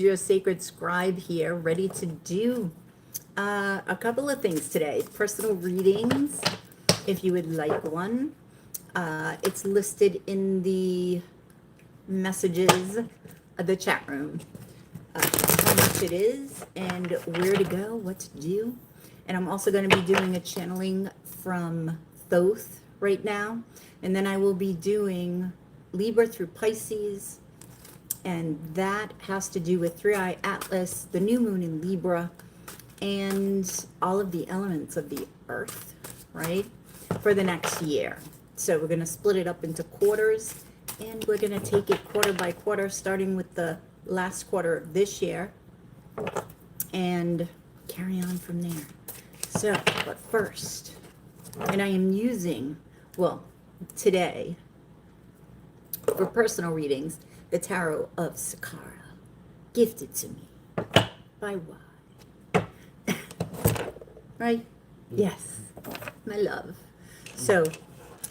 Your sacred scribe here, ready to do a couple of things today. Personal readings, if you would like one. It's listed in the messages of the chat room. How much it is and where to go, what to do. And I'm also going to be doing a channeling from Thoth right now. And then I will be doing Libra through Pisces, and that has to do with Three-Eye Atlas, the new moon in Libra, and all of the elements of the earth, right, for the next year. So we're going to split it up into quarters, and we're going to take it quarter by quarter, starting with the last quarter of this year, and carry on from there. So, but first, and I am using, well, today, for personal readings, the Tarot of Sakara, gifted to me by Y. Right? Yes, my love. So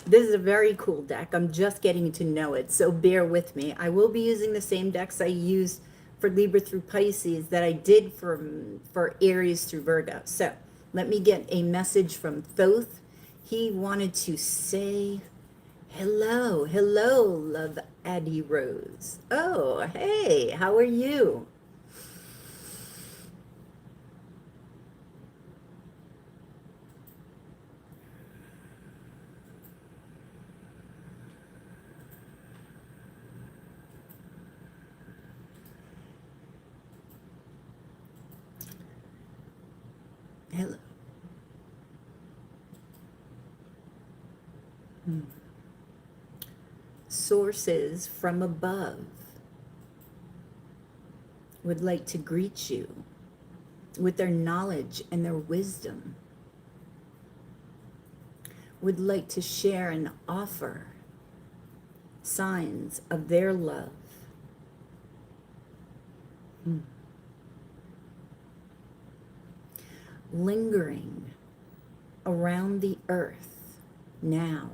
this is a very cool deck. I'm just getting to know it, so bear with me. I will be using the same decks I used for Libra through Pisces that I did for Aries through Virgo. So let me get a message from Thoth. He wanted to say hello, hello, love Addie Rose. Oh, hey, how are you? Hello. Sources from above would like to greet you with their knowledge and their wisdom, would like to share and offer signs of their love. Lingering around the earth now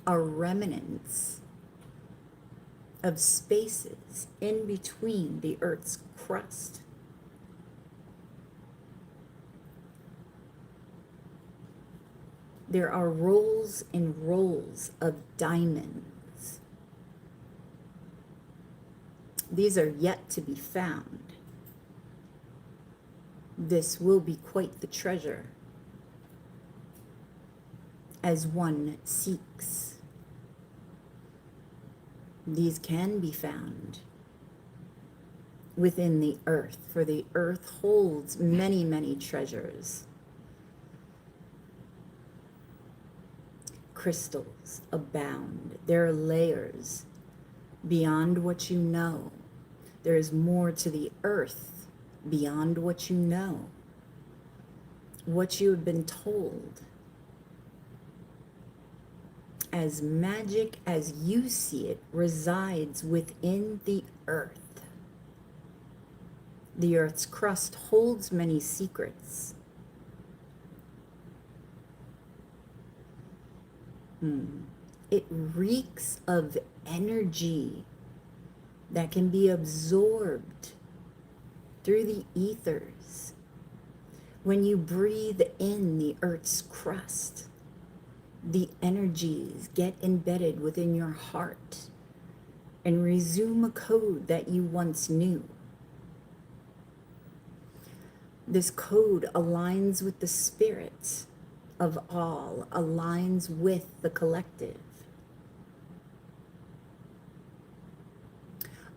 are remnants of spaces in between the earth's crust. There are rolls and rolls of diamonds. These are yet to be found. This will be quite the treasure as one seeks. These can be found within the earth, for the earth holds many, many treasures. Crystals abound. There are layers beyond what you know. There is more to the earth beyond what you know, what you have been told. As magic as you see it resides within the earth. The earth's crust holds many secrets. It reeks of energy that can be absorbed through the ethers. When you breathe in the earth's crust, the energies get embedded within your heart and resume a code that you once knew. This code aligns with the spirit of all, aligns with the collective.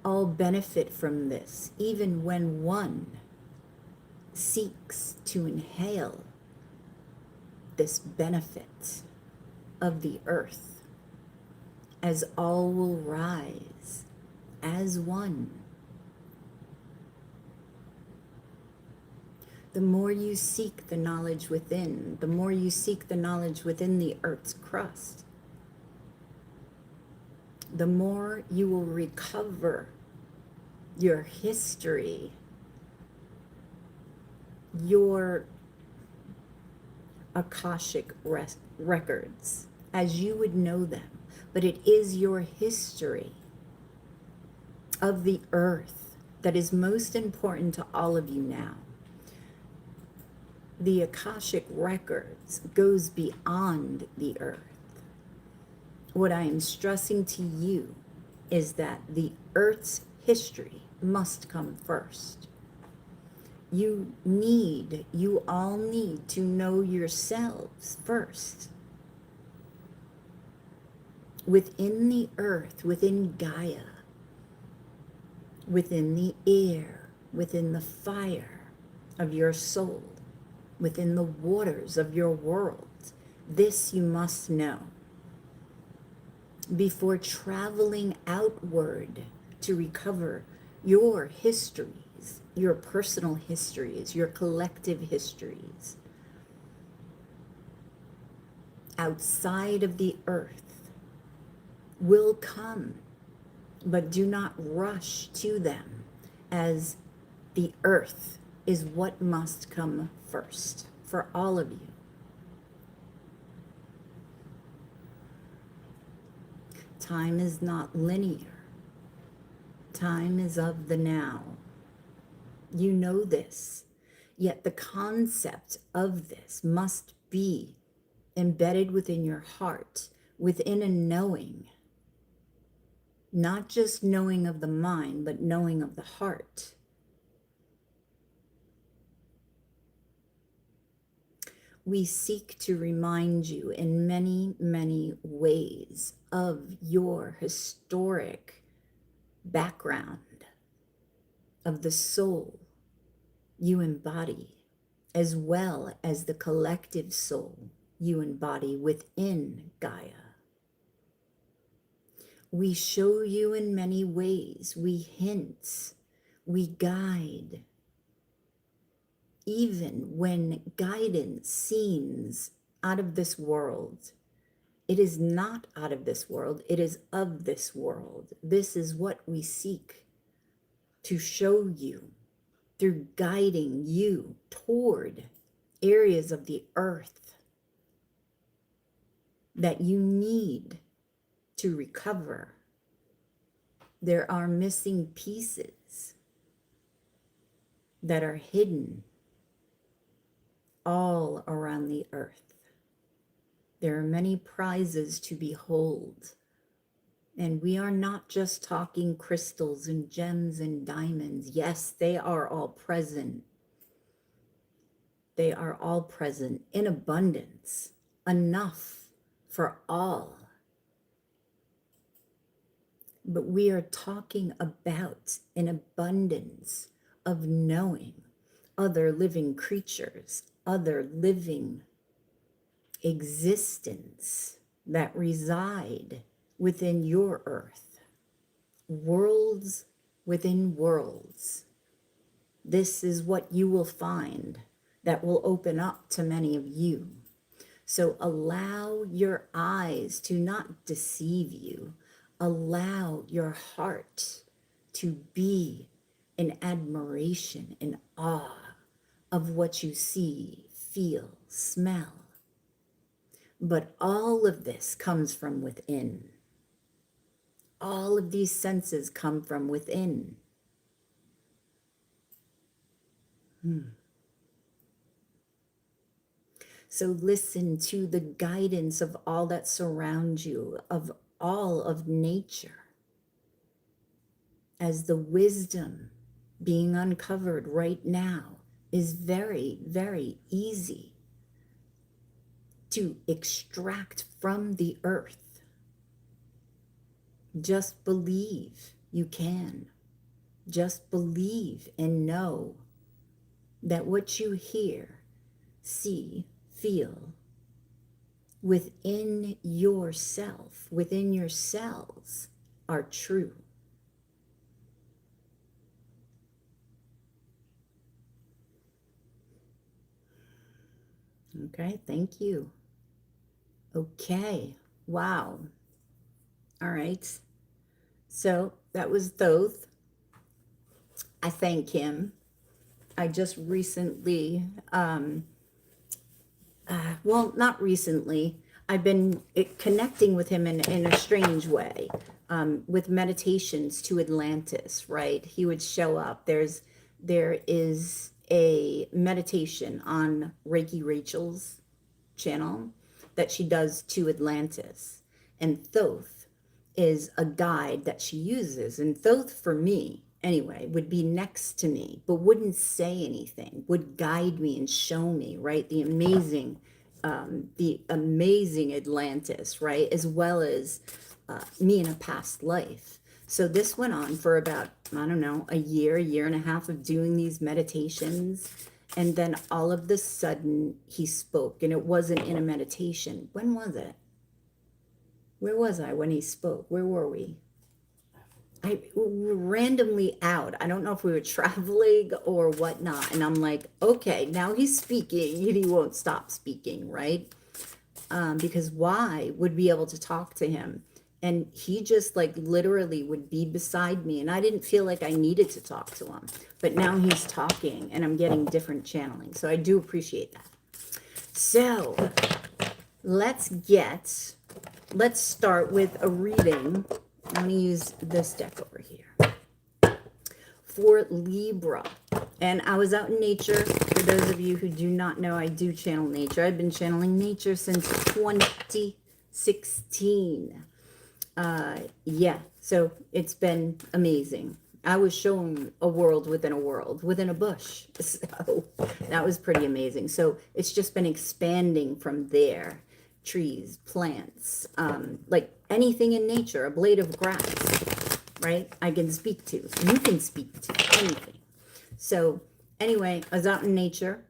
All benefit from this, even when one seeks to inhale this benefit of the earth, as all will rise as one. The more you seek the knowledge within, the more you seek the knowledge within the earth's crust, the more you will recover your history, your Akashic records, as you would know them. But it is your history of the earth that is most important to all of you now. The Akashic records goes beyond the earth. What I am stressing to you is that the earth's history must come first. You all need to know yourselves first. Within the earth, within Gaia, within the air, within the fire of your soul, within the waters of your world. This you must know before traveling outward to recover your histories, your personal histories, your collective histories. Outside of the earth will come, but do not rush to them, as the earth is what must come first for all of you. Time is not linear. Time is of the now. You know this, yet the concept of this must be embedded within your heart, within a knowing. Not just knowing of the mind, but knowing of the heart. We seek to remind you in many, many ways of your historic background, of the soul you embody, as well as the collective soul you embody within Gaia. We show you in many ways, we hint, we guide. Even when guidance seems out of this world, it is not out of this world, it is of this world. This is what we seek to show you through guiding you toward areas of the earth that you need to recover. There are missing pieces that are hidden all around the earth. There are many prizes to behold. And we are not just talking crystals and gems and diamonds. Yes, they are all present. They are all present in abundance, enough for all. But we are talking about an abundance of knowing other living creatures, other living existence that reside within your earth, worlds within worlds. This is what you will find that will open up to many of you. So allow your eyes to not deceive you. Allow your heart to be in admiration, in awe of what you see, feel, smell. But all of this comes from within. All of these senses come from within. So listen to the guidance of all that surrounds you, of all of nature, as the wisdom being uncovered right now is very, very easy to extract from the earth. Just believe you can. Just believe and know that what you hear, see, feel within yourself, within your cells, are true. Okay, thank you. Okay, wow. All right. So that was Thoth. I thank him. I just recently, well, not recently, I've been connecting with him in a strange way. with meditations to Atlantis, right? He would show up. There is a meditation on Reiki Rachel's channel that she does to Atlantis. And Thoth is a guide that she uses. And Thoth, for me, anyway, would be next to me, but wouldn't say anything, would guide me and show me, right? The amazing Atlantis, right? As well as me in a past life. So this went on for about, I don't know, a year and a half of doing these meditations. And then all of the sudden he spoke, and it wasn't in a meditation. When was it? Where was I when he spoke? Where were we? We were randomly out. I don't know if we were traveling or whatnot. And I'm like, okay, now he's speaking and he won't stop speaking, right? Because why would be able to talk to him? And he just like literally would be beside me. And I didn't feel like I needed to talk to him. But now he's talking and I'm getting different channeling. So I do appreciate that. So let's start with a reading. I'm going to use this deck over here for Libra. And I was out in nature. For those of you who do not know, I do channel nature. I've been channeling nature since 2016. Yeah, so it's been amazing. I was shown a world within a bush. So that was pretty amazing. So it's just been expanding from there. Trees, plants, like anything in nature, a blade of grass, right? I can speak to. You can speak to anything. So anyway, I was out in nature,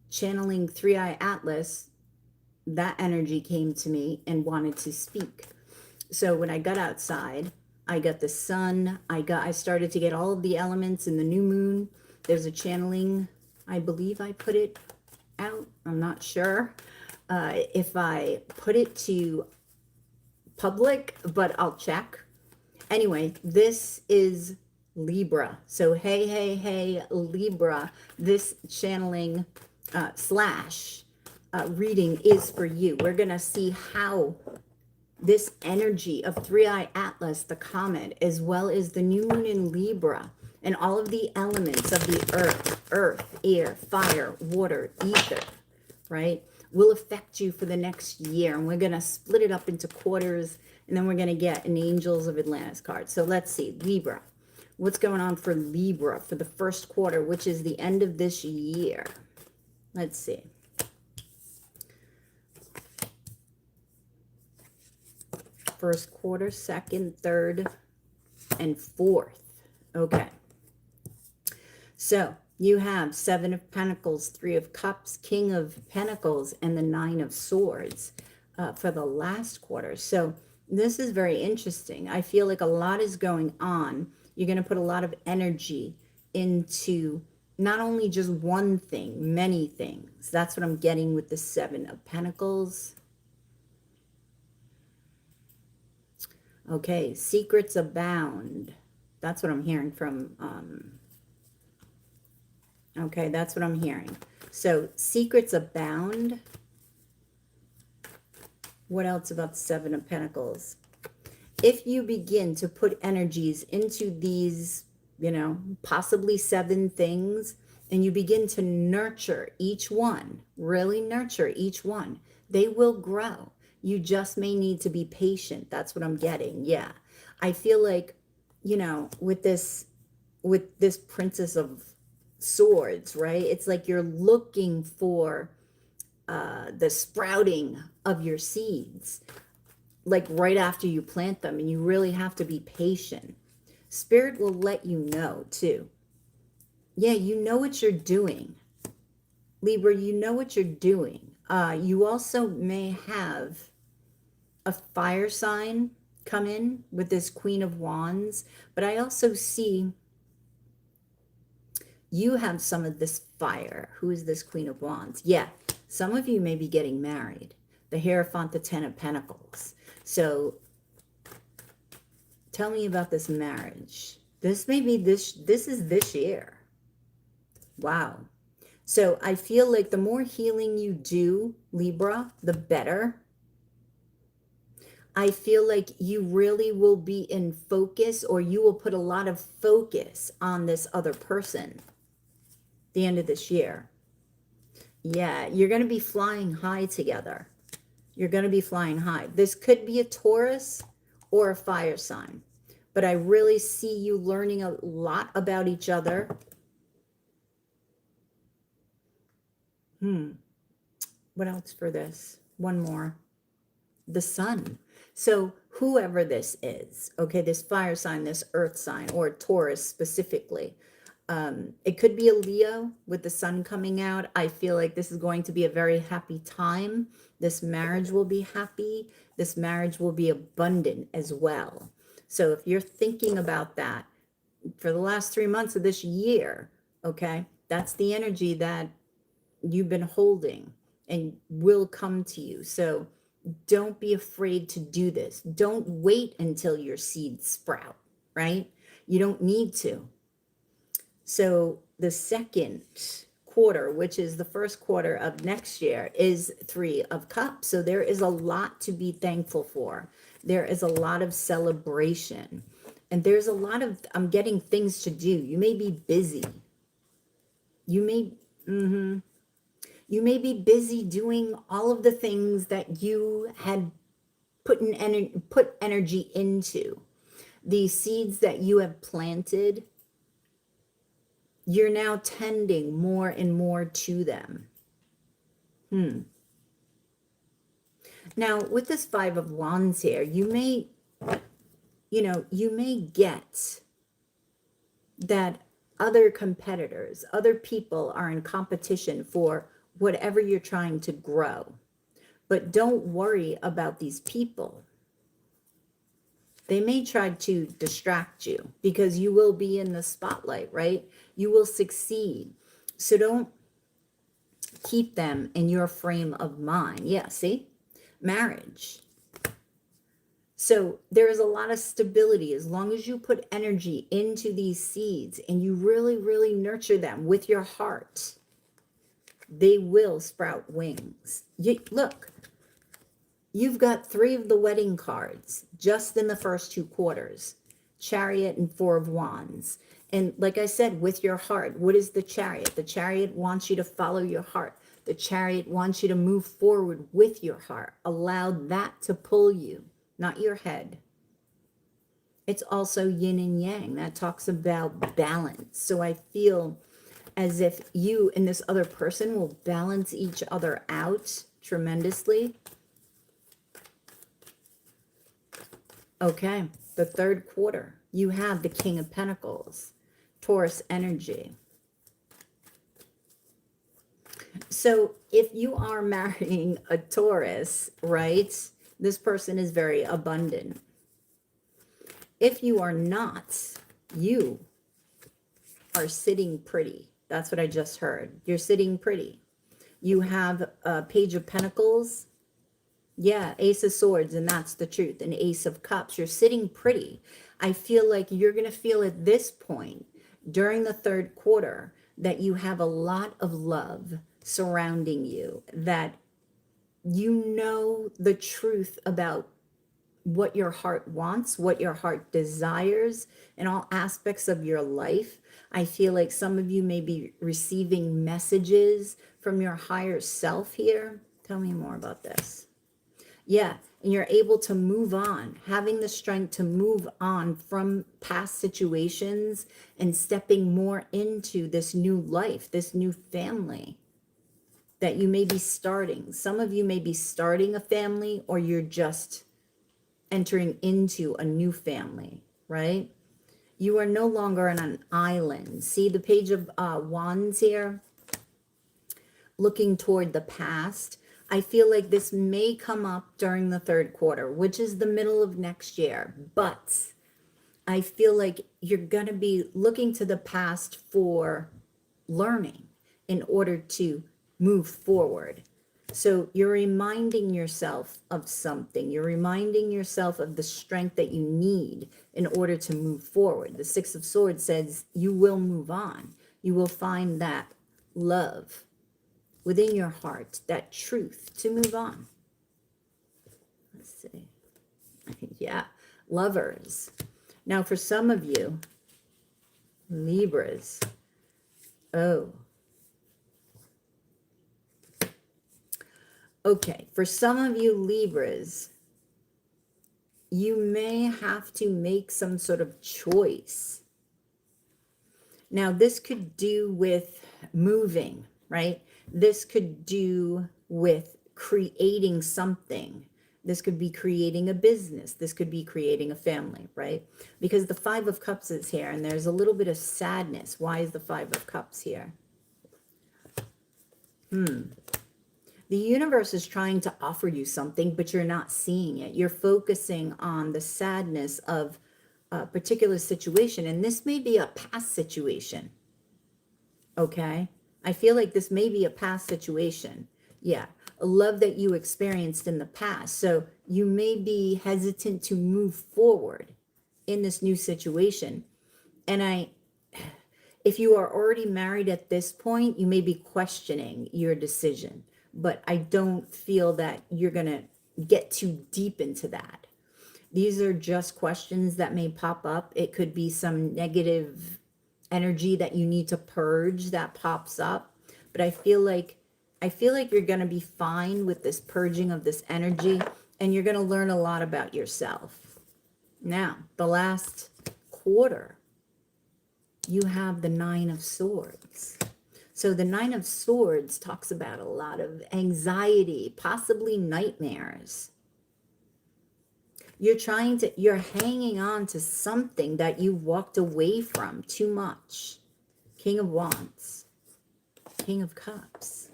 channeling Three-Eye Atlas. That energy came to me and wanted to speak. So when I got outside, I got the sun. I started to get all of the elements in the new moon. There's a channeling. I believe I put it out. I'm not sure if I put it to public, but I'll check. Anyway, this is Libra. So hey, Libra, this channeling slash reading is for you. We're going to see how this energy of Three-Eye Atlas, the comet, as well as the new moon in Libra, and all of the elements of the earth, air, fire, water, ether, right, will affect you for the next year. And we're going to split it up into quarters, and then we're going to get an Angels of Atlantis card. So let's see, Libra. What's going on for Libra for the first quarter, which is the end of this year? Let's see. First quarter, second, third, and fourth. Okay. So you have Seven of Pentacles, Three of Cups, King of Pentacles, and the Nine of Swords for the last quarter. So this is very interesting. I feel like a lot is going on. You're going to put a lot of energy into not only just one thing, many things. That's what I'm getting with the Seven of Pentacles. Okay, secrets abound. That's what I'm hearing from, okay, that's what I'm hearing. So secrets abound. What else about the Seven of Pentacles? If you begin to put energies into these, you know, possibly 7 things, and you begin to nurture each one, really nurture each one, they will grow. You just may need to be patient. That's what I'm getting. Yeah. I feel like, you know, with this Princess of Swords, right? It's like you're looking for the sprouting of your seeds, like right after you plant them, and you really have to be patient. Spirit will let you know too. Yeah, you know what you're doing. Libra, you know what you're doing. You also may have a fire sign come in with this Queen of Wands, but I also see you have some of this fire. Who is this Queen of Wands? Yeah, some of you may be getting married. The Hierophant, the Ten of Pentacles. So tell me about this marriage. This may be this is this year. Wow. So I feel like the more healing you do, Libra, the better. I feel like you really will be in focus, or you will put a lot of focus on this other person the end of this year. Yeah, you're going to be flying high together. You're going to be flying high. This could be a Taurus or a fire sign, but I really see you learning a lot about each other. What else for this? One more. The sun. So whoever this is, okay, this fire sign, this earth sign, or Taurus specifically, it could be a Leo with the sun coming out. I feel like this is going to be a very happy time. This marriage will be happy. This marriage will be abundant as well. So if you're thinking about that for the last 3 months of this year, okay, that's the energy that you've been holding and will come to you. So don't be afraid to do this. Don't wait until your seeds sprout, right? You don't need to. So the second quarter, which is the first quarter of next year, is 3 of Cups. So there is a lot to be thankful for. There is a lot of celebration. And there's a lot of, I'm getting things to do. You may be busy. You may, you may be busy doing all of the things that you had put energy into. These seeds that you have planted, you're now tending more and more to them. Now, with this 5 of Wands here, you may, you may get that other competitors, other people are in competition for whatever you're trying to grow. But don't worry about these people. They may try to distract you because you will be in the spotlight, right? You will succeed. So don't keep them in your frame of mind. Yeah, see? Marriage. So there is a lot of stability as long as you put energy into these seeds and you really, really nurture them with your heart. They will sprout wings. Look, you've got 3 of the wedding cards just in the first 2 quarters. Chariot and 4 of Wands. And like I said, with your heart, what is the Chariot? The Chariot wants you to follow your heart. The Chariot wants you to move forward with your heart. Allow that to pull you, not your head. It's also yin and yang. That talks about balance. So I feel as if you and this other person will balance each other out tremendously. Okay, the third quarter, you have the King of Pentacles, Taurus energy. So if you are marrying a Taurus, right, this person is very abundant. If you are not, you are sitting pretty. That's what I just heard. You're sitting pretty. You have a Page of Pentacles. Yeah, Ace of Swords, and that's the truth. An Ace of Cups. You're sitting pretty. I feel like you're going to feel at this point during the third quarter that you have a lot of love surrounding you, that you know the truth about what your heart wants, what your heart desires in all aspects of your life. I feel like some of you may be receiving messages from your higher self here. Tell me more about this. Yeah, and you're able to move on, having the strength to move on from past situations and stepping more into this new life, this new family that you may be starting. Some of you may be starting a family, or you're just entering into a new family, right? You are no longer on an island. See the Page of Wands here? Looking toward the past. I feel like this may come up during the third quarter, which is the middle of next year. But I feel like you're going to be looking to the past for learning in order to move forward. So you're reminding yourself of something. You're reminding yourself of the strength that you need in order to move forward. The Six of Swords says you will move on. You will find that love within your heart, that truth to move on. Let's see. Yeah, Lovers. Now, for some of you, Libras. Oh. Okay, for some of you Libras, you may have to make some sort of choice. Now, this could do with moving, right? This could do with creating something. This could be creating a business. This could be creating a family, right? Because the Five of Cups is here and there's a little bit of sadness. Why is the Five of Cups here? The universe is trying to offer you something, but you're not seeing it. You're focusing on the sadness of a particular situation. And this may be a past situation. Okay? I feel like this may be a past situation. Yeah. A love that you experienced in the past. So you may be hesitant to move forward in this new situation. And if you are already married at this point, you may be questioning your decision. But I don't feel that you're going to get too deep into that. These are just questions that may pop up. It could be some negative energy that you need to purge that pops up. But I feel like you're going to be fine with this purging of this energy, and you're going to learn a lot about yourself. Now, the last quarter, you have the Nine of Swords. So the Nine of Swords talks about a lot of anxiety, possibly nightmares. You're hanging on to something that you walked away from too much. King of Wands, King of Cups.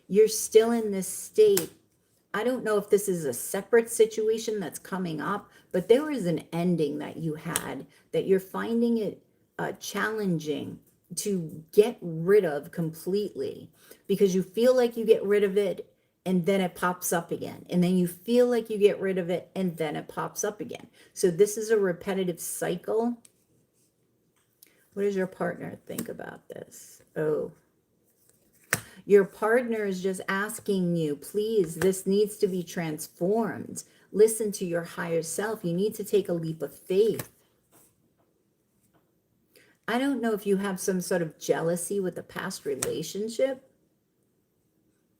You're still in this state. I don't know if this is a separate situation that's coming up, but there was an ending that you had that you're finding it challenging to get rid of completely, because you feel like you get rid of it and then it pops up again, and then you feel like you get rid of it and then it pops up again. So this is a repetitive cycle. What does your partner think about this? Oh, your partner is just asking you, please, this needs to be transformed. Listen to your higher self. You need to take a leap of faith. I don't know if you have some sort of jealousy with a past relationship,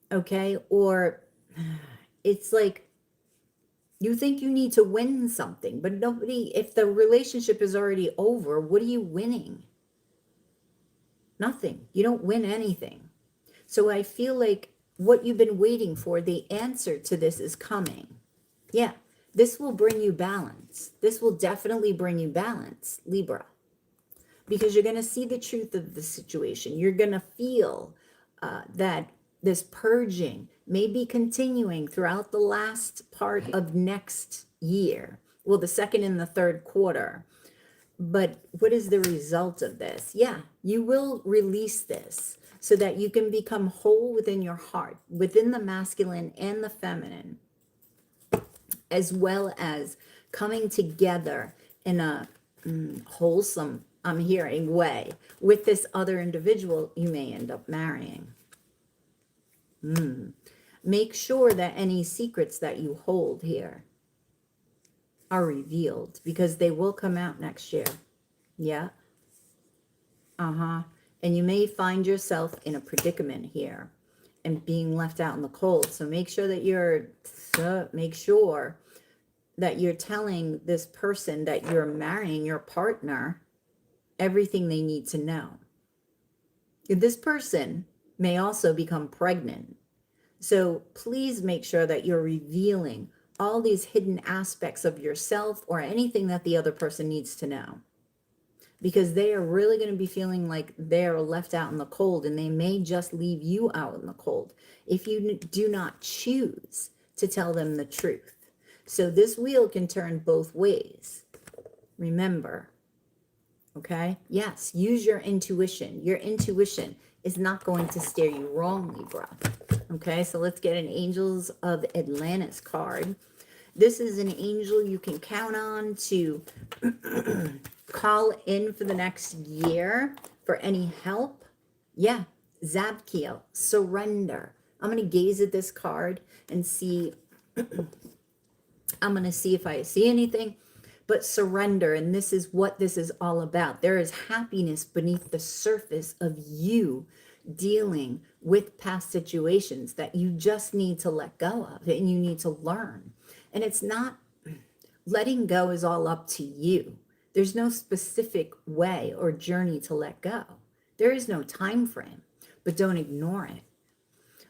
okay? Or it's like you think you need to win something, but if the relationship is already over, what are you winning? Nothing. You don't win anything. So I feel like what you've been waiting for, the answer to this is coming. Yeah, this will bring you balance. This will definitely bring you balance, Libra. Because you're going to see the truth of the situation. You're going to feel that this purging may be continuing throughout the last part of next year. Well, the second and the third quarter. But what is the result of this? Yeah, you will release this so that you can become whole within your heart, within the masculine and the feminine, as well as coming together in a wholesome, I'm hearing, way with this other individual you may end up marrying. Make sure that any secrets that you hold here are revealed, because they will come out next year. Yeah. And you may find yourself in a predicament here and being left out in the cold. So make sure that you're telling this person that you're marrying, your partner, everything they need to know. This person may also become pregnant. So please make sure that you're revealing all these hidden aspects of yourself or anything that the other person needs to know. Because they are really going to be feeling like they're left out in the cold, and they may just leave you out in the cold if you do not choose to tell them the truth. So this wheel can turn both ways. Remember, okay? Yes, use your intuition. Your intuition is not going to steer you wrong, Libra. Okay, so let's get an Angels of Atlantis card. This is an angel you can count on to call in for the next year for any help. Yeah, Zabkiel, surrender. I'm going to gaze at this card and see I'm going to see if I see anything. But surrender, and this is what this is all about. There is happiness beneath the surface of you dealing with past situations that you just need to let go of and you need to learn. And it's not, letting go is all up to you. There's no specific way or journey to let go. There is no time frame, but don't ignore it.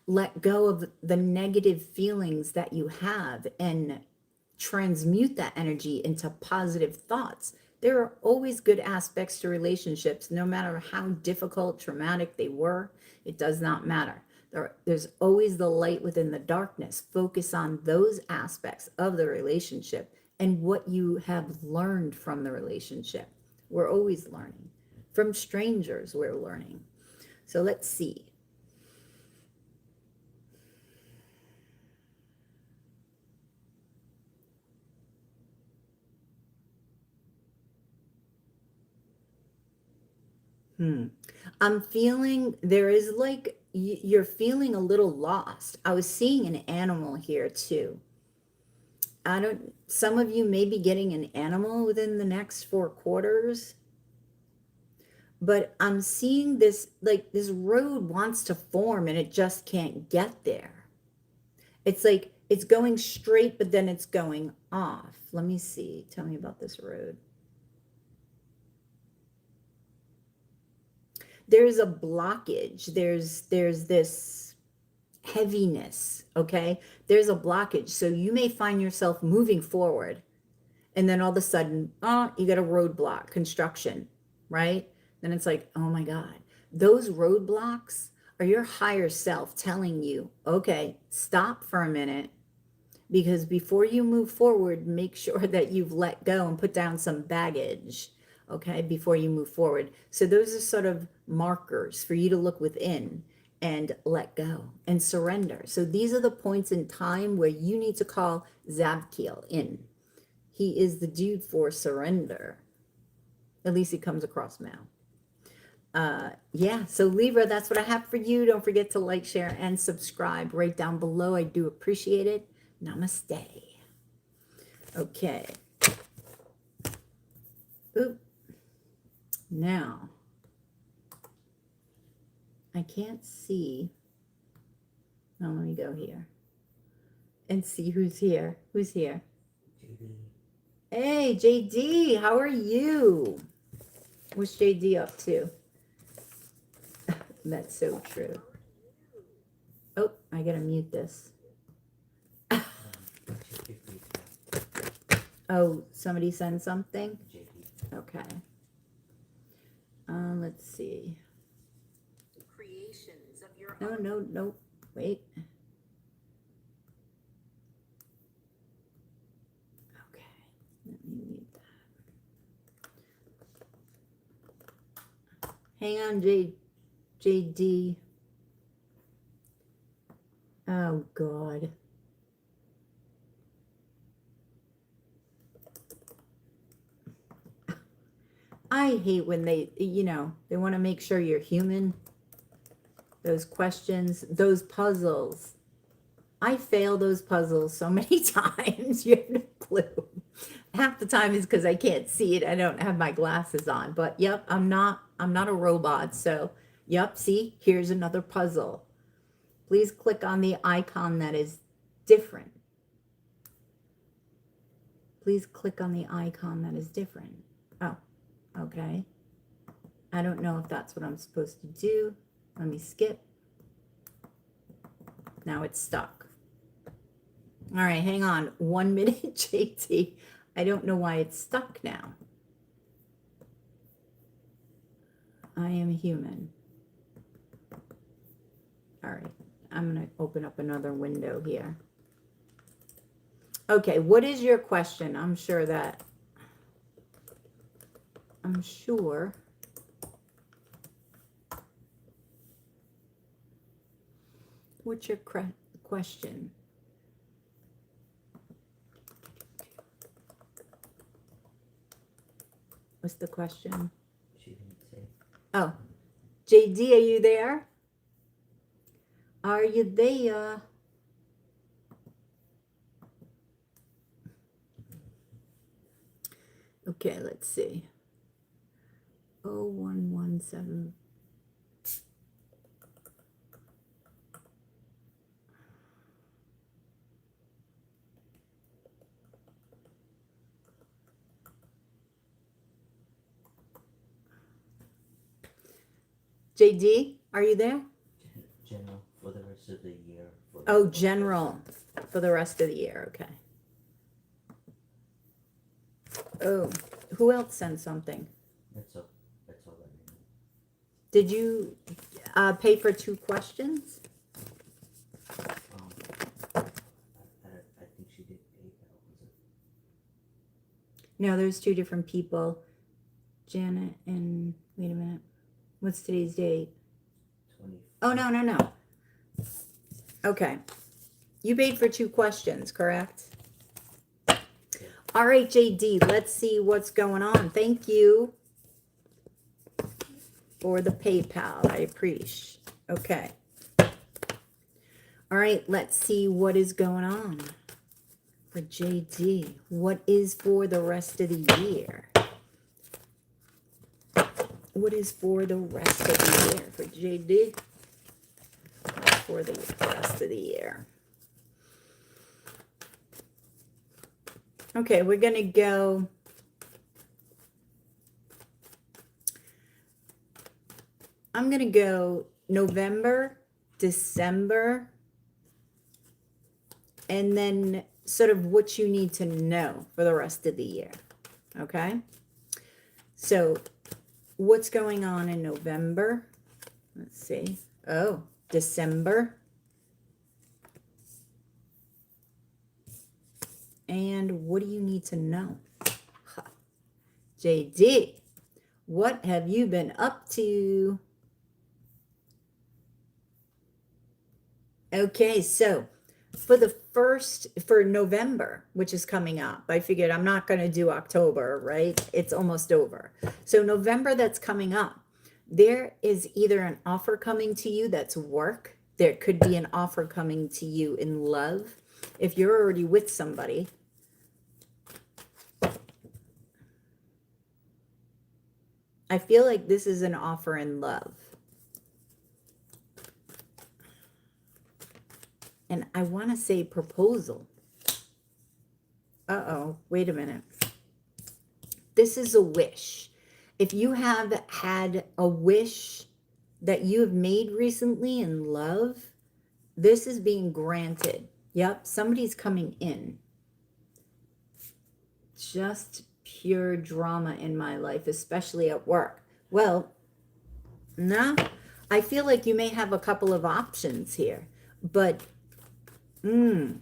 Let go of the negative feelings that you have and transmute that energy into positive thoughts. There are always good aspects to relationships, no matter how difficult, traumatic they were. It does not matter. There's always the light within the darkness. Focus on those aspects of the relationship and what you have learned from the relationship. We're always learning. From strangers, we're learning. So let's see. I'm feeling there is like you're feeling a little lost. I was seeing an animal here too. Some of you may be getting an animal within the next 4 quarters, but I'm seeing this, like this road wants to form and it just can't get there. It's like it's going straight, but then it's going off. Let me see. Tell me about this road. There's a blockage. There's this heaviness, okay? There's a blockage. So you may find yourself moving forward and then all of a sudden, you got a roadblock, construction, right? Then it's like, oh my God. Those roadblocks are your higher self telling you, okay, stop for a minute, because before you move forward, make sure that you've let go and put down some baggage, okay, before you move forward. So those are sort of markers for you to look within and let go and surrender. So these are the points in time where you need to call Zabkiel in. He is the dude for surrender. At least he comes across now. Yeah, so Libra, that's what I have for you. Don't forget to like, share, and subscribe right down below. I do appreciate it. Namaste. Okay. Oop. Now, I can't see. Now let me go here and see who's here. Who's here? JD. Hey, JD, how are you? What's JD up to? That's so true. Oh, I gotta mute this. Oh, somebody send something? Okay. Let's see. Creations of your No. Wait. Okay. Let me mute that. Hang on, JD. Oh, God. I hate when they want to make sure you're human. Those questions, those puzzles. I fail those puzzles so many times. You have no clue. Half the time is because I can't see it. I don't have my glasses on. But yep, I'm not a robot. So yep, see, here's another puzzle. Please click on the icon that is different. Please click on the icon that is different. Oh, okay. I don't know if that's what I'm supposed to do. Let me skip. Now it's stuck. All right, hang on 1 minute, JT. I don't know why it's stuck now. I am human. All right, I'm going to open up another window here. Okay, what is your question? I'm sure. What's your question? What's the question? She didn't say. Oh, JD, are you there? Are you there? Okay, let's see. 0117. JD, are you there? General for the rest of the year. Oh, general for the rest of the year. Okay. Oh, who else sent something? That's all. That's all I need. Did you pay for 2 questions? I think she did PayPal. Was it? No, there's 2 different people. Janet and wait a minute. What's today's date? 20. Oh, no. Okay. You paid for 2 questions, correct? Yeah. All right, JD, let's see what's going on. Thank you for the PayPal. I appreciate. Okay. All right, let's see what is going on for JD. What is for the rest of the year? What is for the rest of the year for JD? For the rest of the year. Okay, we're going to go. I'm going to go November, December, and then sort of what you need to know for the rest of the year. Okay? So, what's going on in November? Let's see. Oh, December. And what do you need to know? Huh. JD, what have you been up to? Okay, so for November, which is coming up, I figured I'm not going to do October, right? It's almost over. So November that's coming up, there is either an offer coming to you that's work. There could be an offer coming to you in love. If you're already with somebody, I feel like this is an offer in love. And I want to say proposal. Uh-oh, wait a minute. This is a wish. If you have had a wish that you have made recently in love, this is being granted. Yep, somebody's coming in. Just pure drama in my life, especially at work. Well, no, I feel like you may have a couple of options here, but who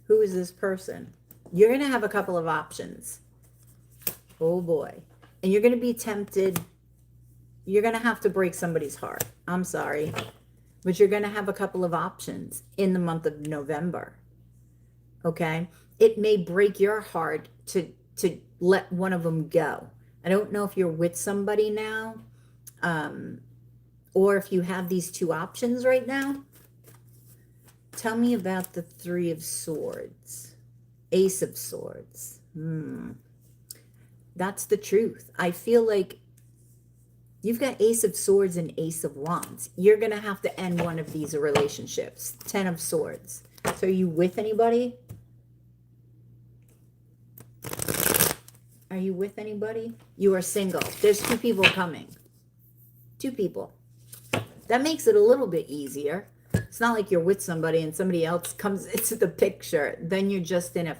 is this person? You're going to have a couple of options. Oh boy. And you're going to be tempted. You're going to have to break somebody's heart. I'm sorry. But you're going to have a couple of options in the month of November. Okay? It may break your heart to let one of them go. I don't know if you're with somebody now, or if you have these 2 options right now. Tell me about the 3 of Swords. Ace of Swords. That's the truth. I feel like you've got Ace of Swords and Ace of Wands. You're going to have to end one of these relationships. 10 of Swords. So are you with anybody? Are you with anybody? You are single. There's 2 people coming. 2 people. That makes it a little bit easier. It's not like you're with somebody and somebody else comes into the picture. Then you're just in a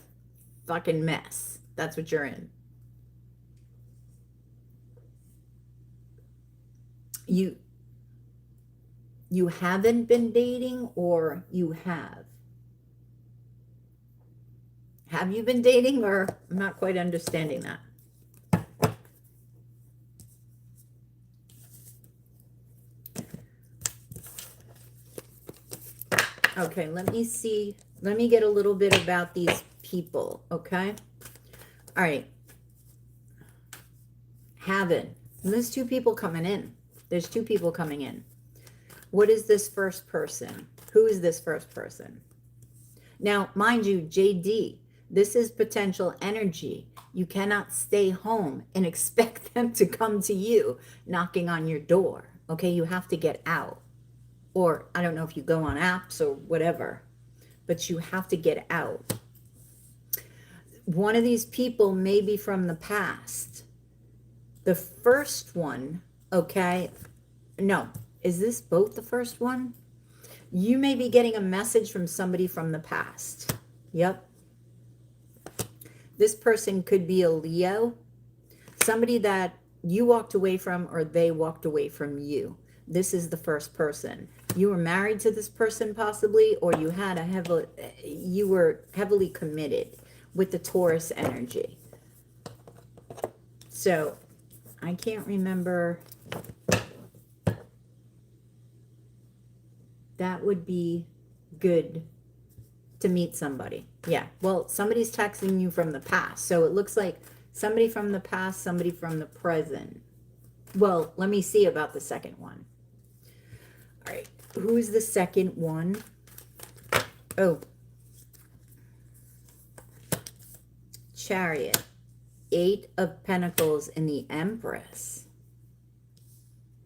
fucking mess. That's what you're in. You haven't been dating, or you have? Have you been dating, or I'm not quite understanding that. Okay, let me see. Let me get a little bit about these people, okay? All right. Haven't. There's 2 people coming in. There's 2 people coming in. What is this first person? Who is this first person? Now, mind you, JD, This is potential energy. You cannot stay home and expect them to come to you knocking on your door. Okay, you have to get out. Or I don't know if you go on apps or whatever, but you have to get out. One of these people may be from the past. The first one, okay, no, is this both the first one? You may be getting a message from somebody from the past. Yep. This person could be a Leo, somebody that you walked away from or they walked away from you. This is the first person. You were married to this person possibly, or you had you were heavily committed with the Taurus energy. So I can't remember. That would be good to meet somebody. Yeah, well, somebody's texting you from the past. So it looks like somebody from the past, somebody from the present. Well, let me see about the second one. All right, who's the second one? Oh, Chariot, 8 of Pentacles, and the Empress.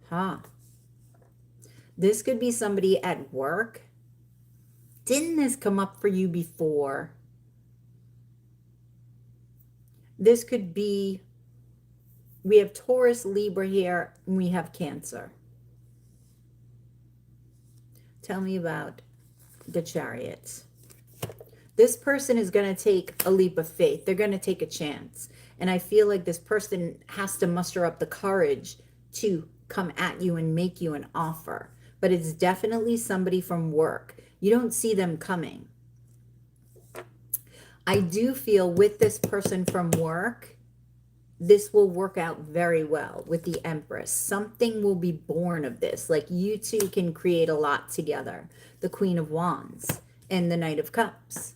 Huh. This could be somebody at work. Didn't this come up for you before? This could be, we have Taurus, Libra here, and we have Cancer. Tell me about the Chariots. This person is going to take a leap of faith. They're going to take a chance. And I feel like this person has to muster up the courage to come at you and make you an offer. But it's definitely somebody from work. You don't see them coming. I do feel with this person from work, this will work out very well with the Empress. Something will be born of this. Like you two can create a lot together. The Queen of Wands and the Knight of Cups.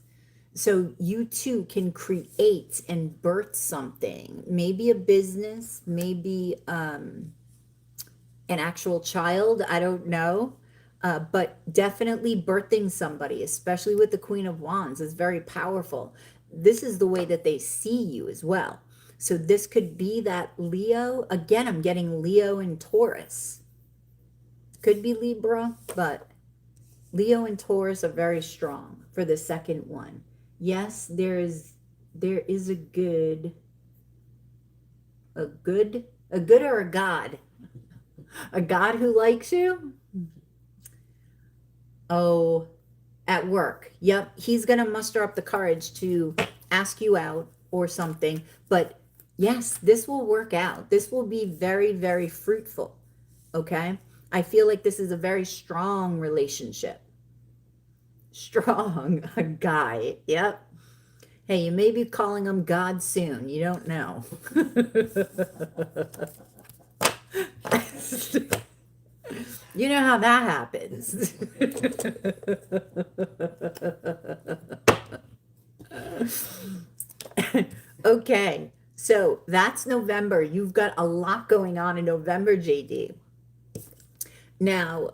So you two can create and birth something. Maybe a business, maybe an actual child. I don't know. But definitely birthing somebody, especially with the Queen of Wands, is very powerful. This is the way that they see you as well. So this could be that Leo. Again, I'm getting Leo and Taurus. Could be Libra, but Leo and Taurus are very strong for the second one. Yes, there is a good or a God? A God who likes you? Oh, at work. Yep. He's going to muster up the courage to ask you out or something. But yes, this will work out. This will be very, very fruitful. Okay. I feel like this is a very strong relationship. Strong. A guy. Yep. Hey, you may be calling him God soon. You don't know. You know how that happens. Okay, so that's November. You've got a lot going on in November, JD. Now,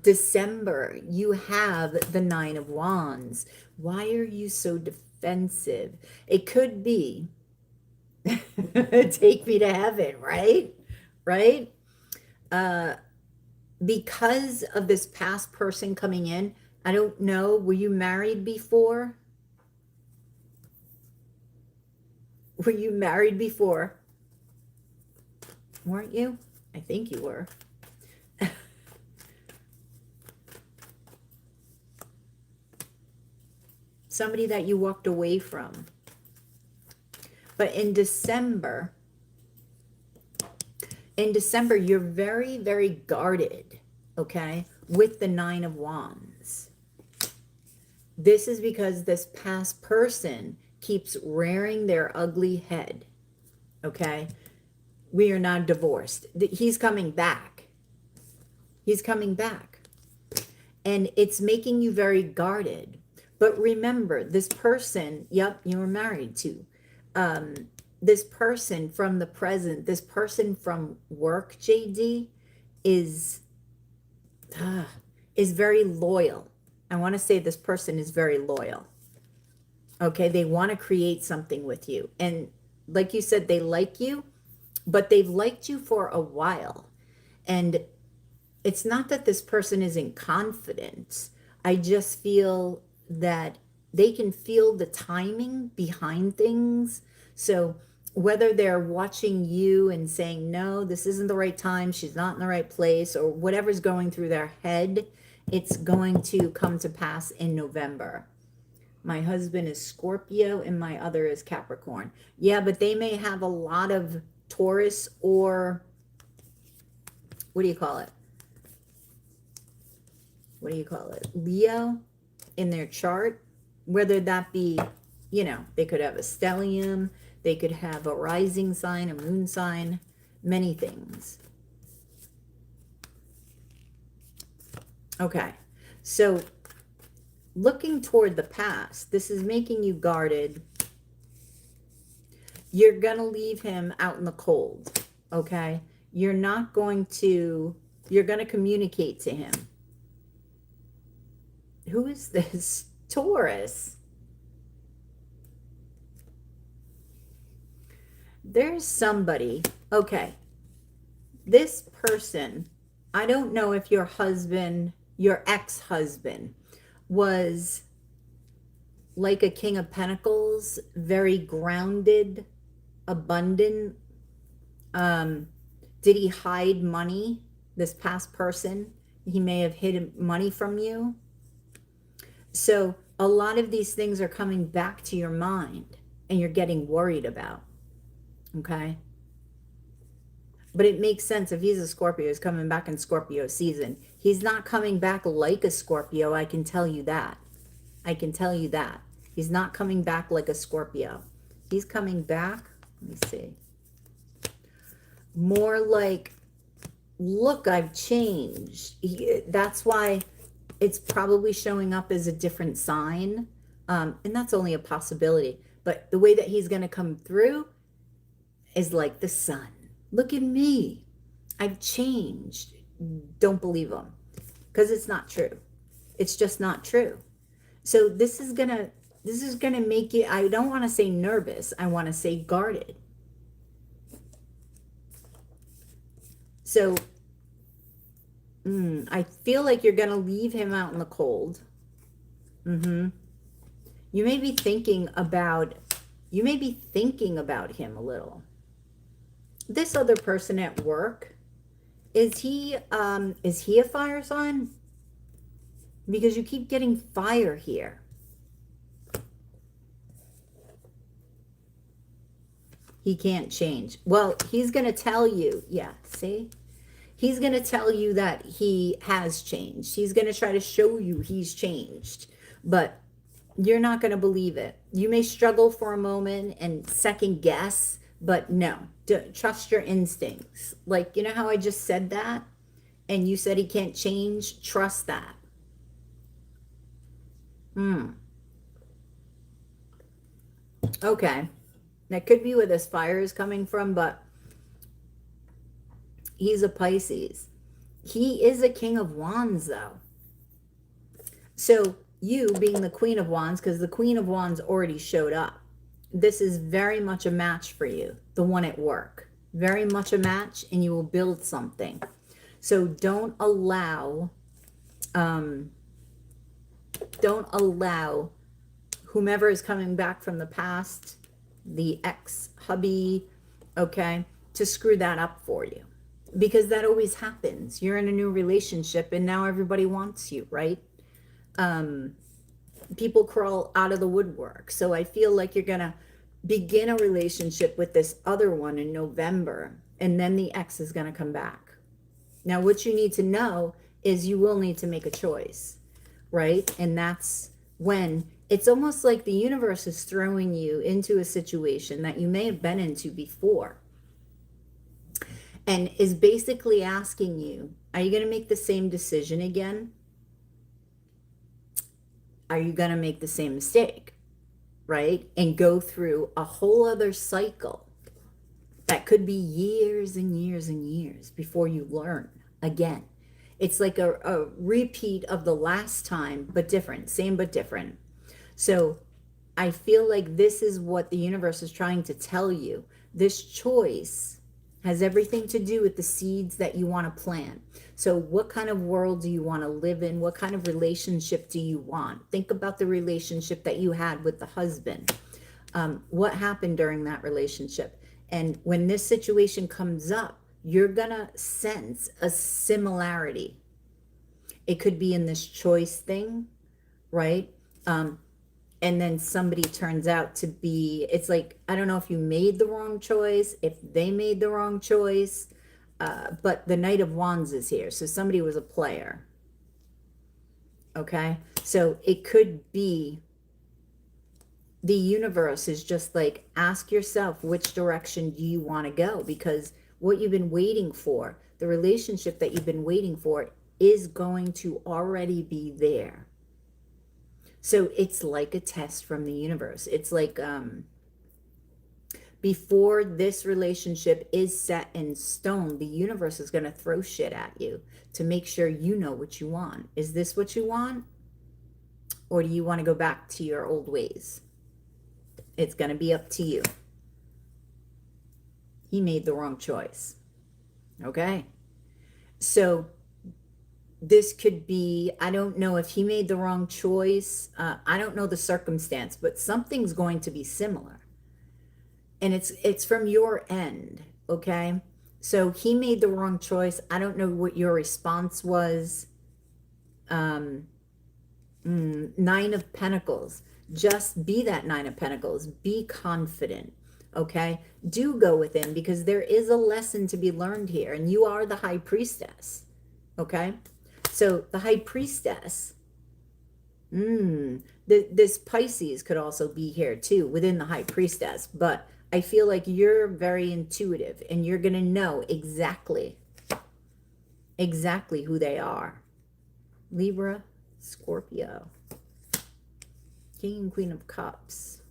December, you have the 9 of Wands. Why are you so defensive? It could be take me to heaven, right? Right? Because of this past person coming in, I don't know, were you married before? Were you married before? Weren't you? I think you were. Somebody that you walked away from. But in December, you're very, very guarded, okay, with the 9 of Wands. This is because this past person keeps rearing their ugly head, okay? We are not divorced. He's coming back. He's coming back. And it's making you very guarded. But remember, this person, yep, you were married to. This person from the present, this person from work, JD, is very loyal. I want to say this person is very loyal. Okay, they want to create something with you. And like you said, they like you, but they've liked you for a while. And it's not that this person isn't confident. I just feel that they can feel the timing behind things. So whether they're watching you and saying, no, this isn't the right time, she's not in the right place, or whatever's going through their head, it's going to come to pass in November. My husband is Scorpio and my other is Capricorn. Yeah, but they may have a lot of Taurus or what do you call it? What do you call it? Leo in their chart, whether that be, you know, they could have a stellium, they could have a rising sign, a moon sign, many things. Okay, so looking toward the past, this is making you guarded. You're going to leave him out in the cold, okay? You're not going to, you're going to communicate to him. Who is this? Taurus. There's somebody, okay. This person, I don't know if your husband, your ex-husband, was like a King of Pentacles, very grounded, abundant. Did he hide money? This past person, he may have hidden money from you. So a lot of these things are coming back to your mind and you're getting worried about. Okay. But it makes sense if he's a Scorpio, he's coming back in Scorpio season. He's not coming back like a Scorpio. I can tell you that. I can tell you that. He's not coming back like a Scorpio. He's coming back, let me see, more like, look, I've changed. That's why it's probably showing up as a different sign. And that's only a possibility. But the way that he's going to come through is like the sun. Look at me. I've changed. Don't believe him. Because it's not true. It's just not true. So this is gonna make you, I don't want to say nervous. I want to say guarded. So I feel like you're going to leave him out in the cold. You may be thinking about him a little. This other person at work, is he a fire sign? Because you keep getting fire here. He can't change. Well, he's going to tell you, yeah, see? He's going to tell you that he has changed. He's going to try to show you he's changed. But you're not going to believe it. You may struggle for a moment and second guess, but no. Trust your instincts. Like, you know how I just said that? And you said he can't change? Trust that. Okay. That could be where this fire is coming from, but he's a Pisces. He is a King of Wands, though. So you being the Queen of Wands, because the Queen of Wands already showed up. This is very much a match for you, the one at work. Very much a match, and you will build something. So don't allow whomever is coming back from the past, the ex-hubby, okay, to screw that up for you. Because that always happens. You're in a new relationship and now everybody wants you, right? People crawl out of the woodwork. So I feel like you're going to begin a relationship with this other one in November, and then the ex is going to come back. Now, what you need to know is you will need to make a choice, right? And that's when it's almost like the universe is throwing you into a situation that you may have been into before, and is basically asking you, are you going to make the same decision again? Are you going to make the same mistake, right? And go through a whole other cycle that could be years and years and years before you learn again. It's like a repeat of the last time, but different, same but different. So I feel like this is what the universe is trying to tell you. This choice has everything to do with the seeds that you want to plant. So what kind of world do you want to live in? What kind of relationship do you want? Think about the relationship that you had with the husband. What happened during that relationship? And when this situation comes up, you're going to sense a similarity. It could be in this choice thing, right? And then somebody turns out to be, it's like, I don't know if you made the wrong choice, if they made the wrong choice, but the Knight of Wands is here. So somebody was a player. Okay. So it could be the universe is just like, ask yourself, which direction do you want to go? Because what you've been waiting for, the relationship that you've been waiting for, is going to already be there. So it's like a test from the universe. It's like before this relationship is set in stone, the universe is going to throw shit at you to make sure you know what you want. Is this what you want? Or do you want to go back to your old ways? It's going to be up to you. He made the wrong choice. Okay. So this could be, I don't know if he made the wrong choice. I don't know the circumstance, but something's going to be similar. And it's from your end, okay? So he made the wrong choice. I don't know what your response was. Nine of Pentacles. Just be that Nine of Pentacles. Be confident, okay? Do go with him, because there is a lesson to be learned here. And you are the High Priestess, okay? So the High Priestess, this Pisces could also be here too within the High Priestess, but I feel like you're very intuitive and you're going to know exactly who they are. Libra, Scorpio, King and Queen of Cups.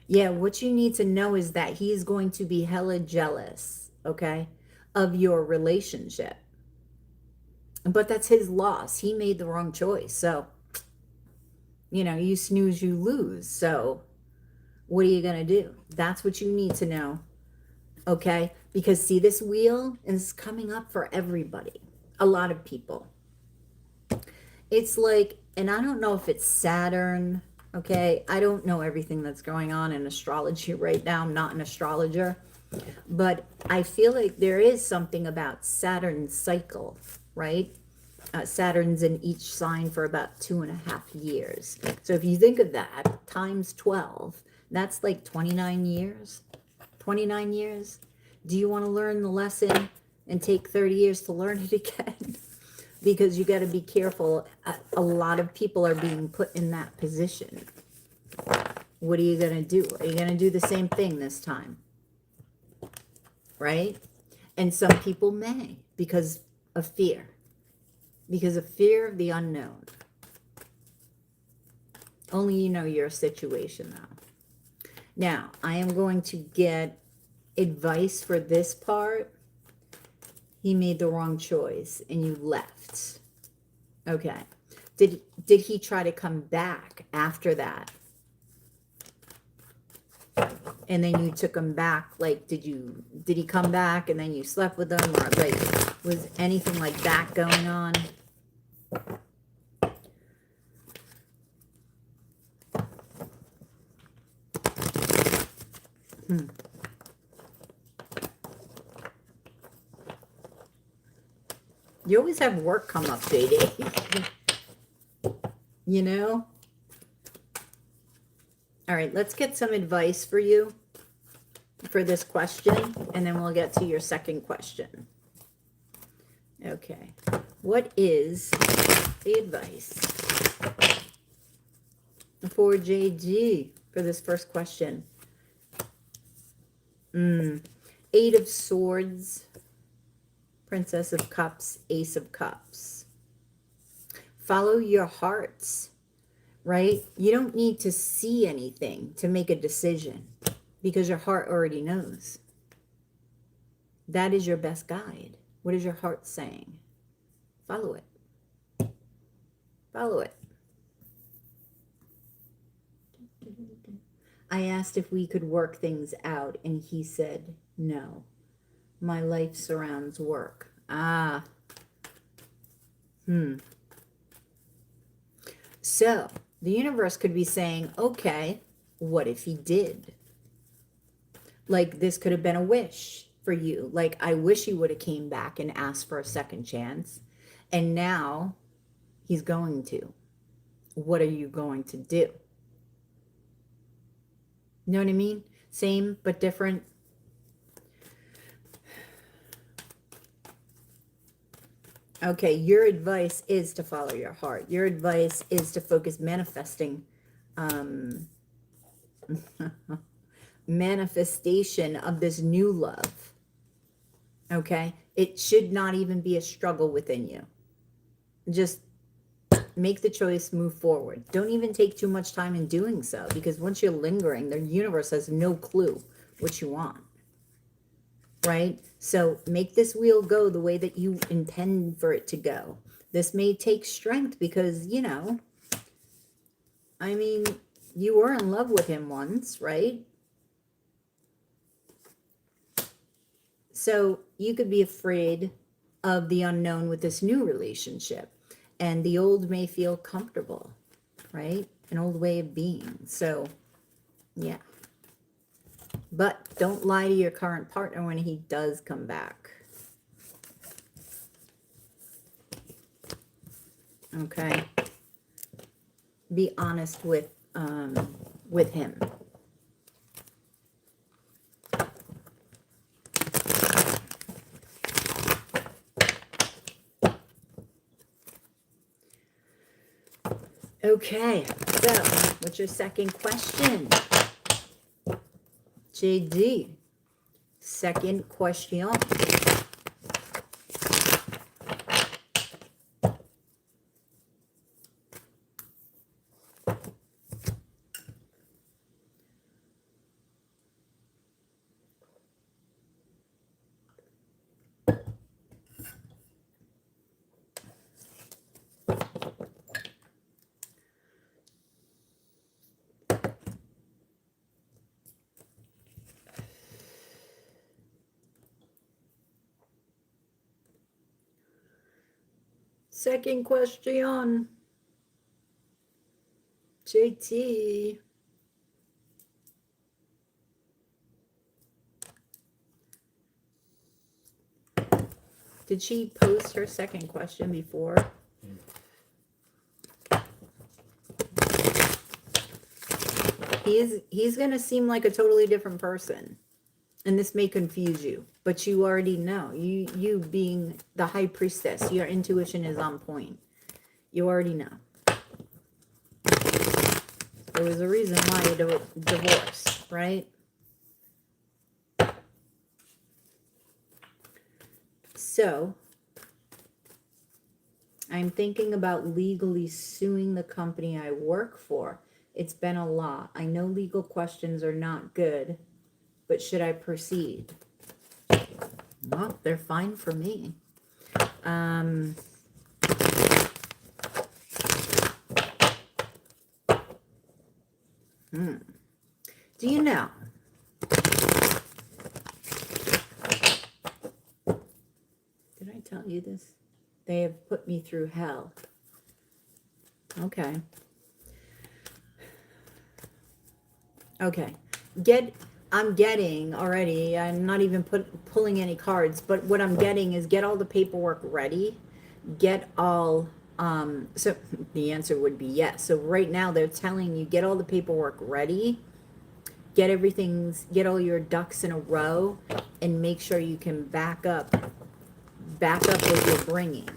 Yeah, what you need to know is that he's going to be hella jealous, okay, of your relationship. But that's his loss. He made the wrong choice. So, you know, you snooze, you lose. So what are you going to do? That's what you need to know. Okay? Because see, this wheel is coming up for everybody. A lot of people. It's like, and I don't know if it's Saturn. Okay? I don't know everything that's going on in astrology right now. I'm not an astrologer. But I feel like there is something about Saturn's cycle, right? Saturn's in each sign for about 2.5 years. So if you think of that times 12, that's like 29 years. 29 years. Do you want to learn the lesson and take 30 years to learn it again? Because you got to be careful. A lot of people are being put in that position. What are you going to do? Are you going to do the same thing this time? Right? And some people may, because of fear. Because of fear of the unknown. Only you know your situation though. Now, I am going to get advice for this part. He made the wrong choice and you left. Okay. Did he try to come back after that? And then you took him back, like, did he come back and then you slept with him, or like, was anything like that going on? You always have work come up, JD. You know? All right, let's get some advice for you for this question, and then we'll get to your second question. Okay. What is the advice for JD for this first question? 8 of Swords, Princess of Cups, Ace of Cups. Follow your hearts, right? You don't need to see anything to make a decision because your heart already knows. That is your best guide. What is your heart saying? Follow it. Follow it. I asked if we could work things out, and he said, no. My life surrounds work. Ah. So, the universe could be saying, okay, what if he did? Like, this could have been a wish for you. Like, I wish he would have came back and asked for a second chance. And now he's going to. What are you going to do? You know what I mean? Same but different. Okay, your advice is to follow your heart. Your advice is to focus manifesting, manifestation of this new love. Okay? It should not even be a struggle within you. Just make the choice, move forward. Don't even take too much time in doing so, because once you're lingering, the universe has no clue what you want. Right? So make this wheel go the way that you intend for it to go. This may take strength because, you know, I mean, you were in love with him once, right? So you could be afraid of the unknown with this new relationship, and the old may feel comfortable, right? An old way of being. So, yeah. But don't lie to your current partner when he does come back. Okay? Be honest with him. Okay, so what's your second question? JD, second question. Second question. JT. Did she post her second question before? He's going to seem like a totally different person. And this may confuse you, but you already know. You being the high priestess, your intuition is on point. You already know. There was a reason why you divorced, right? So, I'm thinking about legally suing the company I work for. It's been a lot. I know legal questions are not good, but should I proceed? Well, they're fine for me. Do you know? Did I tell you this? They have put me through hell. Okay. Okay. I'm getting already, I'm not even pulling any cards, but what I'm getting is get all the paperwork ready. Get all, so the answer would be yes. So right now they're telling you get all the paperwork ready. Get all your ducks in a row, and make sure you can back up what you're bringing.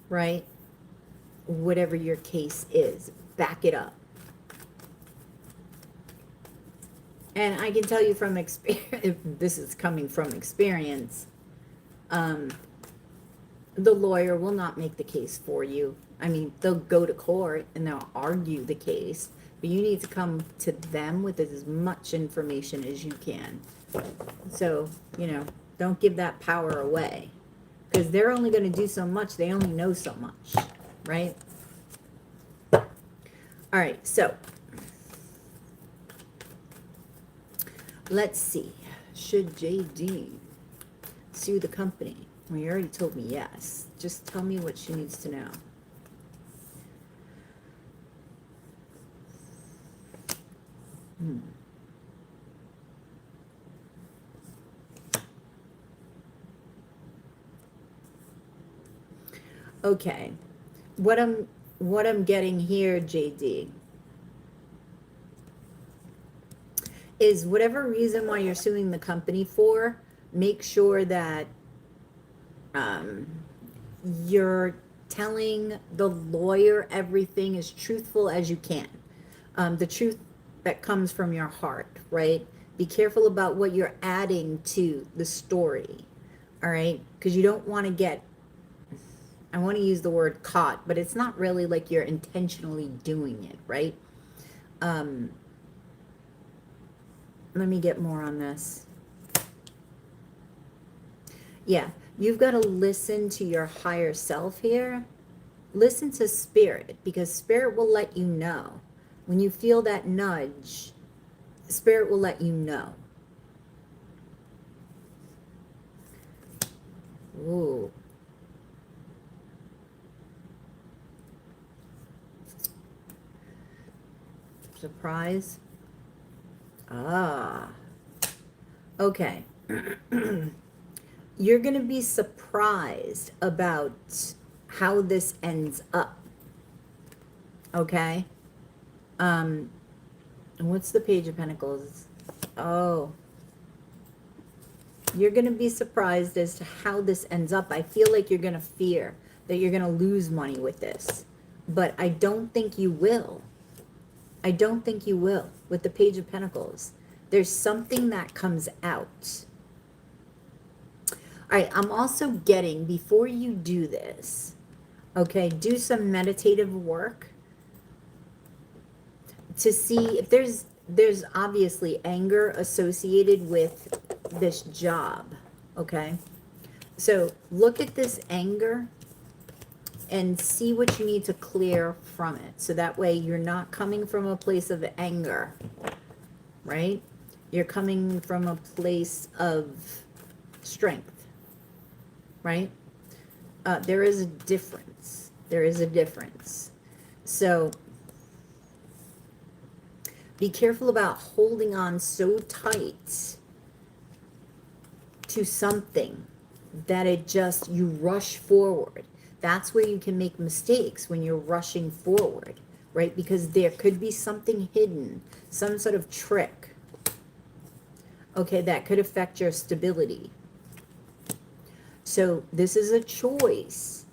Right? Whatever your case is, back it up. And I can tell you from experience, if this is coming from experience, the lawyer will not make the case for you. I mean, they'll go to court and they'll argue the case, but you need to come to them with as much information as you can. So, you know, don't give that power away, because they're only going to do so much. They only know so much, right? All right, so Let's see. Should JD sue the company? Well, you already told me yes. Just tell me what she needs to know. Okay. What I'm getting here, JD, is whatever reason why you're suing the company for, make sure that you're telling the lawyer everything as truthful as you can. The truth that comes from your heart, right? Be careful about what you're adding to the story, all right? Because you don't want to get, I want to use the word caught, but it's not really like you're intentionally doing it, right? Let me get more on this. Yeah, you've got to listen to your higher self here. Listen to spirit, because spirit will let you know. When you feel that nudge, spirit will let you know. Ooh. Surprise. Ah. Okay. You're going to be surprised about how this ends up. Okay? And what's the Page of Pentacles? Oh. You're going to be surprised as to how this ends up. I feel like you're going to fear that you're going to lose money with this. But I don't think you will. I don't think you will with the Page of Pentacles. There's something that comes out. All right, I'm also getting, before you do this, okay, do some meditative work to see if there's obviously anger associated with this job, okay? So look at this anger and see what you need to clear from it. So that way you're not coming from a place of anger, right? You're coming from a place of strength, right? There is a difference. There is a difference. So be careful about holding on so tight to something that you rush forward. That's where you can make mistakes, when you're rushing forward, right? Because there could be something hidden, some sort of trick, okay, that could affect your stability. So this is a choice,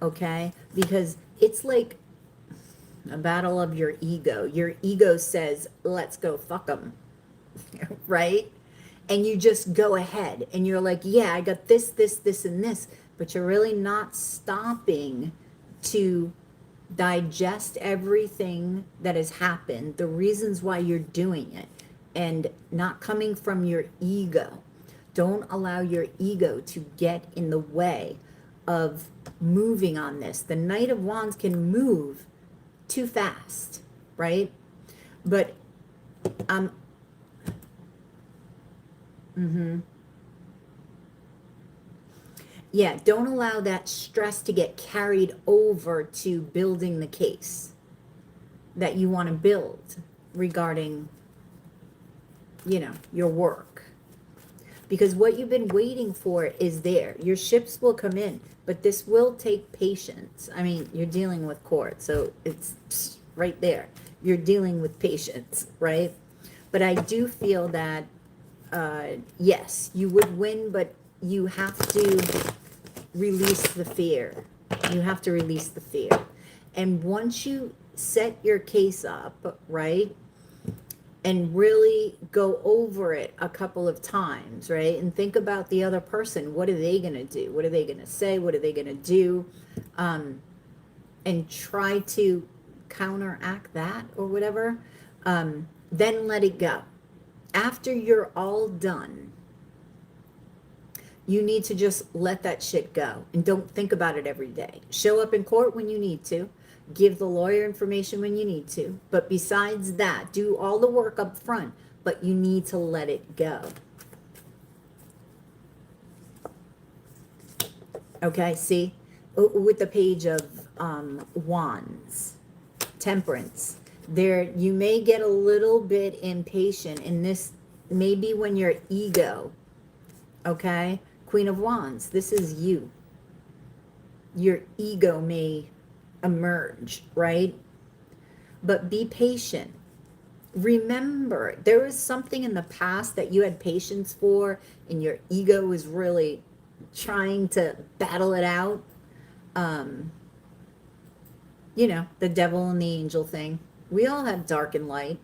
okay? Because it's like a battle of your ego. Your ego says, let's go fuck them, right? And you just go ahead and you're like, yeah, I got this, and this. But you're really not stopping to digest everything that has happened, the reasons why you're doing it, and not coming from your ego. Don't allow your ego to get in the way of moving on this. The Knight of Wands can move too fast, right? But yeah, don't allow that stress to get carried over to building the case that you want to build regarding, your work. Because what you've been waiting for is there. Your ships will come in, but this will take patience. I mean, you're dealing with court, so it's right there. You're dealing with patience, right? But I do feel that, yes, you would win, but you have to release the fear. You have to release the fear. And once you set your case up, right, and really go over it a couple of times, right, and think about the other person. What are they going to do? What are they going to say? What are they going to do? And try to counteract that or whatever. Then let it go. After you're all done, you need to just let that shit go and don't think about it every day. Show up in court when you need to. Give the lawyer information when you need to. But besides that, do all the work up front. but you need to let it go. Okay, see? With the page of wands, temperance, there you may get a little bit impatient in this, maybe when your ego, okay? Queen of Wands, this is you. Your ego may emerge, right? But be patient. Remember, there was something in the past that you had patience for, and your ego is really trying to battle it out. You know, the devil and the angel thing. We all have dark and light.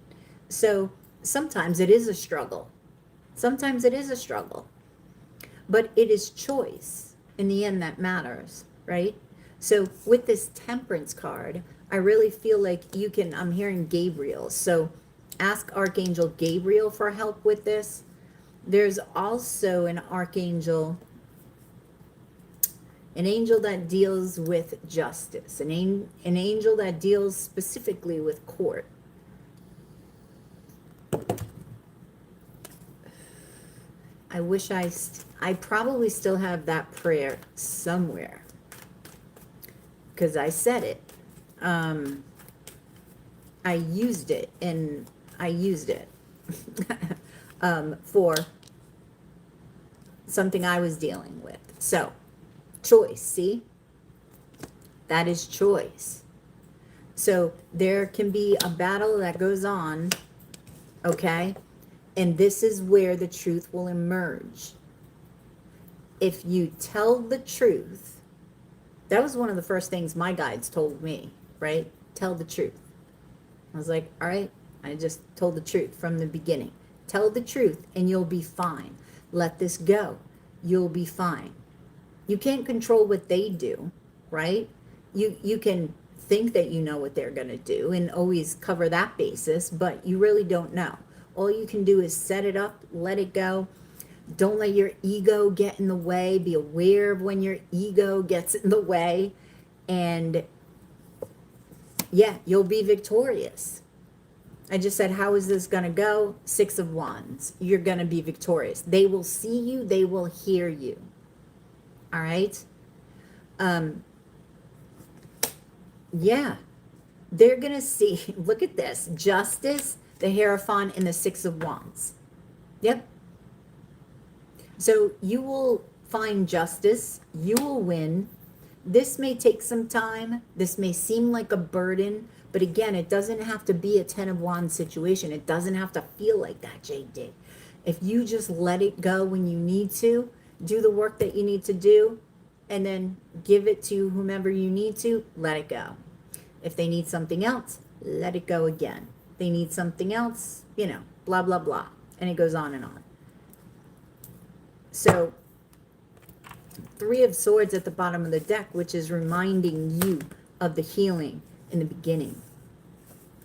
So sometimes it is a struggle. Sometimes it is a struggle. But it is choice in the end that matters, right? So with this temperance card, I really feel like you can, I'm hearing Gabriel. So ask Archangel Gabriel for help with this. There's also an archangel, an angel that deals with justice, an angel that deals specifically with court. I wish I probably still have that prayer somewhere, because I said it. I used it, and I used it for something I was dealing with. So, choice, see? That is choice. So there can be a battle that goes on, okay? And this is where the truth will emerge. If you tell the truth, that was one of the first things my guides told me, right? Tell the truth. I was like, all right, I just told the truth from the beginning. Tell the truth and you'll be fine. Let this go. You'll be fine. You can't control what they do, right? You can think that you know what they're going to do and always cover that basis, but you really don't know. All you can do is set it up, let it go. Don't let your ego get in the way. Be aware of when your ego gets in the way. And yeah, you'll be victorious. I just said, how is this going to go? 6 of Wands. You're going to be victorious. They will see you. They will hear you. All right? Yeah. They're going to see, look at this. Justice, the Hierophant, and the 6 of Wands. Yep. So you will find justice. You will win. This may take some time. This may seem like a burden. But again, it doesn't have to be a 10 of Wands situation. It doesn't have to feel like that, JD. If you just let it go when you need to, do the work that you need to do, and then give it to whomever you need to, let it go. If they need something else, let it go again. If they need something else, you know, blah, blah, blah. And it goes on and on. So, 3 of Swords at the bottom of the deck, which is reminding you of the healing in the beginning,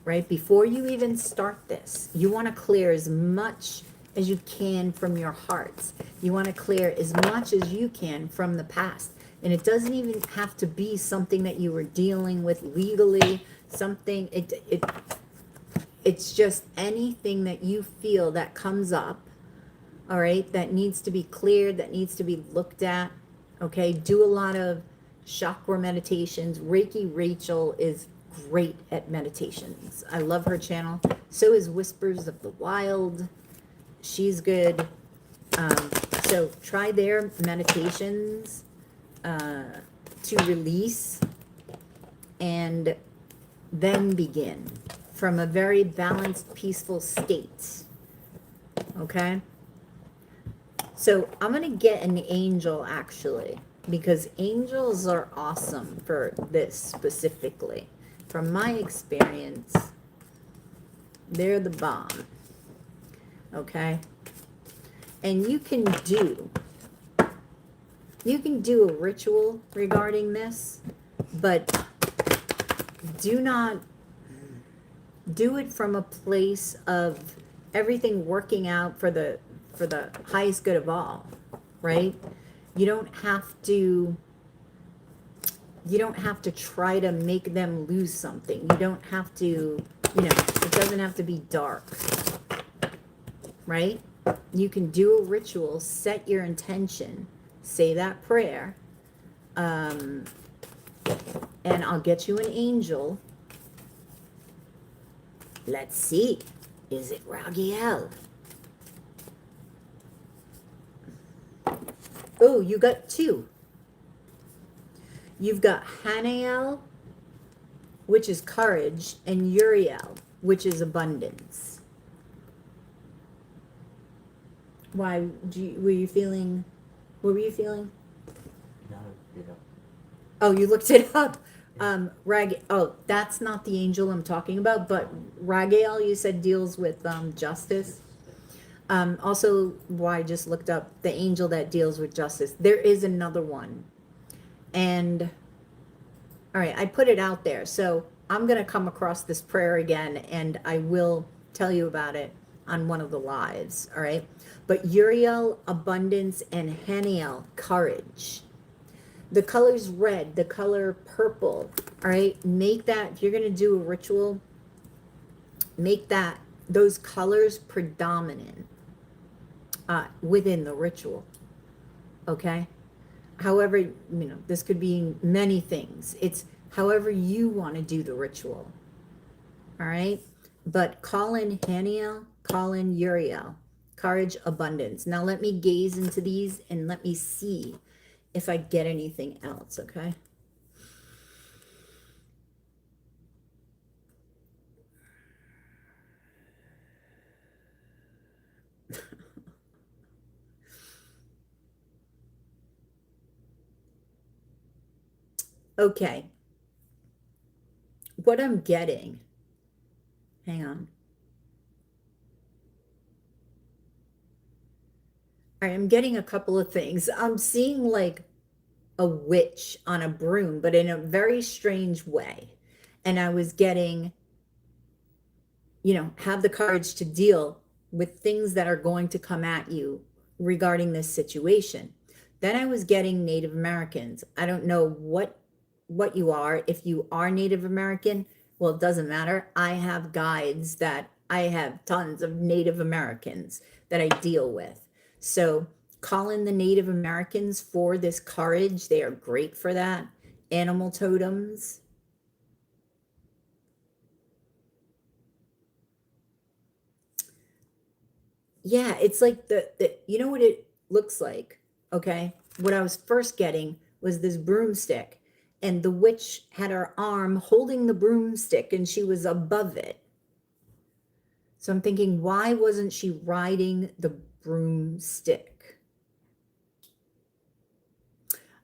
right? Before you even start this, you want to clear as much as you can from your hearts. You want to clear as much as you can from the past. And it doesn't even have to be something that you were dealing with legally, something, it's just anything that you feel that comes up, all right, that needs to be cleared, that needs to be looked at, okay? Do a lot of chakra meditations. Reiki Rachel is great at meditations. I love her channel. So is Whispers of the Wild. She's good. So try their meditations to release and then begin from a very balanced, peaceful state. Okay? So I'm going to get an angel actually, because angels are awesome for this specifically. From my experience, they're the bomb. Okay? And you can do a ritual regarding this, but do not do it from a place of everything working out for the highest good of all, right? You don't have to try to make them lose something. You don't have to, you know, it doesn't have to be dark. right? You can do a ritual, set your intention, say that prayer, and I'll get you an angel. Let's see. Is it Ragiel? Oh, you got two. You've got Hanael, which is courage, and Uriel, which is abundance. Why were you feeling? What were you feeling? No, you know. Oh, you looked it up. Oh, that's not the angel I'm talking about, but Ragiel, you said, deals with justice. Also, why I just looked up the angel that deals with justice. There is another one. And, all right, I put it out there. So I'm going to come across this prayer again, and I will tell you about it on one of the lives, all right? But Uriel, abundance, and Haniel, courage. The color's red, the color purple, all right? Make that, if you're going to do a ritual, make that, those colors predominant within the ritual, okay? However, you know, this could be many things. It's however you want to do the ritual, all right? But call in Haniel, call in Uriel, courage, abundance. Now let me gaze into these and let me see if I get anything else, okay? Okay. What I'm getting, hang on. All right, I'm getting a couple of things. I'm seeing like a witch on a broom, but in a very strange way. And I was getting, you know, have the courage to deal with things that are going to come at you regarding this situation. Then I was getting Native Americans. I don't know what you are. If you are Native American, well, it doesn't matter. I have guides that I have tons of Native Americans that I deal with. So call in the Native Americans for this courage. They are great for that. Animal totems. Yeah, it's like the you know what it looks like, okay? What I was first getting was this broomstick, and the witch had her arm holding the broomstick and she was above it. So I'm thinking, why wasn't she riding the broomstick?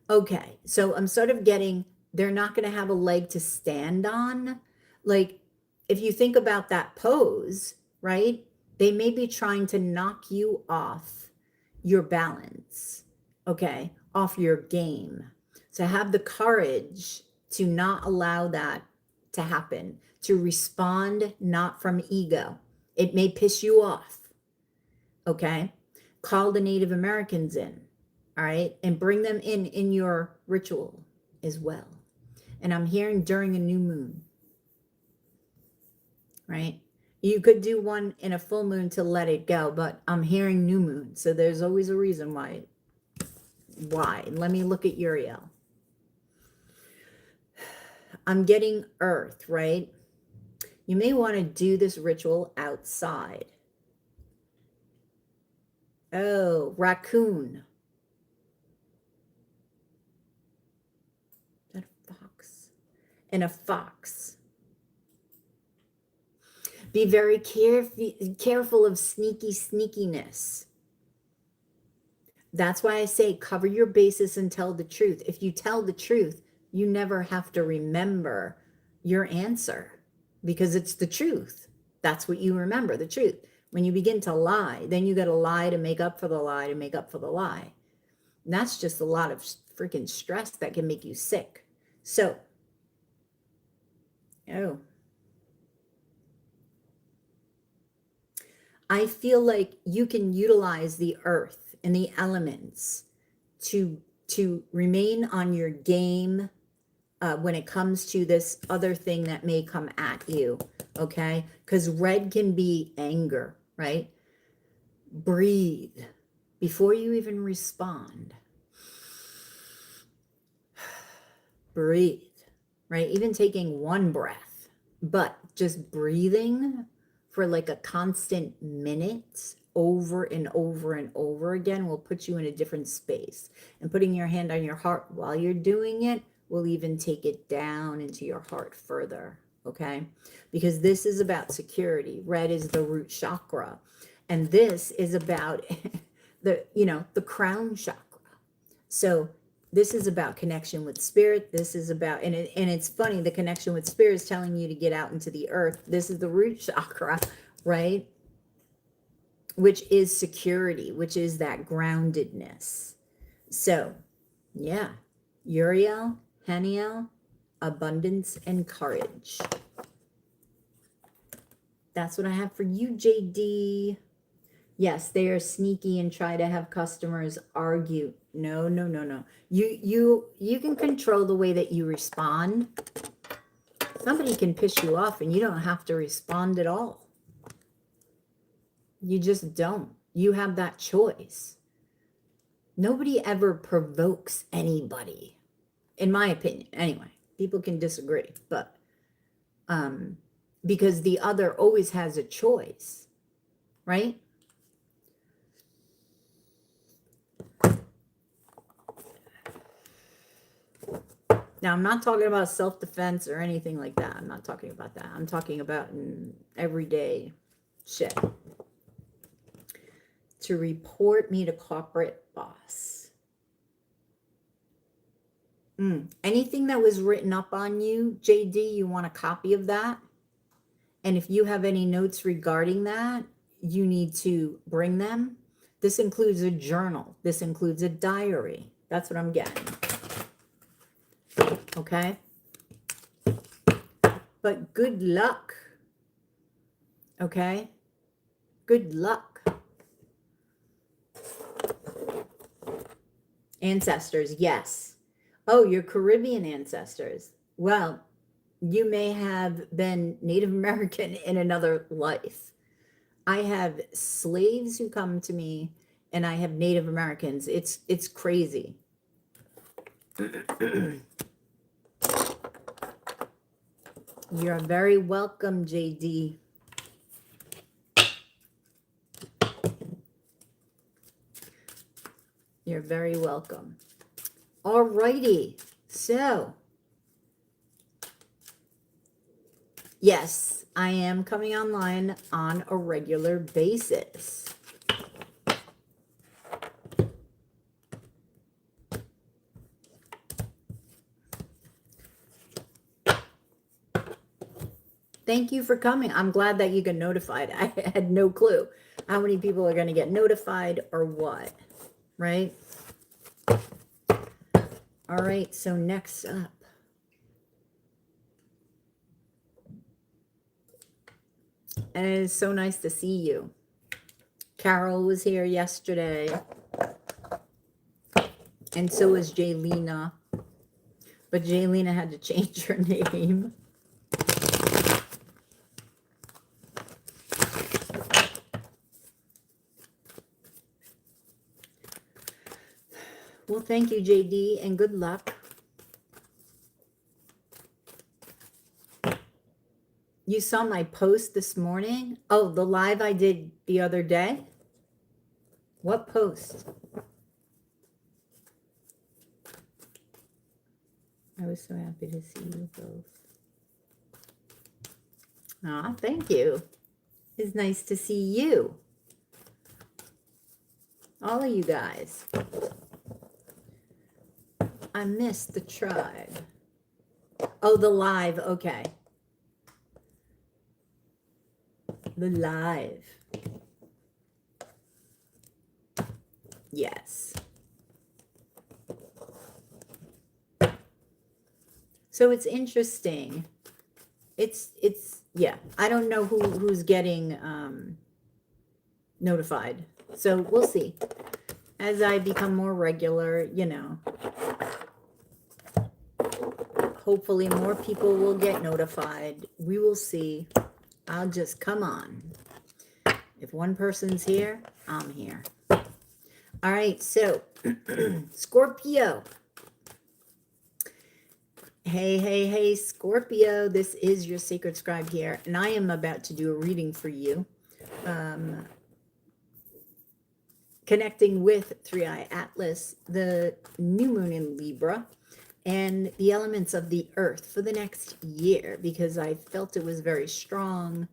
Okay, so I'm sort of getting they're not going to have a leg to stand on. Like, if you think about that pose, right? They may be trying to knock you off your balance, okay, off your game. So have the courage to not allow that to happen, to respond not from ego. It may piss you off, okay? Call the Native Americans in, all right, and bring them in your ritual as well. And I'm hearing during a new moon, right? You could do one in a full moon to let it go, but I'm hearing new moon, so there's always a reason why. Let me look at Uriel. I'm getting earth, right? You may want to do this ritual outside. Oh, raccoon. Is that a fox? And a fox. Be very careful of sneakiness. That's why I say cover your bases and tell the truth. If you tell the truth, you never have to remember your answer because it's the truth. That's what you remember, the truth. When you begin to lie, then you got to lie to make up for the lie to make up for the lie. And that's just a lot of freaking stress that can make you sick. So, I feel like you can utilize the earth and the elements to remain on your game when it comes to this other thing that may come at you, okay? Because red can be anger, right? breathe before you even respond. Breathe, right? Even taking one breath, but just breathing for like a constant minute over and over and over again will put you in a different space. And putting your hand on your heart while you're doing it will even take it down into your heart further, okay? Because this is about security. Red is the root chakra. And this is about the crown chakra. So this is about connection with spirit. This is about, and it's funny, the connection with spirit is telling you to get out into the earth. This is the root chakra, right? Which is security, which is that groundedness. So, yeah, Uriel, Haniel, abundance and courage. That's what I have for you, JD. Yes, they are sneaky and try to have customers argue. No, no, no, no. You can control the way that you respond. Somebody can piss you off and you don't have to respond at all. You just don't. You have that choice. Nobody ever provokes anybody, in my opinion. Anyway, people can disagree, but because the other always has a choice, right? Now, I'm not talking about self-defense or anything like that. I'm not talking about that. I'm talking about everyday shit. To report me to corporate boss. Anything that was written up on you, JD, you want a copy of that? And if you have any notes regarding that, you need to bring them. This includes a journal. This includes a diary. That's what I'm getting. Okay? But good luck. Okay? Good luck. Ancestors, yes. Oh, your Caribbean ancestors. Well, you may have been Native American in another life. I have slaves who come to me, and I have Native Americans. It's crazy. You're very welcome, JD. You're very welcome. All righty. So, yes, I am coming online on a regular basis. Thank you for coming. I'm glad that you get notified. I had no clue how many people are going to get notified or what, right? All right, so next up. And it is so nice to see you. Carol was here yesterday. And so was Jaylena. But Jaylena had to change her name. Well, thank you, JD, and good luck. You saw my post this morning? Oh, the live I did the other day? What post? I was so happy to see you both. Aw, thank you. It's nice to see you. All of you guys. I missed the tribe. Oh, the live. Okay. The live. Yes. So it's interesting. It's yeah. I don't know who's getting notified. So we'll see. As I become more regular, you know. Hopefully more people will get notified. We will see. I'll just come on. If one person's here, I'm here. All right, so Scorpio. Hey, Scorpio. This is your sacred scribe here, and I am about to do a reading for you. Connecting with Three-Eye Atlas, the new moon in Libra, and the elements of the earth for the next year, because I felt it was very strong.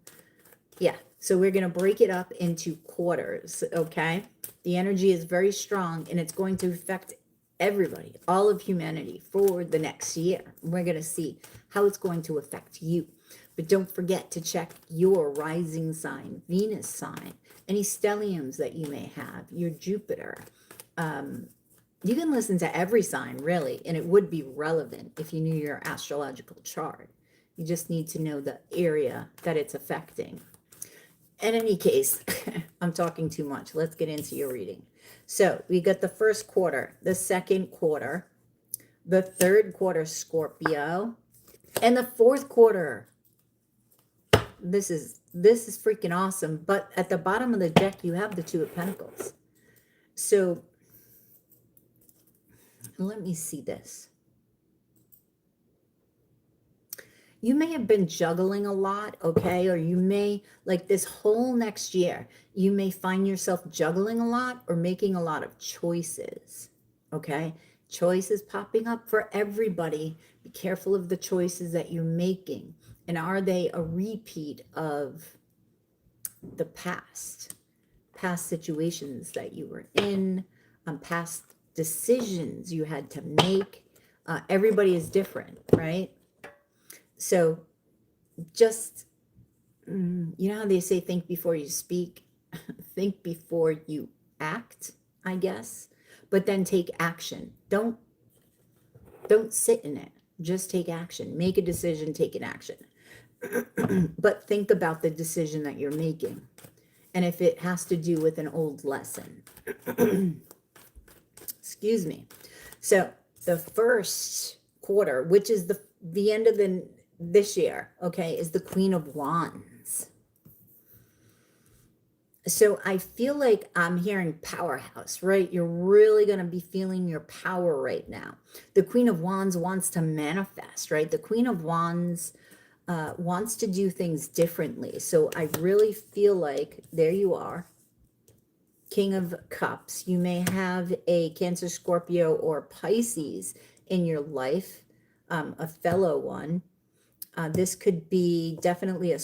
Yeah, so we're going to break it up into quarters, okay? The energy is very strong, and it's going to affect everybody, all of humanity, for the next year. We're going to see how it's going to affect you. But don't forget to check your rising sign, Venus sign, any stelliums that you may have, your Jupiter. You can listen to every sign, really, and it would be relevant if you knew your astrological chart. You just need to know the area that it's affecting. In any case, I'm talking too much. Let's get into your reading. So we got the first quarter, the second quarter, the third quarter, Scorpio, and the fourth quarter. This is freaking awesome. But at the bottom of the deck, you have the Two of Pentacles. So let me see this. You may have been juggling a lot, okay? Or you may, like this whole next year, you may find yourself juggling a lot or making a lot of choices, okay? Choices popping up for everybody. Be careful of the choices that you're making. And are they a repeat of the past situations that you were in, past decisions you had to make? Everybody is different, right? So just, you know how they say think before you speak, think before you act, I guess, but then take action. Don't sit in it. Just take action. Make a decision, take an action. But think about the decision that you're making. And if it has to do with an old lesson. Excuse me. So the first quarter, which is the end of this year, okay, is the Queen of Wands. So I feel like I'm hearing powerhouse, right? You're really going to be feeling your power right now. The Queen of Wands wants to manifest, right? The Queen of Wands wants to do things differently. So I really feel like, there you are, King of Cups. You may have a Cancer, Scorpio, or Pisces in your life, a fellow one. This could be definitely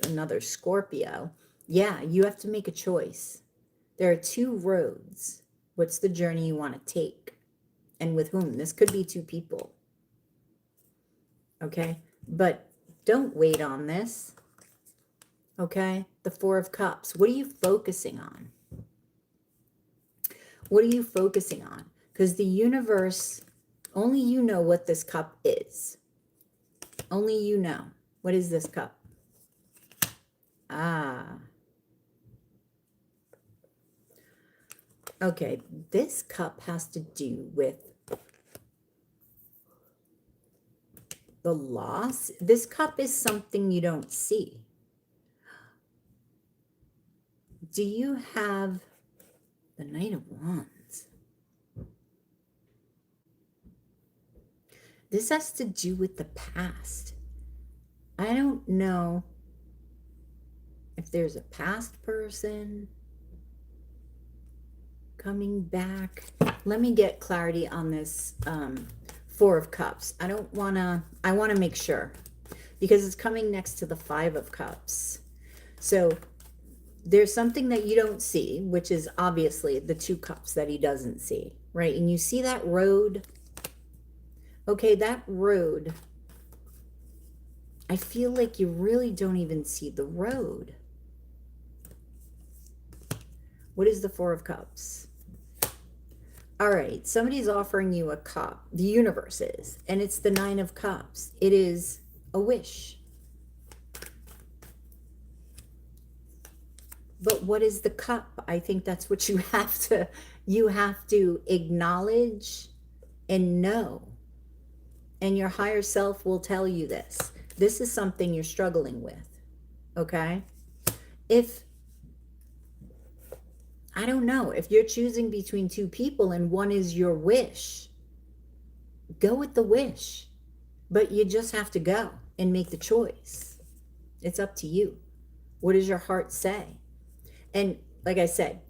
another Scorpio. Yeah, you have to make a choice. There are two roads. What's the journey you want to take? And with whom? This could be two people. Okay? But don't wait on this. Okay? The Four of Cups. What are you focusing on? What are you focusing on? Because the universe, only you know what this cup is. Only you know. What is this cup? Okay, this cup has to do with the loss. This cup is something you don't see. Do you have the Knight of Wands? This has to do with the past. I don't know if there's a past person coming back. Let me get clarity on this Four of Cups. I want to make sure, because it's coming next to the Five of Cups. So there's something that you don't see, which is obviously the Two Cups that he doesn't see, right? And you see that road? Okay, that road, I feel like you really don't even see the road. What is the Four of Cups? All right, somebody's offering you a cup. The universe is, and it's the Nine of Cups. It is a wish. But what is the cup? I think that's what you have to acknowledge and know. And your higher self will tell you this. This is something you're struggling with, okay? If I don't know. If you're choosing between two people and one is your wish, go with the wish. But you just have to go and make the choice. It's up to you. What does your heart say? And like I said,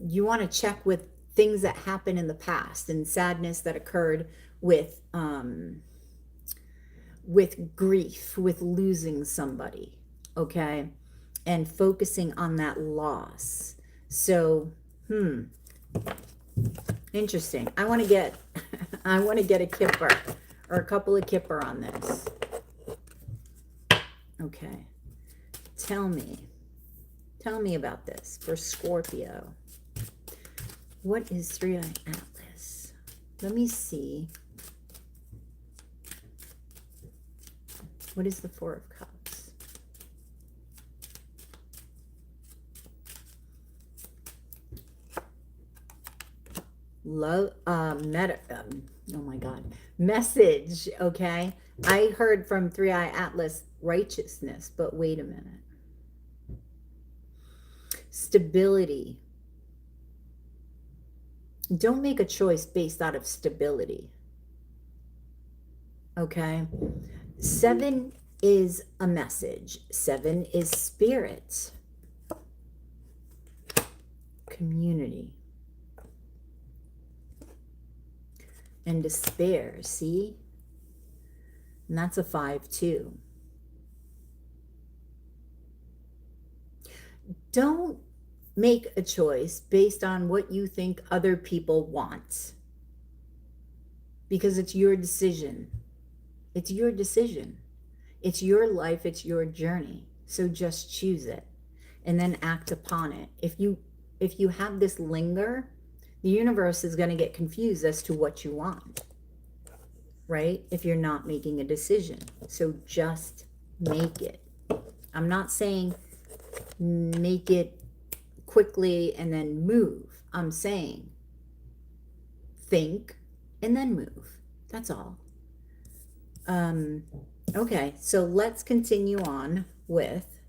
you want to check with things that happened in the past and sadness that occurred with grief, with losing somebody, okay? And focusing on that loss. So, interesting. I want to get a kipper or a couple of kipper on this. Okay. Tell me about this for Scorpio. What is 3i Atlas? Let me see. What is the 4 of Cups? Love, oh my God. Message, okay? I heard from 3i Atlas righteousness, but wait a minute. Stability. Don't make a choice based out of stability. Okay? 7 is a message. 7 is spirit. Community. And despair, see? And that's a 5 too. Don't make a choice based on what you think other people want. Because it's your decision. It's your decision. It's your life. It's your journey. So just choose it and then act upon it. If you have this linger, the universe is going to get confused as to what you want, right? If you're not making a decision. So just make it. I'm not saying make it quickly and then move. I'm saying think and then move. That's all. Okay, so let's continue on with,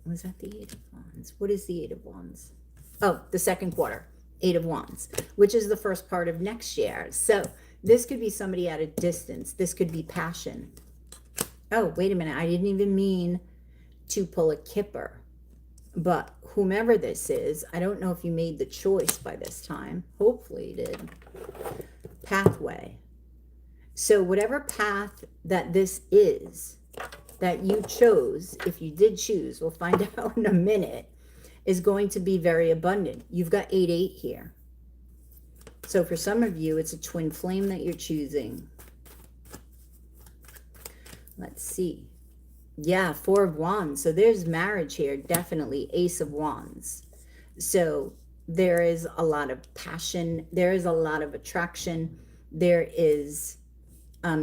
was that the 8 of Wands? What is the 8 of Wands? Oh, the second quarter, 8 of Wands, which is the first part of next year. So this could be somebody at a distance. This could be passion. Oh, wait a minute. I didn't even mean to pull a kipper. But whomever this is, I don't know if you made the choice by this time. Hopefully you did. Pathway. So whatever path that this is that you chose, if you did choose, we'll find out in a minute, is going to be very abundant. You've got 8-8 here. So for some of you, it's a twin flame that you're choosing. Let's see. Yeah, 4 of Wands. So there's marriage here, definitely. Ace of Wands. So there is a lot of passion. There is a lot of attraction. There is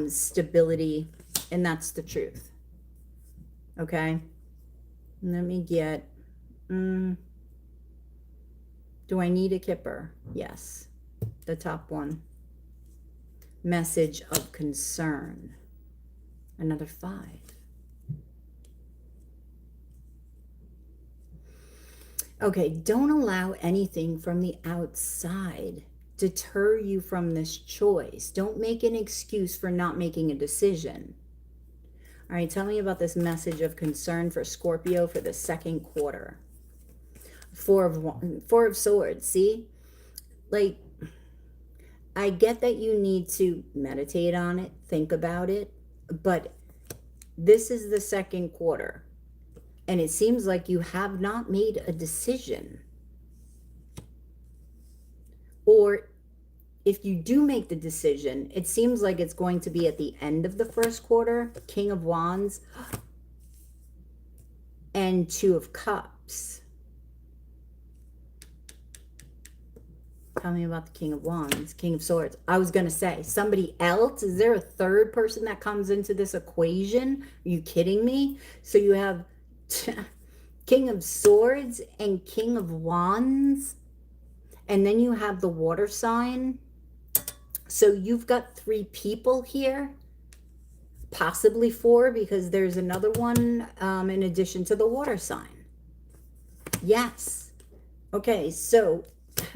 stability. And that's the truth. Okay? Let me get... do I need a kipper? Yes. The top one. Message of concern. Another 5. Okay, don't allow anything from the outside deter you from this choice. Don't make an excuse for not making a decision. All right, tell me about this message of concern for Scorpio for the second quarter. 4 of Swords, see? Like, I get that you need to meditate on it, think about it, but this is the second quarter. And it seems like you have not made a decision. Or if you do make the decision, it seems like it's going to be at the end of the first quarter. King of Wands and 2 of Cups. Tell me about the King of Wands, King of Swords. I was going to say, somebody else? Is there a third person that comes into this equation? Are you kidding me? So you have King of Swords and King of Wands. And then you have the water sign. So you've got 3 people here. Possibly 4 because there's another one in addition to the water sign. Yes. Okay, so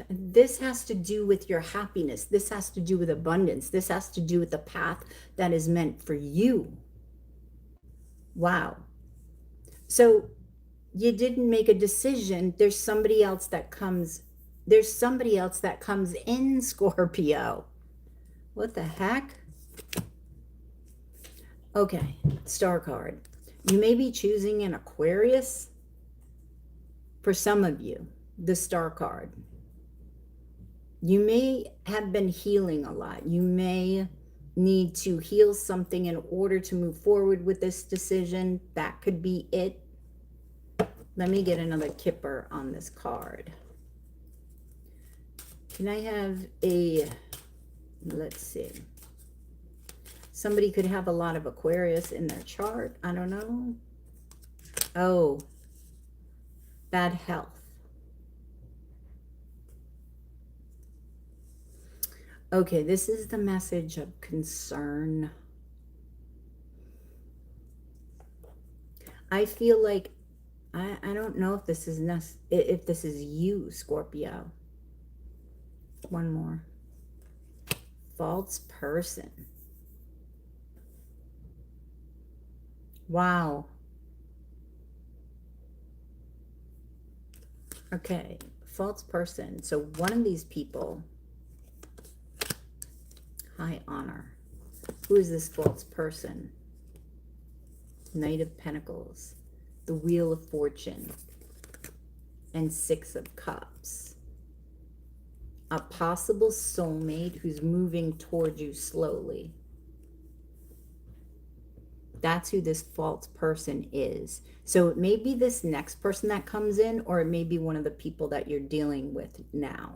this has to do with your happiness. This has to do with abundance. This has to do with the path that is meant for you. Wow. So you didn't make a decision. There's somebody else that comes in, Scorpio. What the heck? Okay, star card. You may be choosing an Aquarius. For some of you, the star card. You may have been healing a lot. You may need to heal something in order to move forward with this decision. That could be it. Let me get another kipper on this card. Can I have a, let's see. Somebody could have a lot of Aquarius in their chart. I don't know. Oh, bad health. Okay, this is the message of concern. I feel like I don't know if this is you, Scorpio. One more. False person. Wow. Okay, false person. So one of these people, high honor. Who is this false person? Knight of Pentacles, the Wheel of Fortune, and Six of Cups. A possible soulmate who's moving toward you slowly. That's who this false person is. So it may be this next person that comes in, or it may be one of the people that you're dealing with now.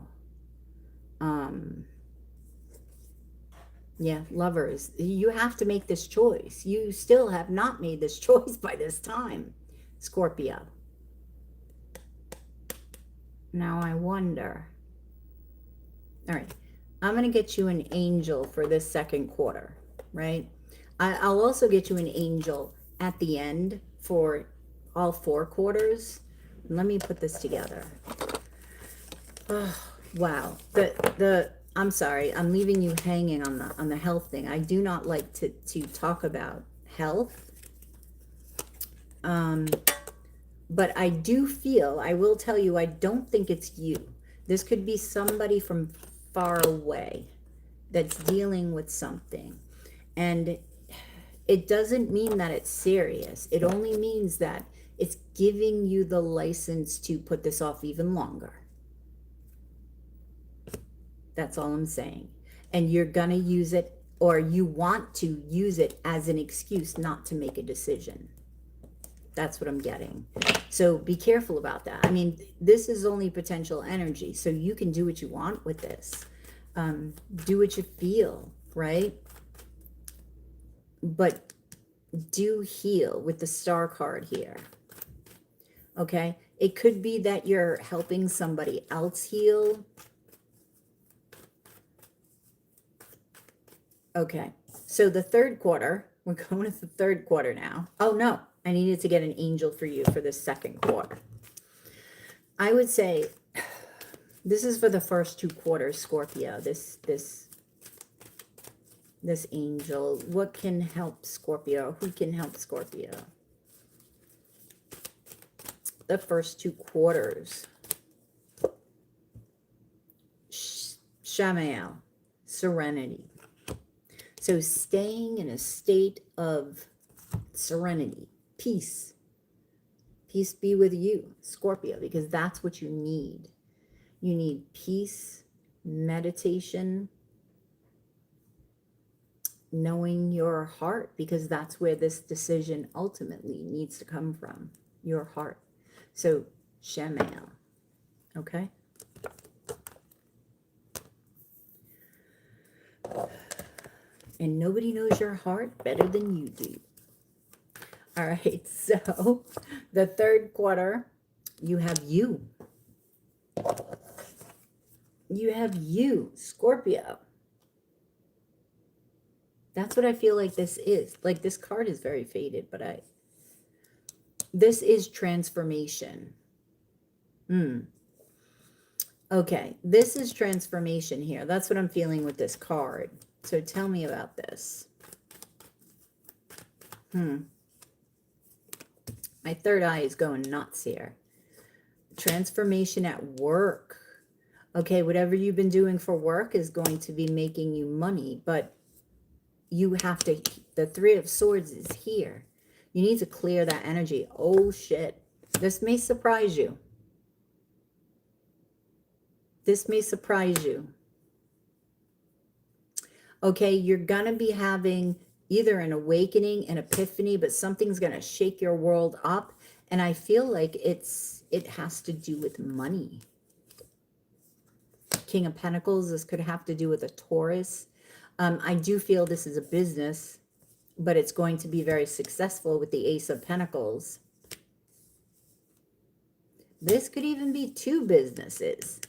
Yeah, lovers, you have to make this choice. You still have not made this choice by this time, Scorpio. Now I wonder. All right, I'm going to get you an angel for this second quarter, right? I'll also get you an angel at the end for all 4 quarters. Let me put this together. Oh, wow. I'm sorry, I'm leaving you hanging on the health thing. I do not like to talk about health. But I do feel, I will tell you, I don't think it's you. This could be somebody from far away that's dealing with something. And it doesn't mean that it's serious. It only means that it's giving you the license to put this off even longer. That's all I'm saying. And you're going to use it, or you want to use it as an excuse not to make a decision. That's what I'm getting. So be careful about that. I mean, this is only potential energy, so you can do what you want with this. Do what you feel, right? But do heal with the star card here. Okay? It could be that you're helping somebody else heal. Okay, so the third quarter, we're going to the third quarter now. Oh no, I needed to get an angel for you for the second quarter. I would say this is for the first 2 quarters, Scorpio. This angel. What can help Scorpio? Who can help Scorpio? The first 2 quarters. Shamael, serenity. So staying in a state of serenity, peace. Peace be with you, Scorpio, because that's what you need. You need peace, meditation, knowing your heart, because that's where this decision ultimately needs to come from, your heart. So Shamael, okay? And nobody knows your heart better than you do. All right, so the third quarter, you have you. You have you, Scorpio. That's what I feel like this is. Like, this card is very faded, but this is transformation. Okay, this is transformation here. That's what I'm feeling with this card. So tell me about this. My third eye is going nuts here. Transformation at work. Okay, whatever you've been doing for work is going to be making you money, but you have to, the Three of Swords is here. You need to clear that energy. Oh shit. This may surprise you. This may surprise you. Okay, you're going to be having either an awakening, an epiphany, but something's going to shake your world up. And I feel like it has to do with money. King of Pentacles, this could have to do with a Taurus. I do feel this is a business, but it's going to be very successful with the Ace of Pentacles. This could even be two businesses.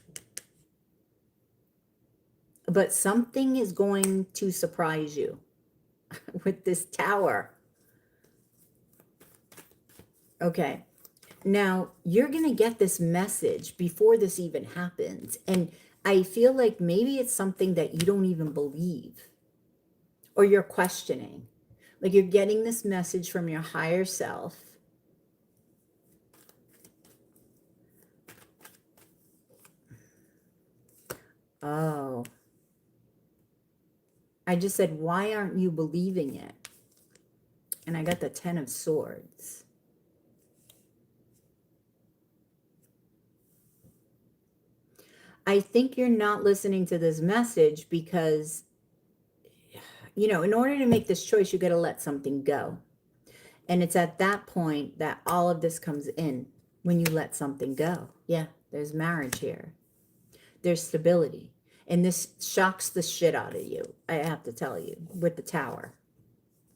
But something is going to surprise you with this Tower. Okay. Now, you're going to get this message before this even happens. And I feel like maybe it's something that you don't even believe or you're questioning. Like you're getting this message from your higher self. Oh. I just said, why aren't you believing it? And I got the Ten of Swords. I think you're not listening to this message because, you know, in order to make this choice, you got to let something go. And it's at that point that all of this comes in, when you let something go. Yeah, there's marriage here. There's stability. And this shocks the shit out of you, I have to tell you, with the Tower.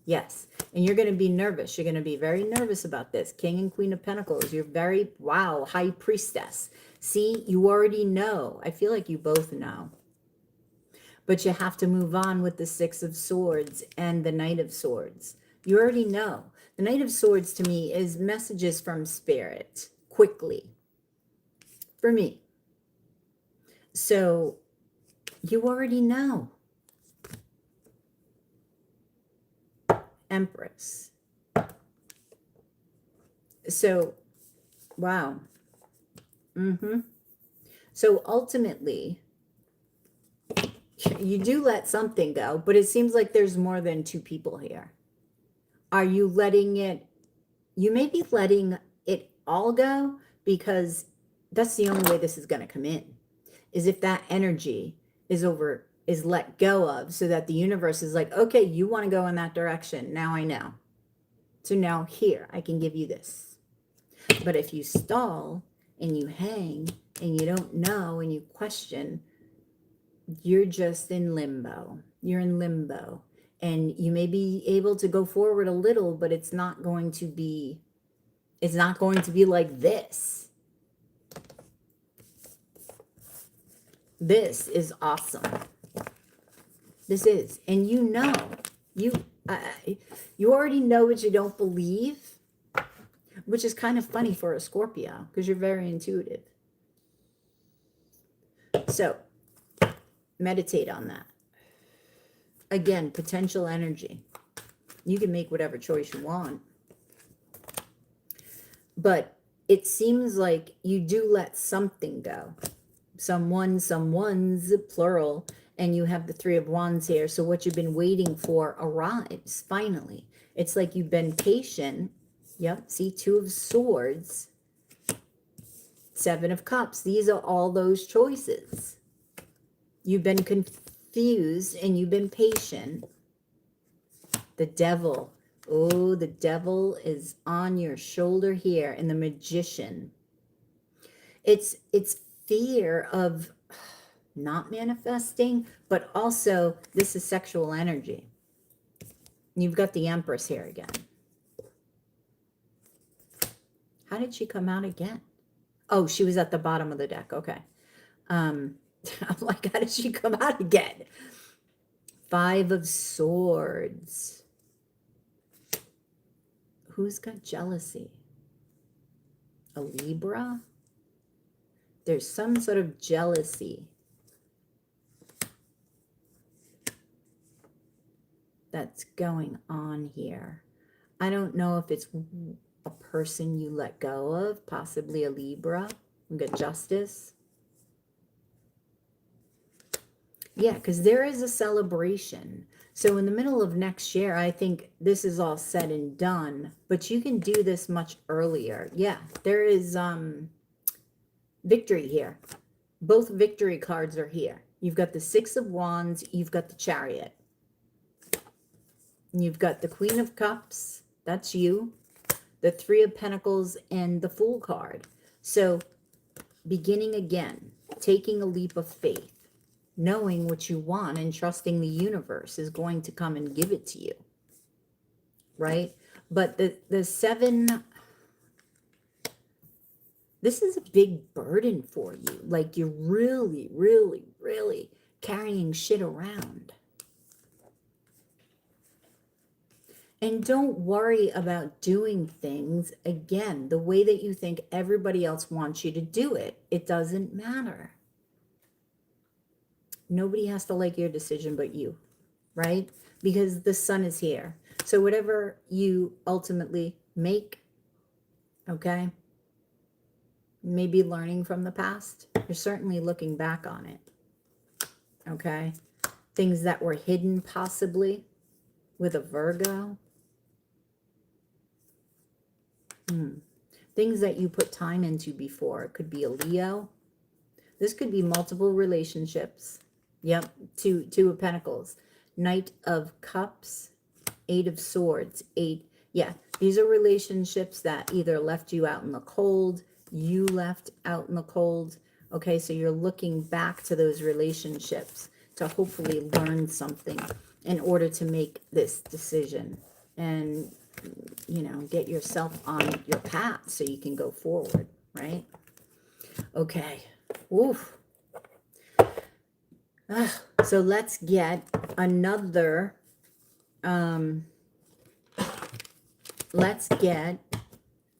Yes. And you're going to be nervous. You're going to be very nervous about this. King and Queen of Pentacles. You're very, wow, High Priestess. See, you already know. I feel like you both know. But you have to move on with the Six of Swords and the Knight of Swords. You already know. The Knight of Swords to me is messages from Spirit, quickly, for me. So you already know. Empress. So, wow. So ultimately, you do let something go, but it seems like there's more than two people here. Are you letting it, you may be letting it all go, because that's the only way this is going to come in, is if that energy is let go of, so that the universe is like, okay, you want to go in that direction. Now I know. So now here, I can give you this. But if you stall and you hang and you don't know and you question, you're just in limbo. You're in limbo. And you may be able to go forward a little, but it's not going to be like this. This is awesome. This is. And you know, you already know what you don't believe, which is kind of funny for a Scorpio, because you're very intuitive. So meditate on that. Again, potential energy. You can make whatever choice you want. But it seems like you do let something go. Someone's plural, and you have the Three of Wands here. So what you've been waiting for arrives, finally. It's like you've been patient. Yep, see, Two of Swords, Seven of Cups. These are all those choices. You've been confused and you've been patient. The Devil. Oh, the Devil is on your shoulder here, and the Magician. It's fear of not manifesting, but also this is sexual energy. You've got the Empress here again. How did she come out again? Oh, she was at the bottom of the deck. Okay. I'm like, how did she come out again? Five of Swords. Who's got jealousy? A Libra? There's some sort of jealousy that's going on here. I don't know if it's a person you let go of, possibly a Libra. We got Justice. Yeah, because there is a celebration. So in the middle of next year, I think this is all said and done, but you can do this much earlier. Yeah, there is victory here. Both victory cards are here. You've got the Six of Wands, you've got the Chariot. You've got the Queen of Cups, that's you. The Three of Pentacles and the Fool card. So beginning again, taking a leap of faith. Knowing what you want and trusting the universe is going to come and give it to you, right? But the seven, this is a big burden for you. Like you're really, really, really carrying shit around. And don't worry about doing things, again, the way that you think everybody else wants you to do it. It doesn't matter. Nobody has to like your decision but you, right? Because the sun is here. So whatever you ultimately make, okay, maybe learning from the past, you're certainly looking back on it, okay? Things that were hidden possibly with a Virgo. Things that you put time into before. It could be a Leo. This could be multiple relationships. Yep, two of Pentacles, Knight of Cups, Eight of Swords, eight. Yeah, these are relationships that either left you out in the cold, you left out in the cold. Okay, so you're looking back to those relationships to hopefully learn something in order to make this decision and, you know, get yourself on your path so you can go forward, right? Okay, oof. So let's get another,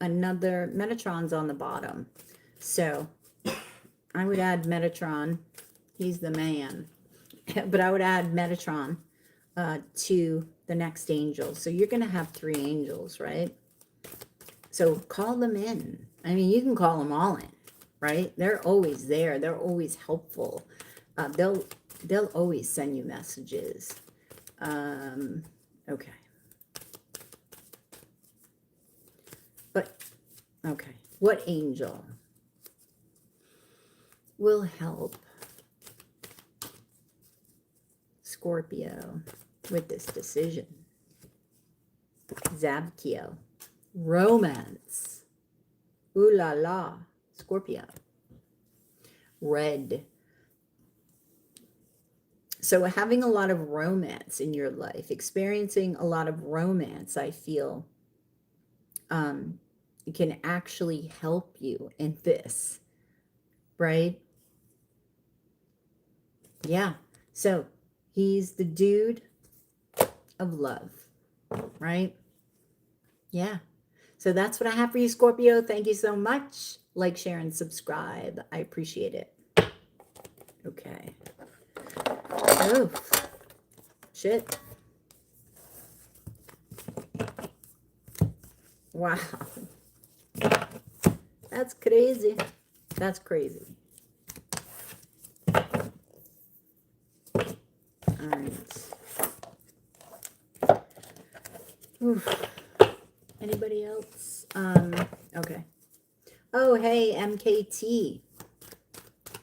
Metatron's on the bottom. So I would add Metatron. He's the man. But I would add Metatron to the next angel. So you're going to have 3 angels, right? So call them in. I mean, you can call them all in, right? They're always there. They're always helpful. They'll always send you messages. Okay. But, okay. What angel will help Scorpio with this decision? Zabkiel. Romance. Ooh la la. Scorpio. Red. So having a lot of romance in your life, experiencing a lot of romance, I feel can actually help you in this, right? Yeah. So he's the dude of love, right? Yeah. So that's what I have for you, Scorpio. Thank you so much. Like, share, and subscribe. I appreciate it. Okay. Oh, shit. Wow. That's crazy. That's crazy. All right. Oof. Anybody else? Okay. Oh, hey, MKT.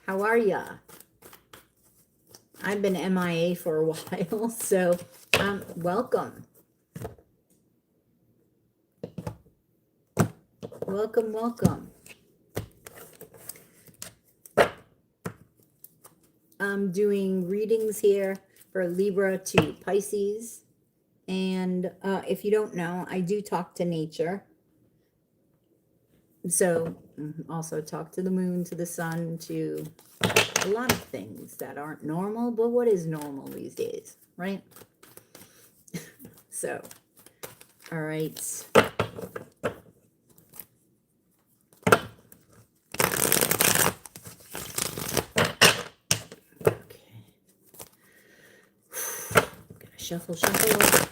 How are ya? I've been MIA for a while, so welcome. Welcome, welcome. I'm doing readings here for Libra to Pisces. And if you don't know, I do talk to nature. So also talk to the moon, to the sun, to a lot of things that aren't normal. But what is normal these days, right? So, all right. shuffle, shuffle.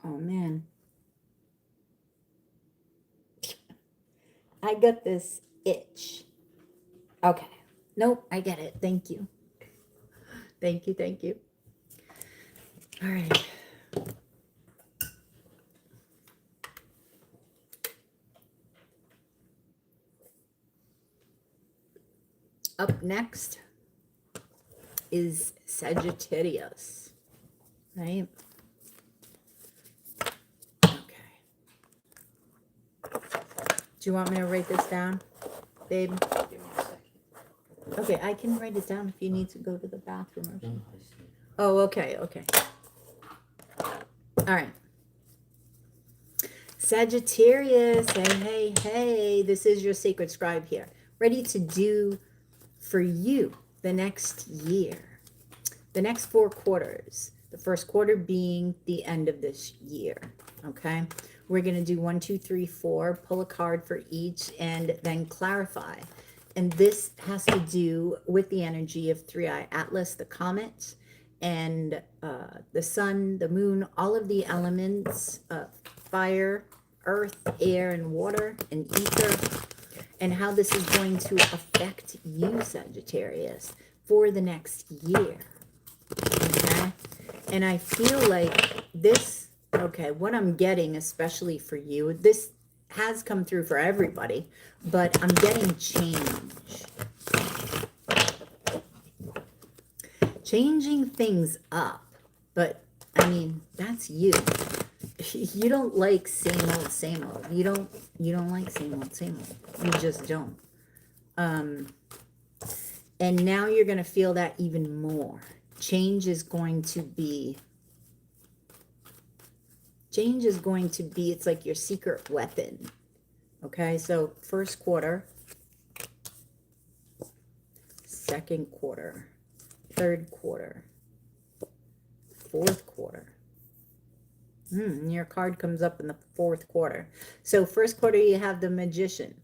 Oh, man. I got this itch. Okay. Nope, I get it. Thank you. Thank you, thank you. All right. Up next is Sagittarius, right? Okay. Do you want me to write this down, babe? Give me a second. Okay, I can write it down if you need to go to the bathroom or No, something. I see. Oh, okay, okay. All right. Sagittarius, hey, hey, hey. This is your sacred scribe here. Ready to do for you the next year. The next 4 quarters. The first quarter being the end of this year. Okay. We're going to do 1, 2, 3, 4. Pull a card for each and then clarify. And this has to do with the energy of 3i Atlas, the comet, and the sun, the moon, all of the elements of fire, earth, air, and water, and ether, and how this is going to affect you, Sagittarius, for the next year. Okay? And I feel like this, okay, what I'm getting, especially for you, this has come through for everybody, but I'm getting change. Changing things up. But, I mean, that's you. You don't like same old, same old. You don't like same old, same old. You just don't. And now you're going to feel that even more. Change is going to be, it's like your secret weapon. Okay, so first quarter, second quarter, third quarter, fourth quarter. Your card comes up in the fourth quarter. So first quarter, you have the Magician.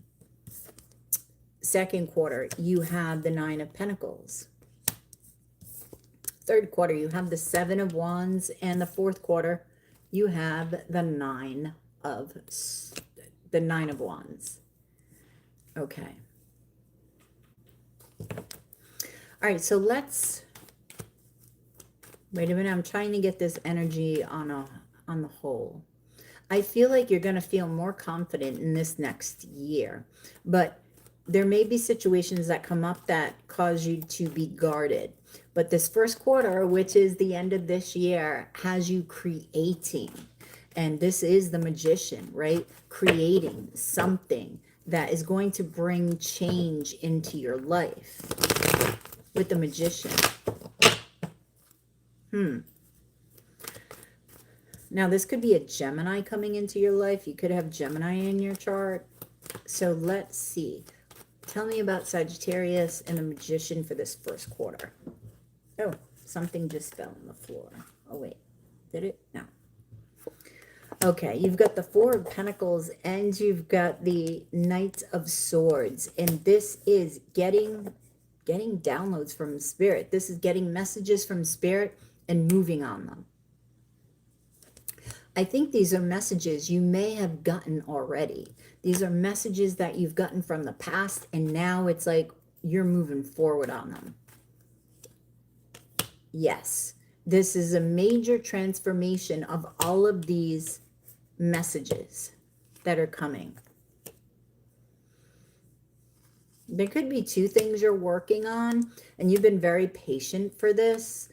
Second quarter, you have the 9 of Pentacles. Third quarter, you have the 7 of Wands. And the fourth quarter, you have the 9 of Wands. Okay. All right, so let's, wait a minute. I'm trying to get this energy on the whole. I feel like you're going to feel more confident in this next year, but there may be situations that come up that cause you to be guarded. But this first quarter, which is the end of this year, has you creating. And this is the Magician, right? Creating something that is going to bring change into your life with the Magician. Now, this could be a Gemini coming into your life. You could have Gemini in your chart. So let's see. Tell me about Sagittarius and the Magician for this first quarter. Oh, something just fell on the floor. Oh, wait. Did it? No. Okay, you've got the 4 of Pentacles and you've got the Knight of Swords. And this is getting downloads from Spirit. This is getting messages from Spirit and moving on them. I think these are messages you may have gotten already. These are messages that you've gotten from the past, and now it's like you're moving forward on them. Yes, this is a major transformation of all of these messages that are coming. There could be 2 things you're working on, and you've been very patient for this.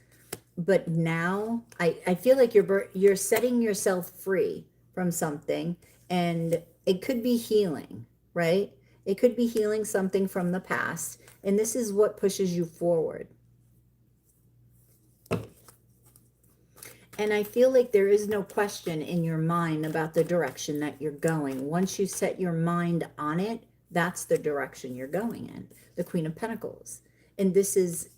But now I feel like you're setting yourself free from something, and it could be healing, right? It could be healing something from the past, and this is what pushes you forward. And I feel like there is no question in your mind about the direction that you're going. Once you set your mind on it, that's the direction you're going in. The Queen of Pentacles. And this is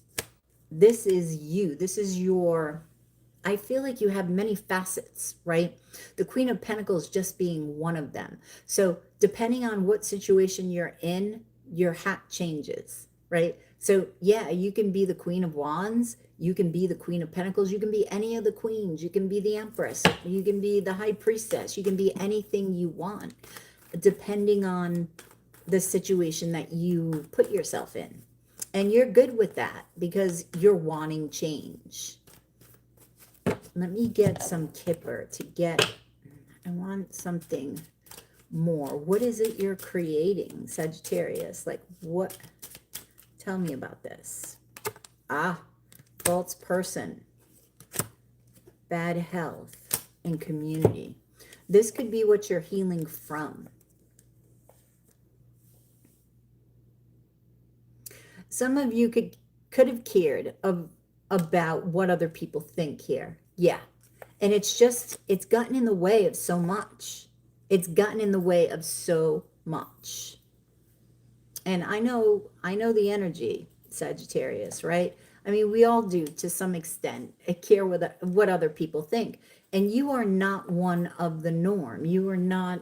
you. This is your, I feel like you have many facets, right? The Queen of Pentacles just being one of them. So depending on what situation you're in, your hat changes, right? So yeah, you can be the Queen of Wands, you can be the Queen of Pentacles, you can be any of the queens, you can be the Empress, you can be the High Priestess, you can be anything you want, depending on the situation that you put yourself in. And you're good with that because you're wanting change. Let me get some Kipper to get, I want something more. What is it you're creating, Sagittarius? Like what? Tell me about this. False person, bad health, and community. This could be what you're healing from. Some of you could have cared about what other people think here. Yeah. And it's gotten in the way of so much. It's gotten in the way of so much. And I know the energy, Sagittarius, right? I mean, we all do to some extent care what other people think. And you are not one of the norm. You are not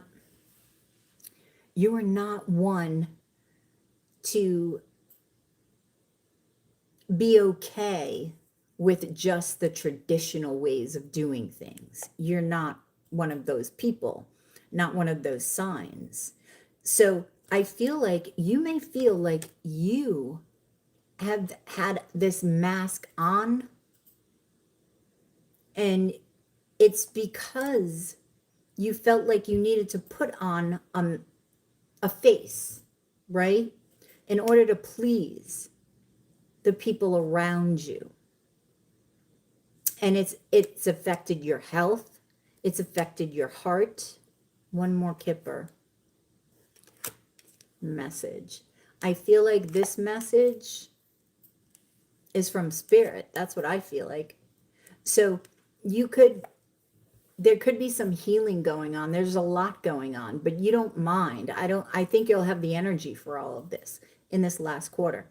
one to be okay with just the traditional ways of doing things. You're not one of those people, not one of those signs. So I feel like you may feel like you have had this mask on, and it's because you felt like you needed to put on a face, right? In order to please the people around you. And it's affected your health. It's affected your heart. One more Kipper. Message. I feel like this message is from Spirit. That's what I feel like. So there could be some healing going on. There's a lot going on, but you don't mind. I think you'll have the energy for all of this in this last quarter.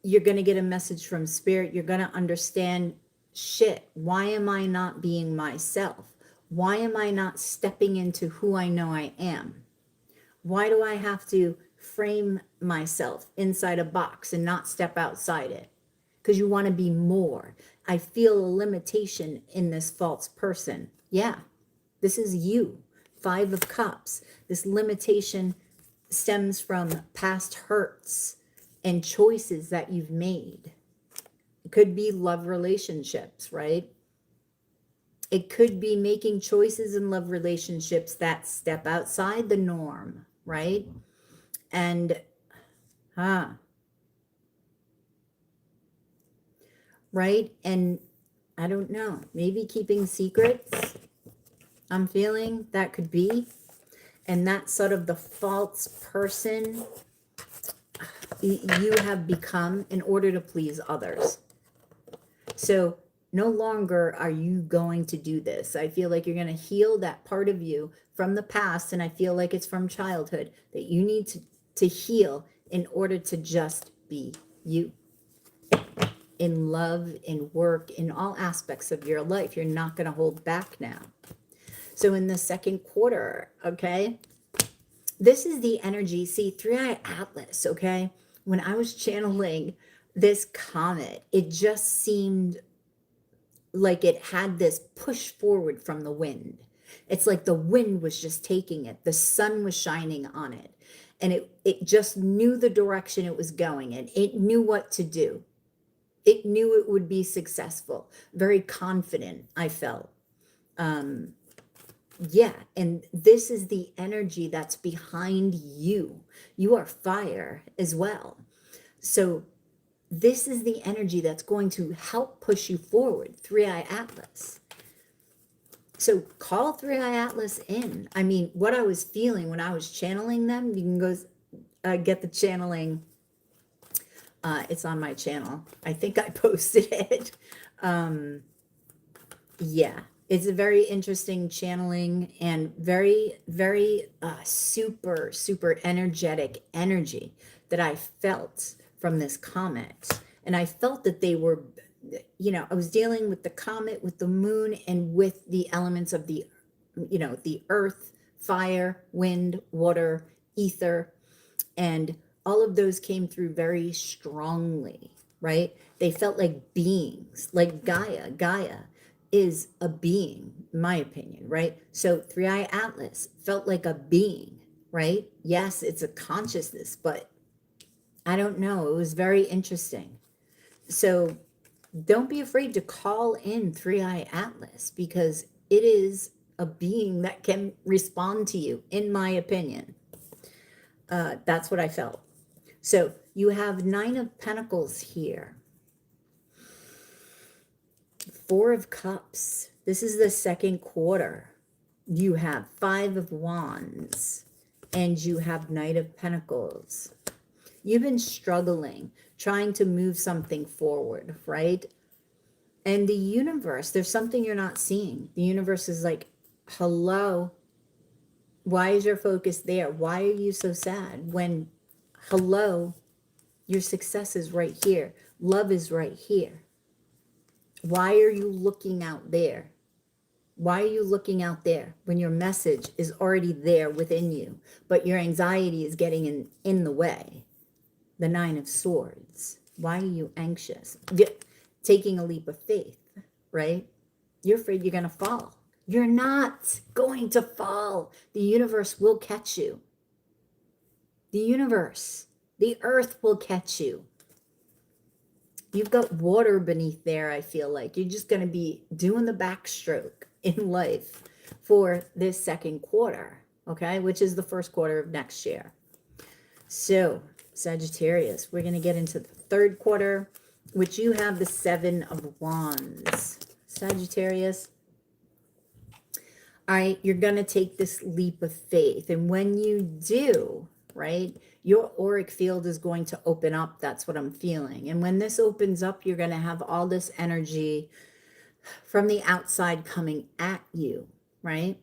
You're going to get a message from Spirit. You're going to understand, shit, why am I not being myself? Why am I not stepping into who I know I am? Why do I have to frame myself inside a box and not step outside it? Because you want to be more. I feel a limitation in this false person. Yeah, this is you. 5 of Cups. This limitation stems from past hurts and choices that you've made. It could be love relationships, right? It could be making choices in love relationships that step outside the norm, right? And, right? And I don't know, maybe keeping secrets, I'm feeling that could be. And that's sort of the false person you have become in order to please others. So no longer are you going to do this. I feel like you're going to heal that part of you from the past. And I feel like it's from childhood that you need to heal in order to just be you. In love, in work, in all aspects of your life. You're not going to hold back now. So in the second quarter, okay, this is the energy. See, 3-Eye Atlas, okay? When I was channeling this comet, it just seemed like it had this push forward from the wind. It's like the wind was just taking it. The sun was shining on it. And it just knew the direction it was going in. It knew what to do. It knew it would be successful. Very confident, I felt. Yeah, and this is the energy that's behind you. You are fire as well. So this is the energy that's going to help push you forward, 3-Eye Atlas. So call 3-Eye Atlas in. I mean, what I was feeling when I was channeling them, you can go get the channeling. It's on my channel. I think I posted it. Yeah, it's a very interesting channeling and very, very super, super energetic energy that I felt from this comet. And I felt that they were, you know, I was dealing with the comet, with the moon, and with the elements of the, you know, the earth, fire, wind, water, ether. And all of those came through very strongly, right? They felt like beings, like Gaia. Gaia is a being, in my opinion, right? So Three-Eye Atlas felt like a being, right? Yes, it's a consciousness, but I don't know. It was very interesting. So don't be afraid to call in Three-Eye Atlas, because it is a being that can respond to you, in my opinion. That's what I felt. So you have Nine of Pentacles here. Four of Cups. This is the second quarter. You have Five of Wands. And you have Knight of Pentacles. You've been struggling, trying to move something forward, right? And the universe, there's something you're not seeing. The universe is like, hello, why is your focus there? Why are you so sad when, hello, your success is right here. Love is right here. Why are you looking out there? Why are you looking out there when your message is already there within you, but your anxiety is getting in the way? The Nine of Swords. Why are you anxious? Taking a leap of faith, right? You're afraid you're going to fall. You're not going to fall. The universe will catch you. The universe, the earth will catch you. You've got water beneath there, I feel like. You're just going to be doing the backstroke in life for this second quarter, okay? Which is the first quarter of next year. So, Sagittarius, we're going to get into the third quarter, which you have the Seven of Wands. Sagittarius, all right, you're going to take this leap of faith. And when you do, right, your auric field is going to open up. That's what I'm feeling. And when this opens up, you're going to have all this energy from the outside coming at you, right?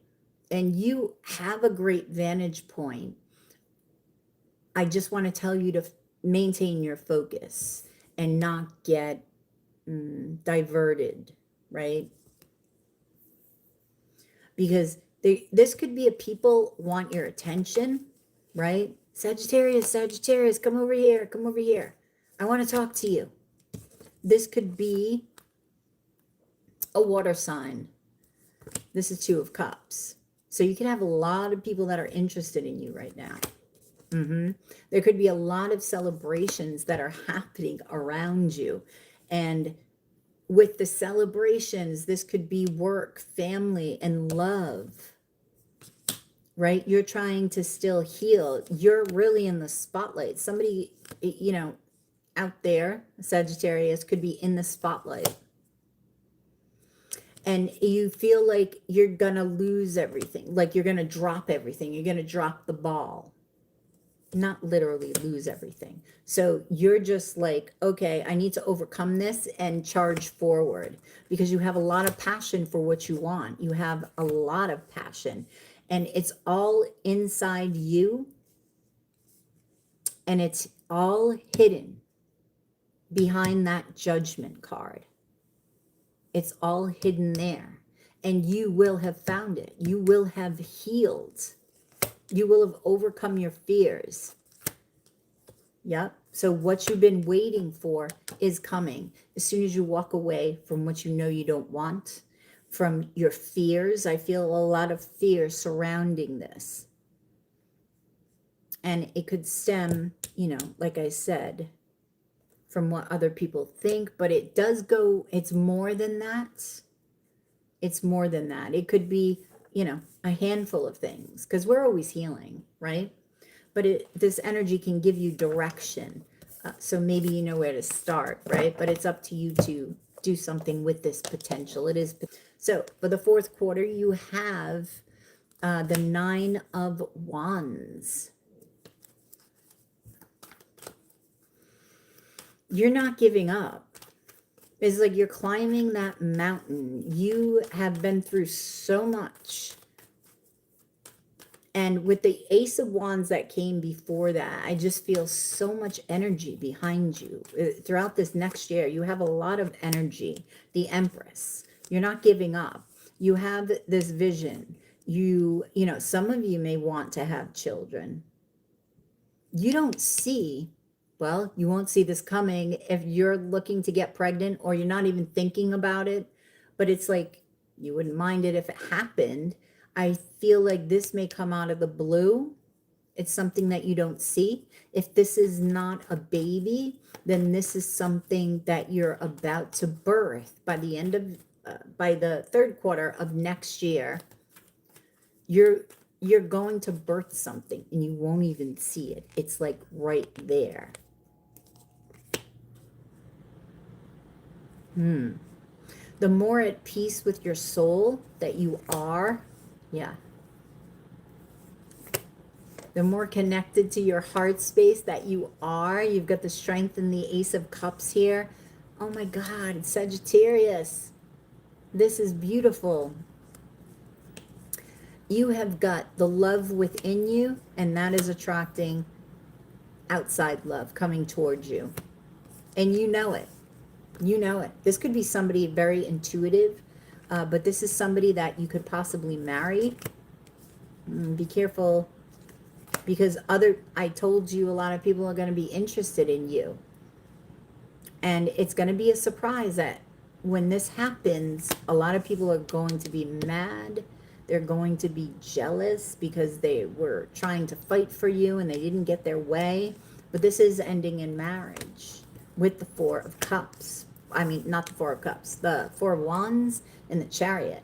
And you have a great vantage point. I just want to tell you to maintain your focus and not get diverted, right? Because this could be a people want your attention, right? Sagittarius, Sagittarius, come over here, come over here. I want to talk to you. This could be a water sign. This is Two of Cups. So you can have a lot of people that are interested in you right now. There could be a lot of celebrations that are happening around you. And with the celebrations, this could be work, family, and love, right? You're trying to still heal. You're really in the spotlight. Somebody, you know, out there, Sagittarius, could be in the spotlight. And you feel like you're going to lose everything, like you're going to drop everything. You're going to drop the ball. Not literally lose everything. So you're just like, okay, I need to overcome this and charge forward, because you have a lot of passion for what you want. You have a lot of passion, and it's all inside you, and it's all hidden behind that Judgment card. It's all hidden there, and you will have found it. You will have healed. You will have overcome your fears. Yep. So what you've been waiting for is coming. As soon as you walk away from what you know you don't want, from your fears, I feel a lot of fear surrounding this. And it could stem, you know, like I said, from what other people think, but it does go, it's more than that. It's more than that. It could be, you know, a handful of things, because we're always healing, right? But this energy can give you direction. So maybe you know where to start, right? But it's up to you to do something with this potential. It is. So for the fourth quarter, you have the Nine of Wands. You're not giving up. It's like you're climbing that mountain. You have been through so much. And with the Ace of Wands that came before that, I just feel so much energy behind you. Throughout this next year, you have a lot of energy. The Empress. You're not giving up. You have this vision. You know, some of you may want to have children. you don't see, well, you won't see this coming if you're looking to get pregnant or you're not even thinking about it, but it's like you wouldn't mind it if it happened. I feel like this may come out of the blue. It's something that you don't see. If this is not a baby, then this is something that you're about to birth by the end of, by the third quarter of next year. You're going to birth something and you won't even see it. It's like right there. The more at peace with your soul that you are, yeah. The more connected to your heart space that you are, you've got the strength in the Ace of Cups here. Oh my God, Sagittarius. This is beautiful. You have got the love within you, and that is attracting outside love coming towards you. And you know it. You know it. This could be somebody very intuitive, but this is somebody that you could possibly marry. Be careful, because I told you a lot of people are going to be interested in you. And it's going to be a surprise that when this happens, a lot of people are going to be mad. They're going to be jealous because they were trying to fight for you and they didn't get their way. But this is ending in marriage with the Four of Cups. I mean, not the Four of Cups, the Four of Wands and the Chariot.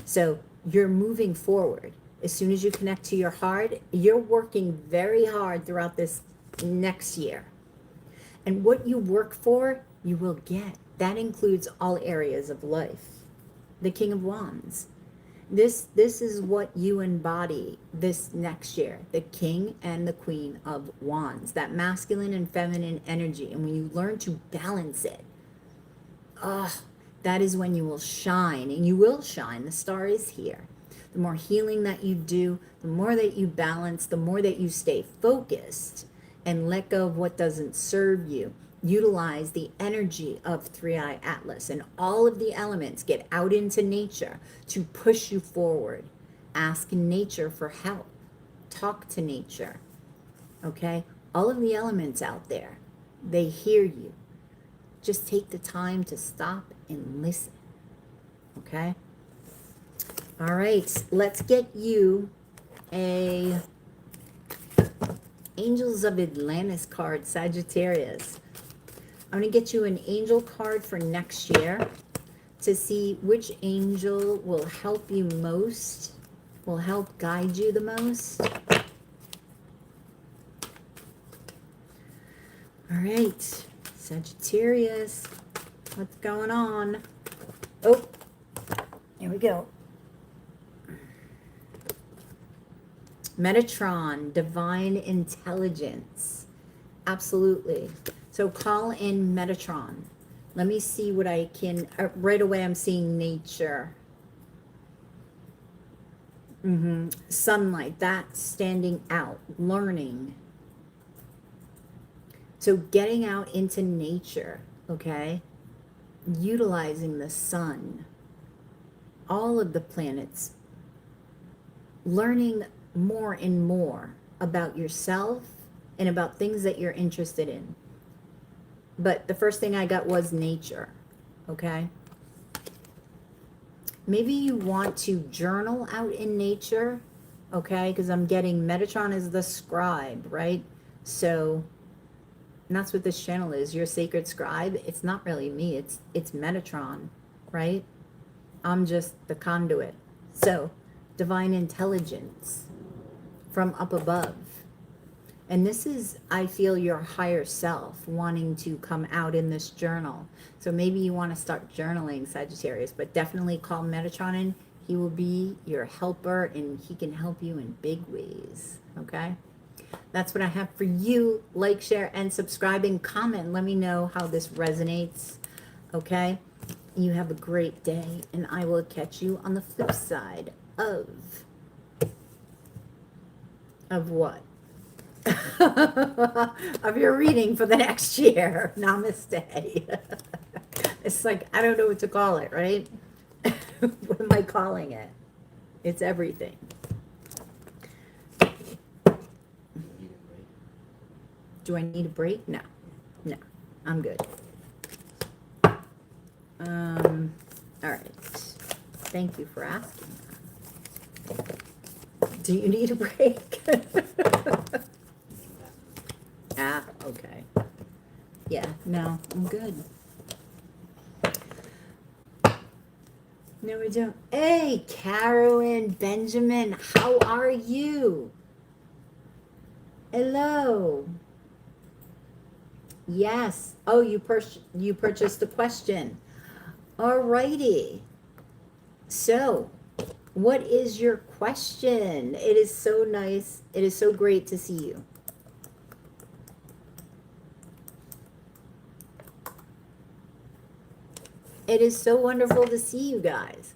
So you're moving forward. As soon as you connect to your heart, you're working very hard throughout this next year. And what you work for, you will get. That includes all areas of life. The King of Wands. This is what you embody this next year. The King and the Queen of Wands. That masculine and feminine energy. And when you learn to balance it, that is when you will shine. And you will shine. The star is here. The more healing that you do, the more that you balance, the more that you stay focused and let go of what doesn't serve you. Utilize the energy of Three-Eye Atlas and all of the elements. Get out into nature to push you forward. Ask nature for help. Talk to nature. Okay? All of the elements out there, they hear you. Just take the time to stop and listen. Okay? All right, let's get you a Angels of Atlantis card, Sagittarius. I'm going to get you an angel card for next year to see which angel will help you most, will help guide you the most. All right, Sagittarius, what's going on? Oh, here we go. Metatron, divine intelligence. Absolutely. So call in Metatron. Let me see what I can, right away I'm seeing nature. Sunlight, that's standing out, learning. So getting out into nature, okay? Utilizing the sun, all of the planets, learning more and more about yourself and about things that you're interested in. But the first thing I got was nature, okay? Maybe you want to journal out in nature, okay? Because I'm getting Metatron is the scribe, right? So, and that's what this channel is, your sacred scribe. It's not really me, it's Metatron, right? I'm just the conduit. So, divine intelligence from up above. And this is, I feel, your higher self wanting to come out in this journal. So maybe you want to start journaling, Sagittarius, but definitely call Metatron in. He will be your helper and he can help you in big ways, okay? That's what I have for you. Like, share, and subscribe, and comment. Let me know how this resonates, okay? You have a great day, and I will catch you on the flip side of what? Of your reading for the next year. Namaste. It's like, I don't know what to call it, right? What am I calling it? It's everything. Do I need a break? No. No. I'm good. All right. Thank you for asking that. Do you need a break? Ah, okay. Yeah, no, I'm good. No, we don't. Hey, Carolyn, Benjamin, how are you? Hello. Yes. Oh, you purchased the question. Alrighty. So, what is your question? It is so nice. It is so great to see you. It is so wonderful to see you guys.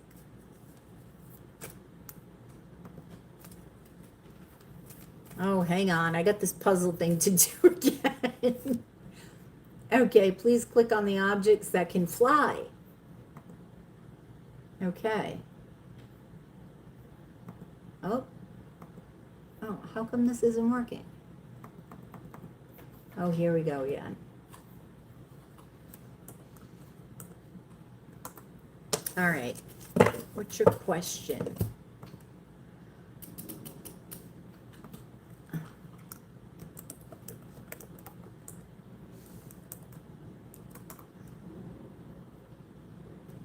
Oh, hang on. I got this puzzle thing to do again. Okay, please click on the objects that can fly. Okay. Oh. Oh, how come this isn't working? Oh, here we go again. All right. What's your question?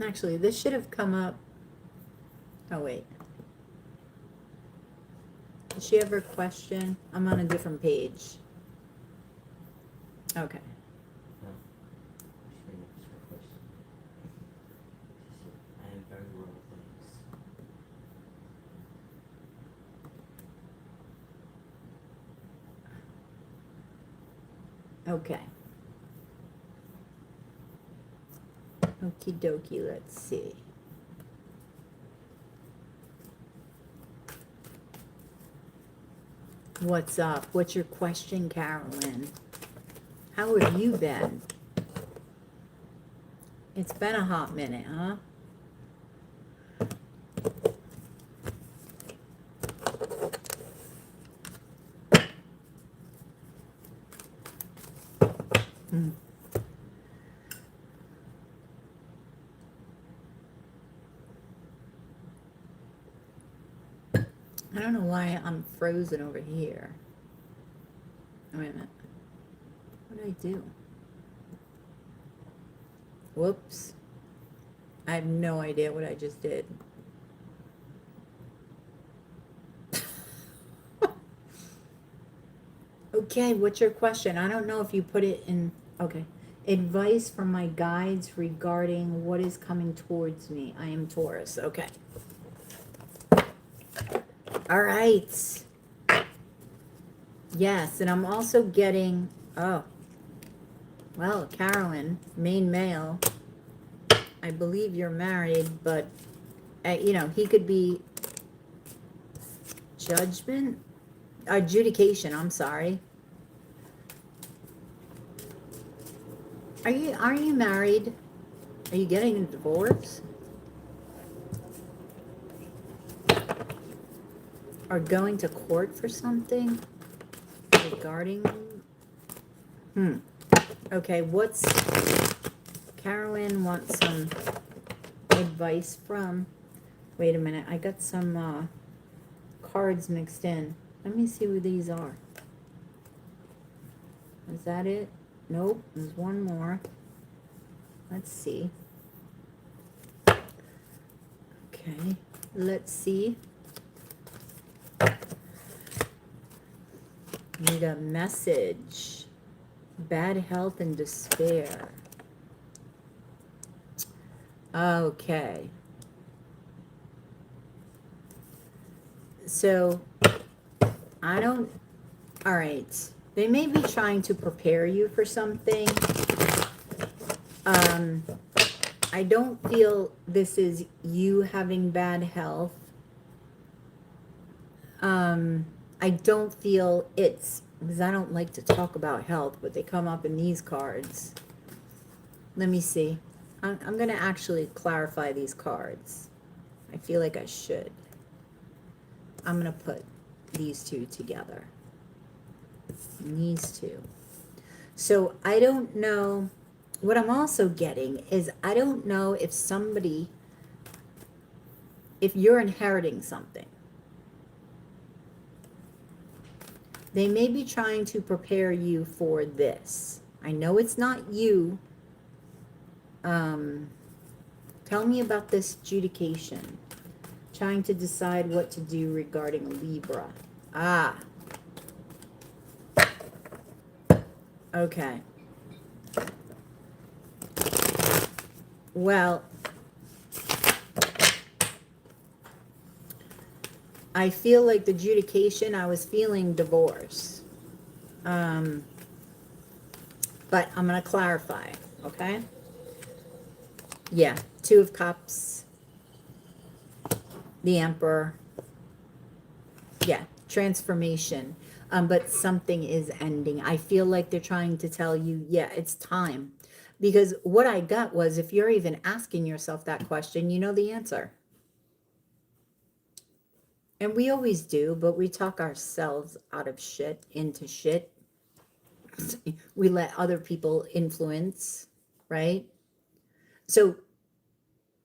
Actually, this should have come up. Oh, wait. Did she have her question? I'm on a different page. Okay. No. She didn't ask her question. She said, I am very well, thanks. Okay. Okie dokie, let's see. What's up? What's your question, Carolyn? How have you been? It's been a hot minute, huh? Hmm. I don't know why I'm frozen over here. Wait a minute. What did I do? Whoops. I have no idea what I just did. Okay, what's your question? I don't know if you put it in. Okay. Advice from my guides regarding what is coming towards me. I am Taurus. Okay. All right. Yes, and I'm also getting, oh, well, Carolyn, main male. I believe you're married, but, you know, he could be judgment, adjudication, I'm sorry. Are you married? Are you getting a divorce? Or going to court for something regarding? Okay, Carolyn wants some advice from, wait a minute, I got some cards mixed in. Let me see who these are. Is that it? Nope, there's one more. Let's see. Okay, let's see. Need a message. Bad health and despair. Okay. So, I don't, all right. They may be trying to prepare you for something. I don't feel this is you having bad health. I don't feel it's, because I don't like to talk about health, but they come up in these cards. Let me see. I'm going to actually clarify these cards. I feel like I should. I'm going to put these two together. And these two. So I don't know. What I'm also getting is I don't know if somebody, if you're inheriting something, they may be trying to prepare you for this. I know it's not you. Tell me about this adjudication. Trying to decide what to do regarding Libra. Ah. Okay. Well, I feel like the adjudication, I was feeling divorce. But I'm going to clarify, okay? Yeah, Two of Cups, the Emperor. Yeah, transformation. But something is ending. I feel like they're trying to tell you, yeah, it's time. Because what I got was, if you're even asking yourself that question, you know the answer. And we always do, but we talk ourselves out of shit into shit. We let other people influence, right? So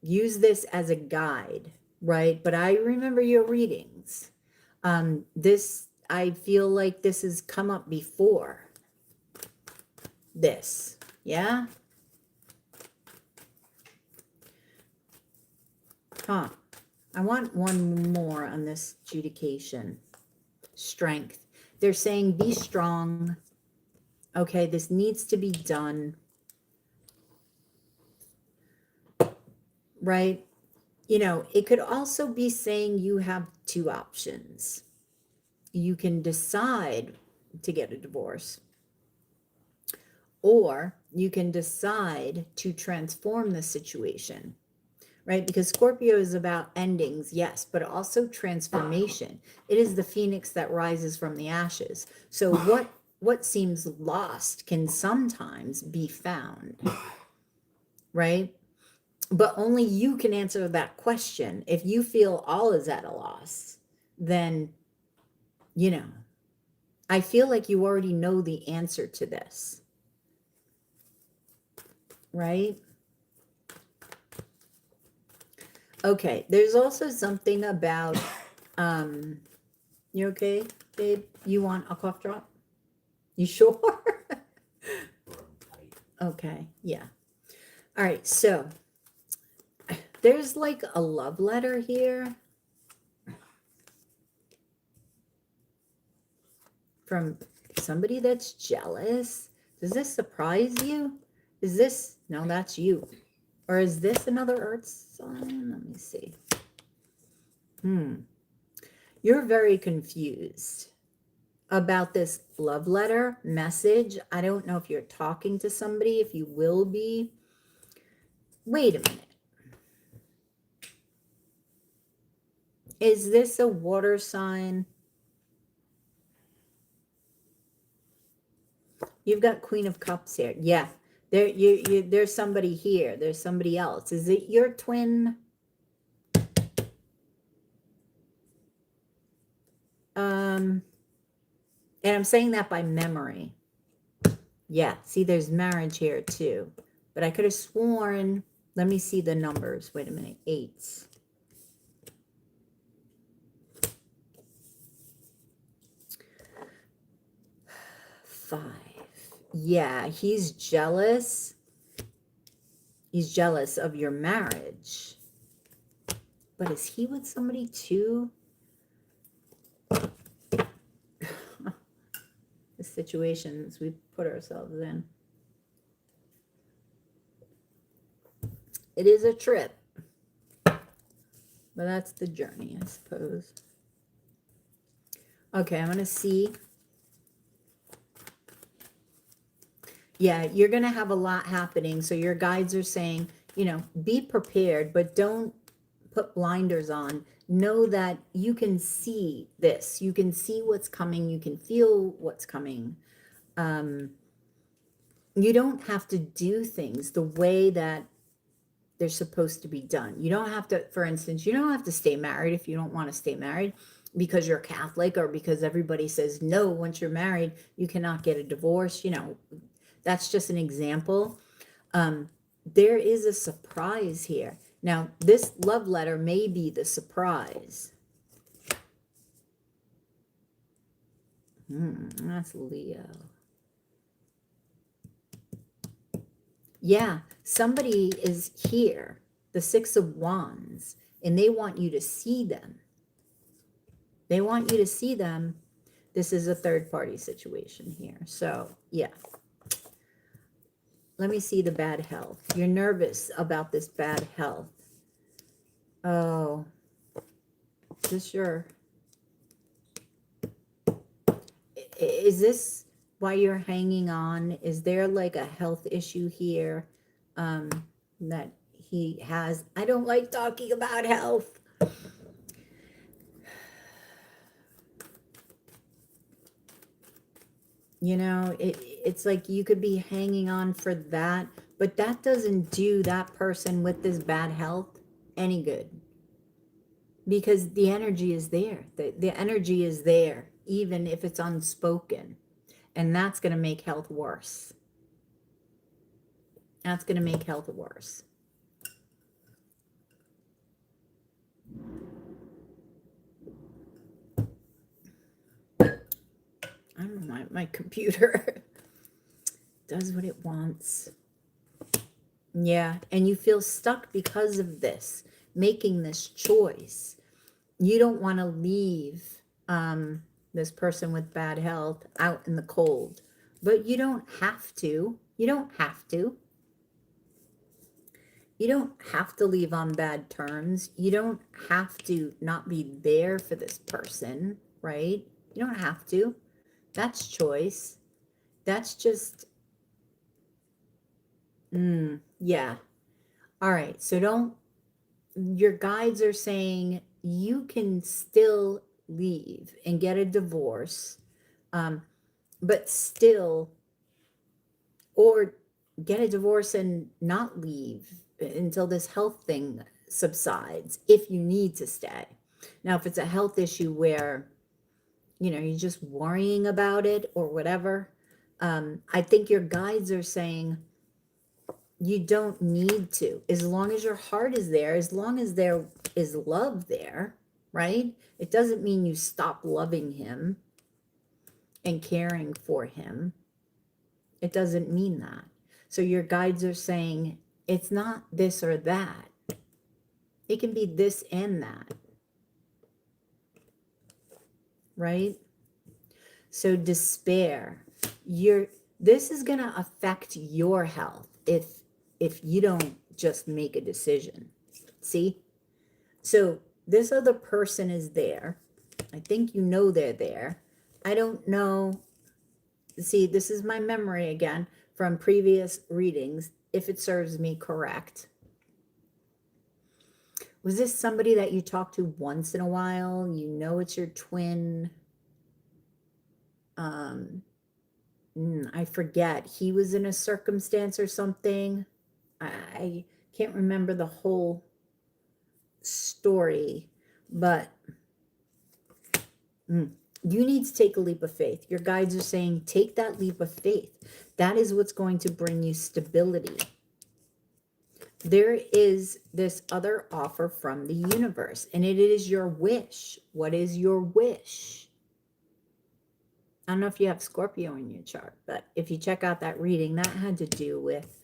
use this as a guide, right? But I remember your readings. This, I feel like this has come up before this, yeah? Huh. I want one more on this adjudication. Strength. They're saying be strong. Okay, this needs to be done. Right? You know, it could also be saying you have two options. You can decide to get a divorce, or you can decide to transform the situation, right? Because Scorpio is about endings, yes, but also transformation. It is the phoenix that rises from the ashes. So what seems lost can sometimes be found, right? But only you can answer that question. If you feel all is at a loss, then, you know, I feel like you already know the answer to this, right? Okay, there's also something about, you okay, babe? You want a cough drop? You sure? Okay, yeah. All right, so there's like a love letter here from somebody that's jealous. Does this surprise you? Is this, no, that's you. Or is this another earth sign? Let me see. You're very confused about this love letter message. I don't know if you're talking to somebody, if you will be. Wait a minute. Is this a water sign? You've got Queen of Cups here. Yeah. There's somebody here. There's somebody else. Is it your twin? And I'm saying that by memory. Yeah. See, there's marriage here too. But I could have sworn, let me see the numbers. Wait a minute. 8s. Five. Yeah, he's jealous. He's jealous of your marriage. But is he with somebody too? The situations we put ourselves in. It is a trip. But that's the journey, I suppose. Okay, I'm going to see. Yeah, you're going to have a lot happening. So your guides are saying, you know, be prepared, but don't put blinders on. Know that you can see this. You can see what's coming. You can feel what's coming. You don't have to do things the way that they're supposed to be done. You don't have to, for instance, you don't have to stay married if you don't want to stay married because you're Catholic or because everybody says no, once you're married, you cannot get a divorce. You know, That's just an example. There is a surprise here. Now, this love letter may be the surprise. That's Leo. Yeah, somebody is here, the Six of Wands, and they want you to see them. They want you to see them. This is a third party situation here. So, yeah. Let me see the bad health. You're nervous about this bad health. Oh, is this why you're hanging on? Is there like a health issue here that he has? I don't like talking about health. You know, it's like you could be hanging on for that, but that doesn't do that person with this bad health any good. Because the energy is there. The energy is there, even if it's unspoken. And that's going to make health worse. That's going to make health worse. I don't know, my computer does what it wants. Yeah, and you feel stuck because of this, making this choice. You don't want to leave this person with bad health out in the cold, but you don't have to. You don't have to. You don't have to leave on bad terms. You don't have to not be there for this person, right? You don't have to. That's choice. That's just, yeah. All right. So your guides are saying you can still leave and get a divorce, but still, or get a divorce and not leave until this health thing subsides if you need to stay. Now, if it's a health issue where, you know, you're just worrying about it or whatever, I think your guides are saying you don't need to, as long as your heart is there, as long as there is love there, right? It doesn't mean you stop loving him and caring for him. It doesn't mean that. So your guides are saying it's not this or that. It can be this and that. Right? So despair. This is going to affect your health if you don't just make a decision. See? So this other person is there. I think you know they're there. I don't know. See, this is my memory again from previous readings, if it serves me correct. Was this somebody that you talk to once in a while? You know it's your twin. I forget. He was in a circumstance or something. I can't remember the whole story, but you need to take a leap of faith. Your guides are saying, take that leap of faith. That is what's going to bring you stability. There is this other offer from the universe, and it is your wish. What is your wish? I don't know if you have Scorpio in your chart, but if you check out that reading, that had to do with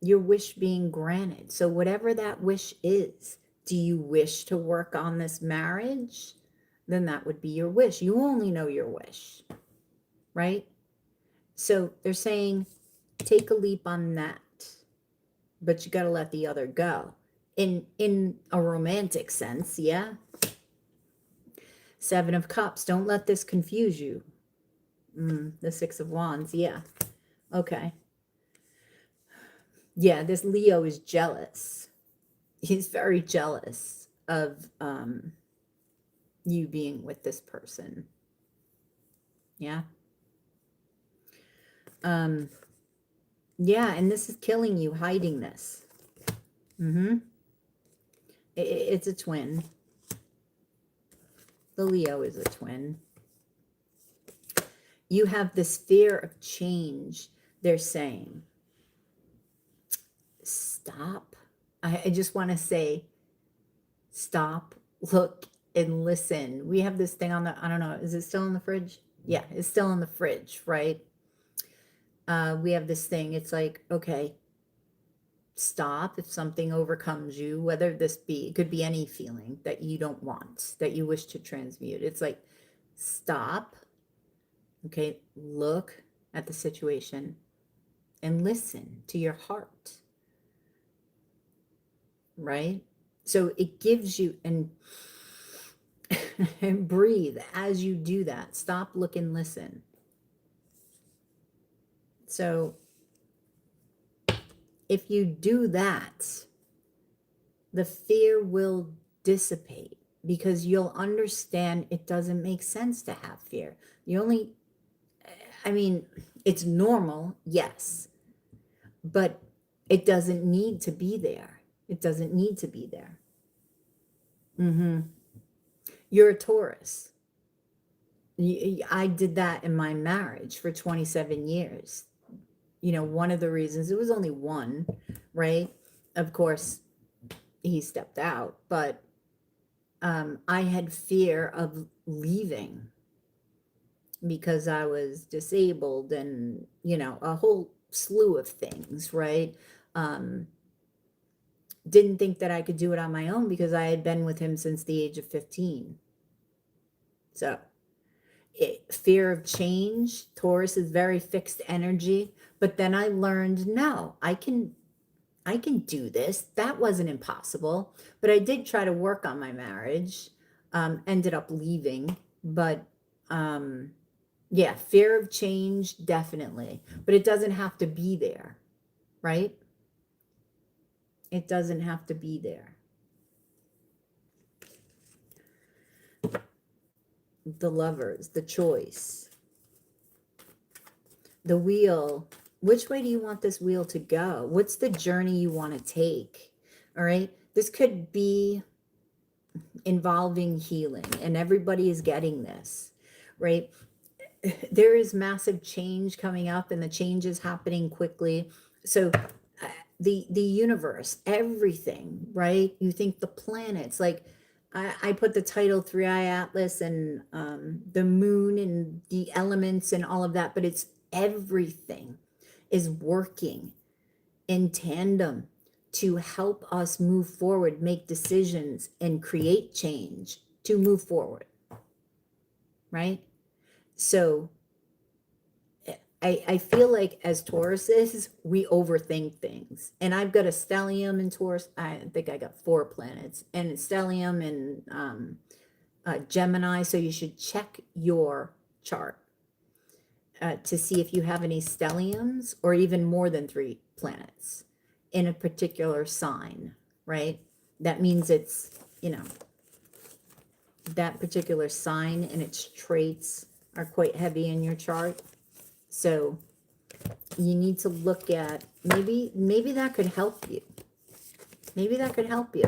your wish being granted. So whatever that wish is, do you wish to work on this marriage? Then that would be your wish. You only know your wish, right? So they're saying, take a leap on that, but you got to let the other go. In a romantic sense, yeah. Seven of Cups. Don't let this confuse you. The Six of Wands. Yeah. Okay. Yeah, this Leo is jealous. He's very jealous of you being with this person. Yeah. Yeah, and this is killing you, hiding this. It's a twin. The Leo is a twin. you have this fear of change. They're saying, stop. I just want to say, stop, look, and listen. We have this thing on the, I don't know, is it still in the fridge? Yeah, it's still in the fridge, right? We have this thing. It's like, okay, stop if something overcomes you, whether this be, it could be any feeling that you don't want, that you wish to transmute. It's like, stop, okay, look at the situation and listen to your heart, right? So it gives you, and and breathe as you do that. Stop, look, and listen. So if you do that, the fear will dissipate because you'll understand it doesn't make sense to have fear. I mean, it's normal, yes, but it doesn't need to be there. It doesn't need to be there. You're a Taurus. I did that in my marriage for 27 years. You know, one of the reasons, it was only one, right? Of course, he stepped out, but I had fear of leaving because I was disabled and, you know, a whole slew of things, right? Didn't think that I could do it on my own because I had been with him since the age of 15. So fear of change, Taurus is very fixed energy, but then I learned, no, I can do this. That wasn't impossible, but I did try to work on my marriage, ended up leaving, but yeah, fear of change, definitely, but it doesn't have to be there, right? It doesn't have to be there. The Lovers, the Choice, the Wheel. Which way do you want this wheel to go? What's the journey you want to take? All right. This could be involving healing, and everybody is getting this, right? There is massive change coming up, and the change is happening quickly. So the universe, everything, right? You think the planets, like I put the title 3-Eye Atlas and the moon and the elements and all of that, but it's everything is working in tandem to help us move forward, make decisions, and create change to move forward, right? So I feel like as Tauruses, we overthink things. And I've got a stellium in Taurus. I think I got 4 planets, and stellium in Gemini. So you should check your chart to see if you have any stelliums or even more than 3 planets in a particular sign, right? That means it's, you know, that particular sign and its traits are quite heavy in your chart. So you need to look at, maybe that could help you. Maybe that could help you.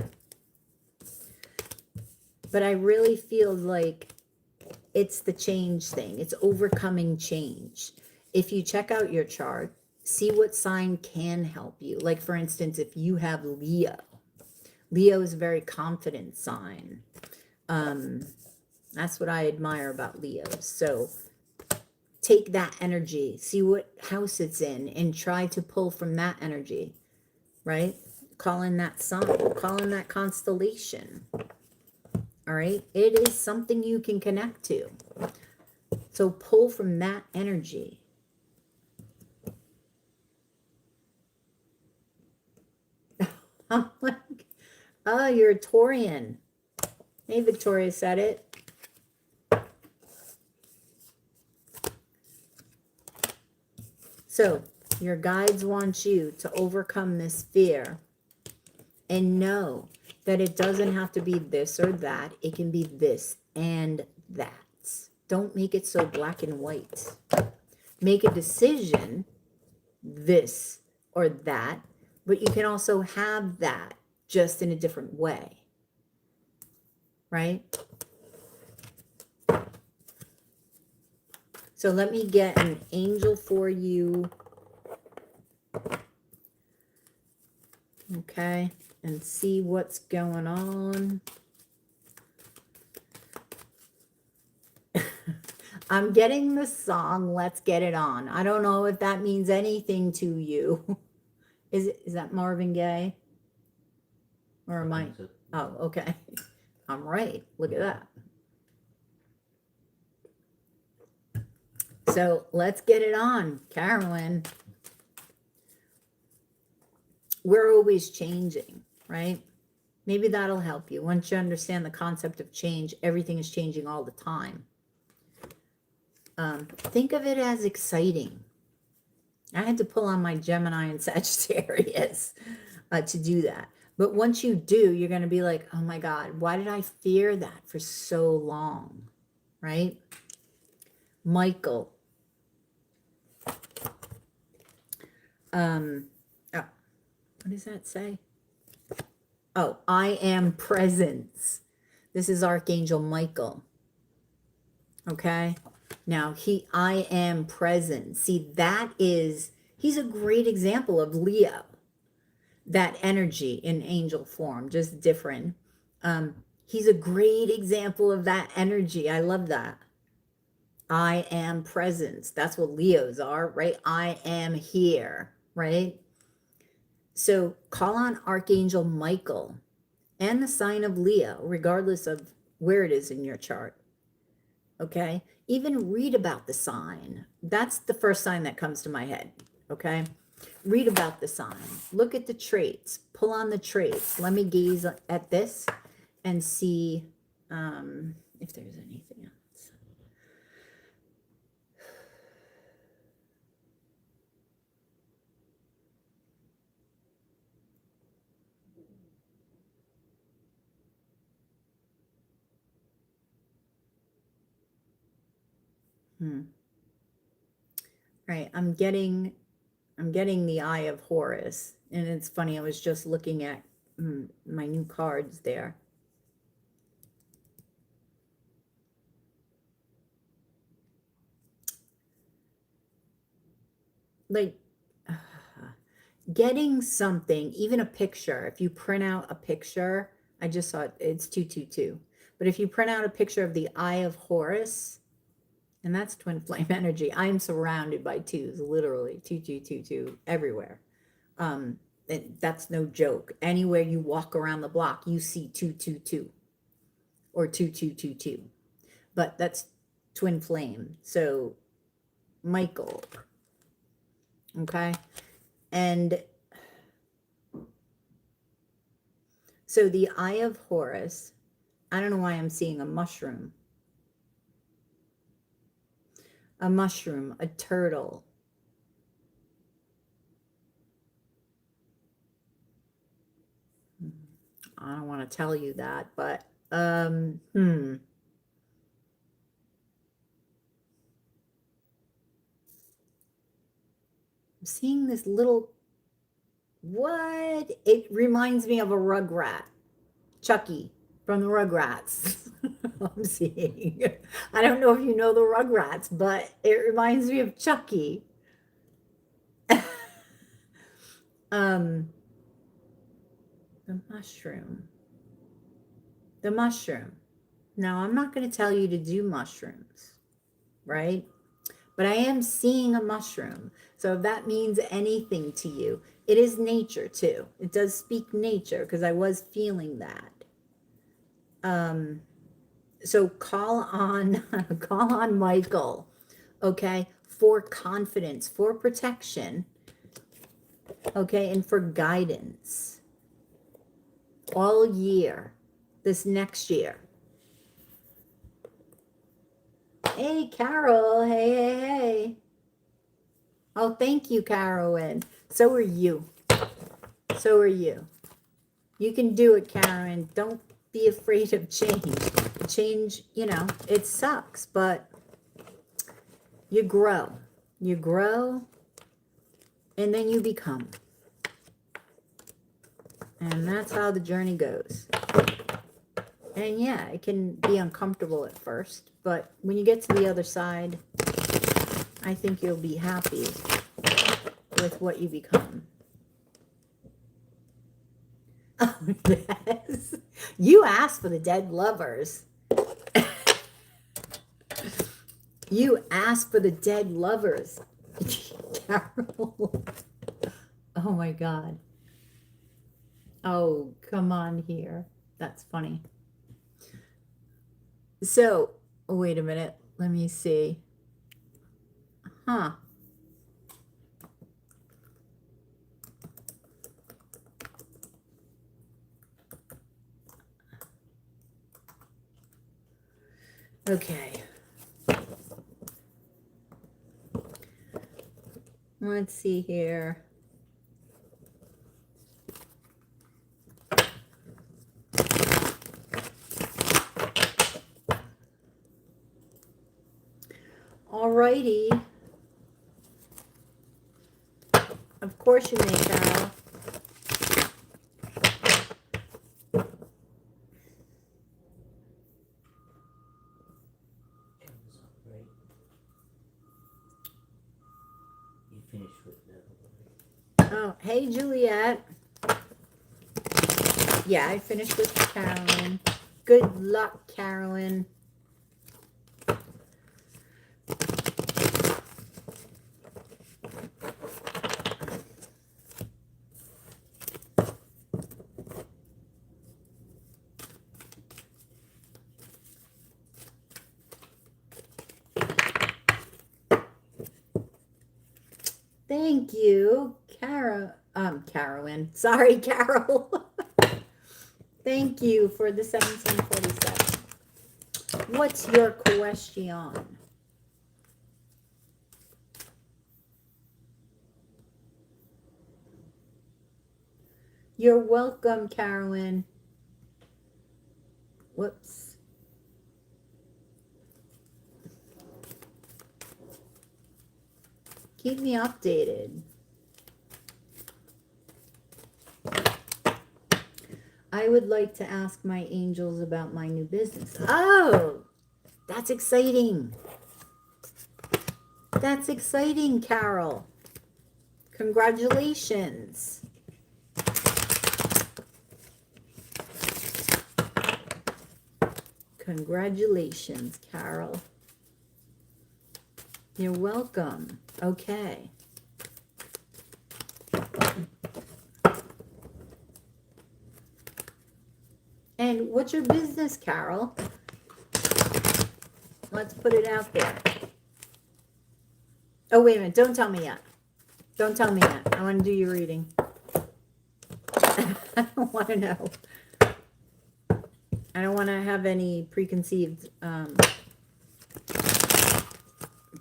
But I really feel like it's the change thing. It's overcoming change. If you check out your chart, see what sign can help you. Like, for instance, if you have Leo. Leo is a very confident sign. That's what I admire about Leos. So take that energy, see what house it's in, and try to pull from that energy, right? Call in that sign, call in that constellation. All right? It is something you can connect to. So pull from that energy. Oh, you're a Taurian. Hey, Victoria said it. So your guides want you to overcome this fear and know that it doesn't have to be this or that. It can be this and that. Don't make it so black and white. Make a decision, this or that, but you can also have that just in a different way, right? So let me get an angel for you. Okay, and see what's going on. I'm getting the song Let's Get It On. I don't know if that means anything to you. Is that Marvin Gaye? Or am I? Oh, okay. I'm right. Look at that. So let's get it on, Carolyn. We're always changing, right? Maybe that'll help you. Once you understand the concept of change, everything is changing all the time. Think of it as exciting. I had to pull on my Gemini and Sagittarius to do that. But once you do, you're going to be like, oh my God, why did I fear that for so long? Right? Michael. Oh, what does that say? Oh, I am presence. This is Archangel Michael. Okay. Now I am present. See, he's a great example of Leo. That energy in angel form, just different. He's a great example of that energy. I love that. I am presence. That's what Leos are, right? I am here, right? So call on Archangel Michael and the sign of Leo, regardless of where it is in your chart. Okay? Even read about the sign. That's the first sign that comes to my head. Okay? Read about the sign. Look at the traits. Pull on the traits. Let me gaze at this and see if there's anything else. Right. I'm getting the Eye of Horus. And it's funny, I was just looking at my new cards there. Like getting something, even a picture, if you print out a picture, I just saw it's 222. But if you print out a picture of the Eye of Horus, and that's twin flame energy. I'm surrounded by twos, literally 2222 everywhere. And that's no joke. Anywhere you walk around the block, you see 222 or 2222. But that's twin flame. So Michael. Okay. And so the Eye of Horus, I don't know why I'm seeing a mushroom. A mushroom, a turtle. I don't want to tell you that, but I'm seeing this little, what? It reminds me of a Rugrat. Chucky from the Rugrats. I'm seeing. I don't know if you know the Rugrats, but it reminds me of Chucky. The mushroom. The mushroom. Now, I'm not going to tell you to do mushrooms, right? But I am seeing a mushroom. So if that means anything to you, it is nature too. It does speak nature because I was feeling that. So call on Michael, okay, for confidence, for protection, okay, and for guidance all year, this next year. Hey, Carol. Hey. Oh, thank you, Carolyn. So are you. So are you. You can do it, Karen. Don't be afraid of change. Change, you know, it sucks, but you grow. You grow, and then you become. And that's how the journey goes. And yeah, it can be uncomfortable at first, but when you get to the other side, I think you'll be happy with what you become. Oh, yes. You asked for the dead lovers. You asked for the dead lovers. Carol. Oh my God. Oh, come on here. That's funny. So, wait a minute. Let me see. Huh. Okay. Let's see here. Alrighty. Of course you may, Carol. Right? You finished with that one, right? Oh, hey, Juliet. Yeah, I finished with Carolyn. Good luck, Carolyn. Thank you, Carolyn. Sorry, Carol. Thank you for the 1747. What's your question? You're welcome, Carolyn. Whoops. Keep me updated. I would like to ask my angels about my new business. Oh, that's exciting. That's exciting, Carol. Congratulations. Congratulations, Carol. You're welcome. Okay. And what's your business, Carol? Let's put it out there. Oh, wait a minute. Don't tell me yet. Don't tell me yet. I want to do your reading. I don't want to know. I don't want to have any preconceived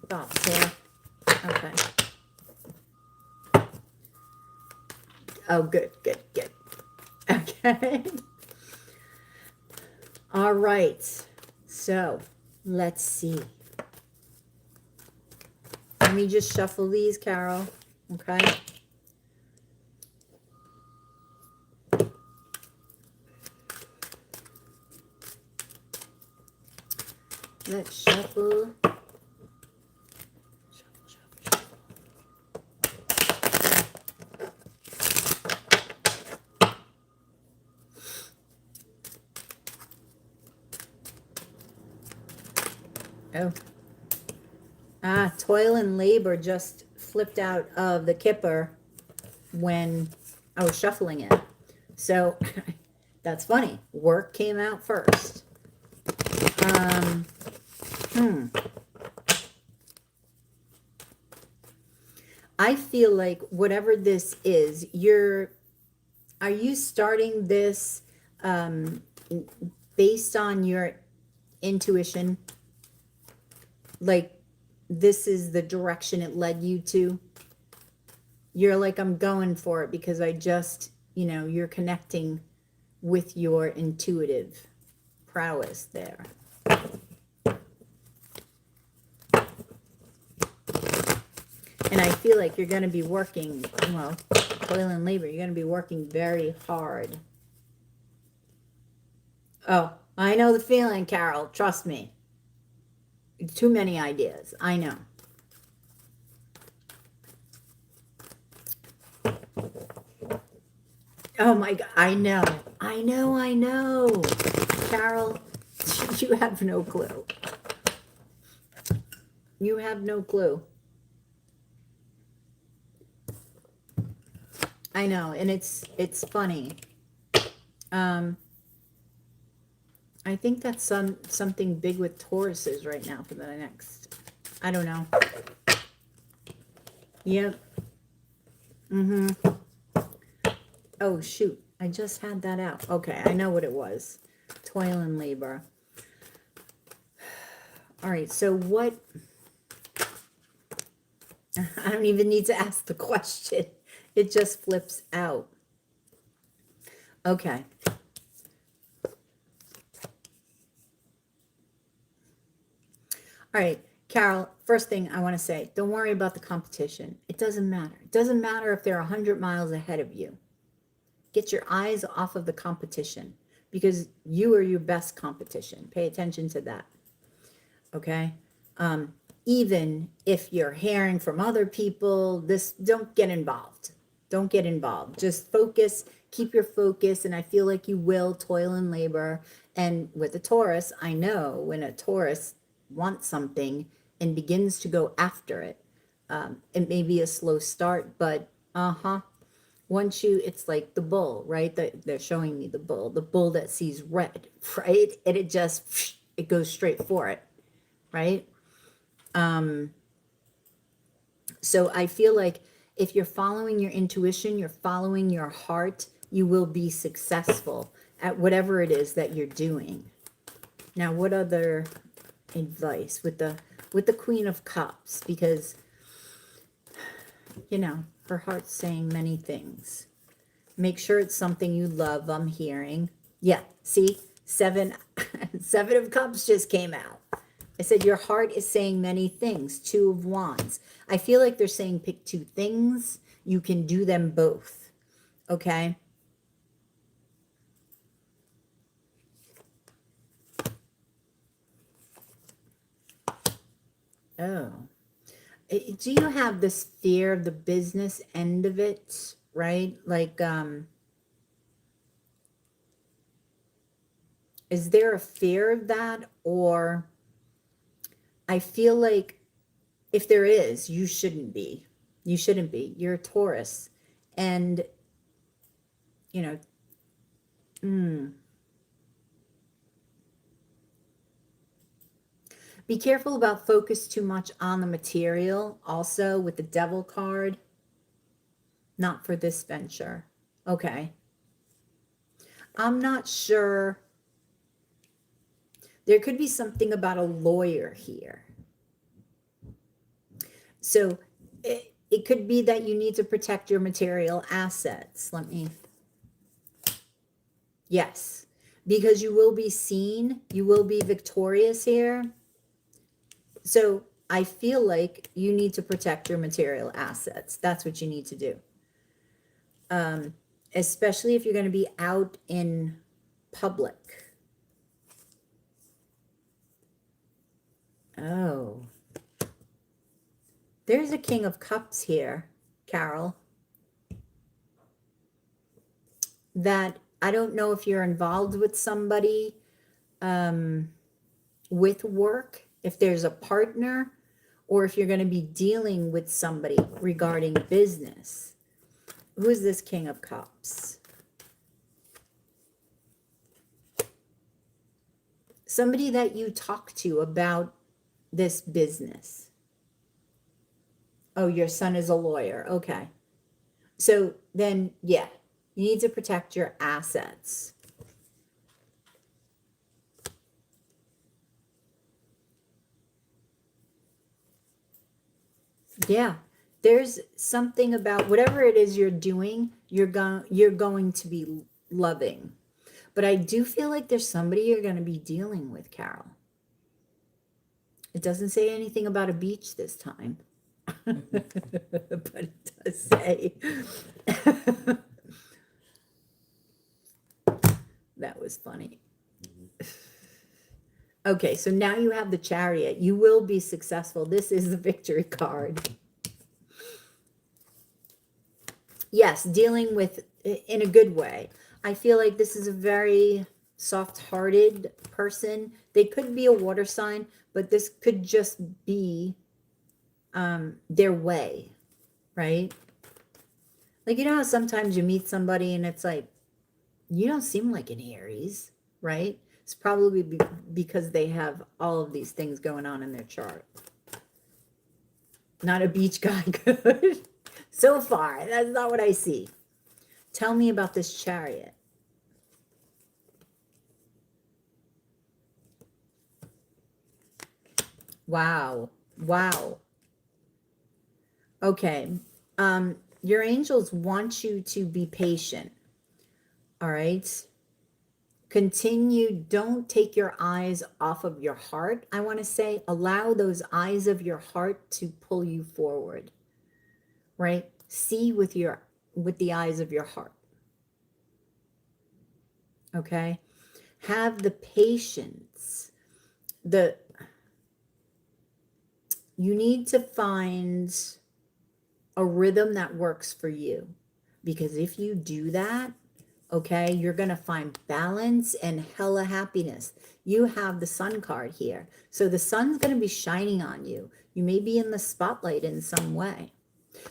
thoughts here. Okay. Oh, good, good, good. Okay. All right. So, let's see. Let me just shuffle these, Carol. Okay. Let's shuffle. Oh. Toil and labor just flipped out of the kipper when I was shuffling it. So that's funny. Work came out first. I feel like whatever this is, are you starting this based on your intuition? Like, this is the direction it led you to? You're like, I'm going for it because I just, you're connecting with your intuitive prowess there. And I feel like you're going to be working, well, toil and labor, you're going to be working very hard. Oh, I know the feeling, Carol. Trust me. Too many ideas. I know. Oh my God, I know. I know, I know. Carol, you have no clue. You have no clue. I know, and it's funny. I think that's something big with Tauruses right now for the next. I don't know. Yep. Mm-hmm. Oh shoot! I just had that out. Okay, I know what it was. Toil and labor. All right. So what? I don't even need to ask the question. It just flips out. Okay. All right, Carol, first thing I want to say, don't worry about the competition. It doesn't matter. It doesn't matter if they're 100 miles ahead of you. Get your eyes off of the competition because you are your best competition. Pay attention to that. Okay? Even if you're hearing from other people, don't get involved. Don't get involved. Just focus, keep your focus, and I feel like you will toil and labor. And with a Taurus, I know when a Taurus wants something and begins to go after it, it may be a slow start, but once it's like the bull, right? They're showing me the bull that sees red, right? And it goes straight for it, right? So I feel like if you're following your intuition, you're following your heart, you will be successful at whatever it is that you're doing. Now, what other advice with the Queen of Cups? Because, her heart's saying many things. Make sure it's something you love, I'm hearing. Yeah, see, seven of Cups just came out. I said, your heart is saying many things. 2 of Wands. I feel like they're saying pick 2 things. You can do them both. Okay? Oh. Do you have this fear of the business end of it, right? Like, is there a fear of that? Or I feel like if there is, you shouldn't be. You shouldn't be. You're a Taurus. And, be careful about focus too much on the material. Also, with the Devil card, not for this venture. Okay. I'm not sure. There could be something about a lawyer here. So it could be that you need to protect your material assets. Yes, because you will be seen, you will be victorious here. So I feel like you need to protect your material assets. That's what you need to do. Especially if you're going to be out in public. Oh. There's a King of Cups here, Carol. That I don't know if you're involved with somebody with work, if there's a partner, or if you're going to be dealing with somebody regarding business. Who is this King of Cups? Somebody that you talk to about this business. Oh, your son is a lawyer. Okay. So then, yeah, you need to protect your assets. Yeah, there's something about whatever it is you're doing, you're going to be loving. But I do feel like there's somebody you're going to be dealing with, Carol. It doesn't say anything about a beach this time. But it does say. That was funny. Okay, so now you have the Chariot. You will be successful. This is the victory card. Yes, dealing with in a good way. I feel like this is a very soft-hearted person. They could be a water sign, but this could just be their way, right? Like, you know how sometimes you meet somebody and it's like, you don't seem like an Aries, right? It's probably because they have all of these things going on in their chart. Not a beach guy good. So far, that's not what I see. Tell me about this Chariot. Wow. Wow. Okay. Your angels want you to be patient. All right. Continue. Don't take your eyes off of your heart. I want to say, allow those eyes of your heart to pull you forward. Right? See with the eyes of your heart. Okay? Have the patience. You need to find a rhythm that works for you. Because if you do that, okay, you're going to find balance and hella happiness. You have the sun card here. So the sun's going to be shining on you. You may be in the spotlight in some way.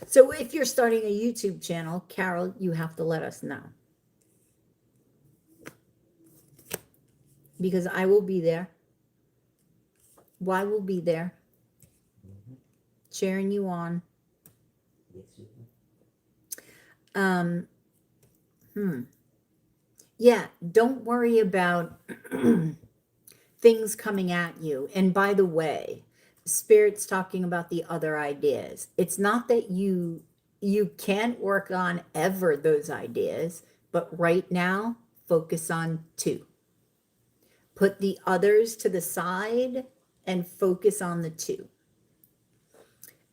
So if you're starting a YouTube channel, Carol, you have to let us know. Because I will be there. Why will be there? Cheering you on. Yeah, don't worry about things coming at you. And by the way, Spirit's talking about the other ideas. It's not that you can't work on ever those ideas, but right now, focus on 2. Put the others to the side and focus on the 2.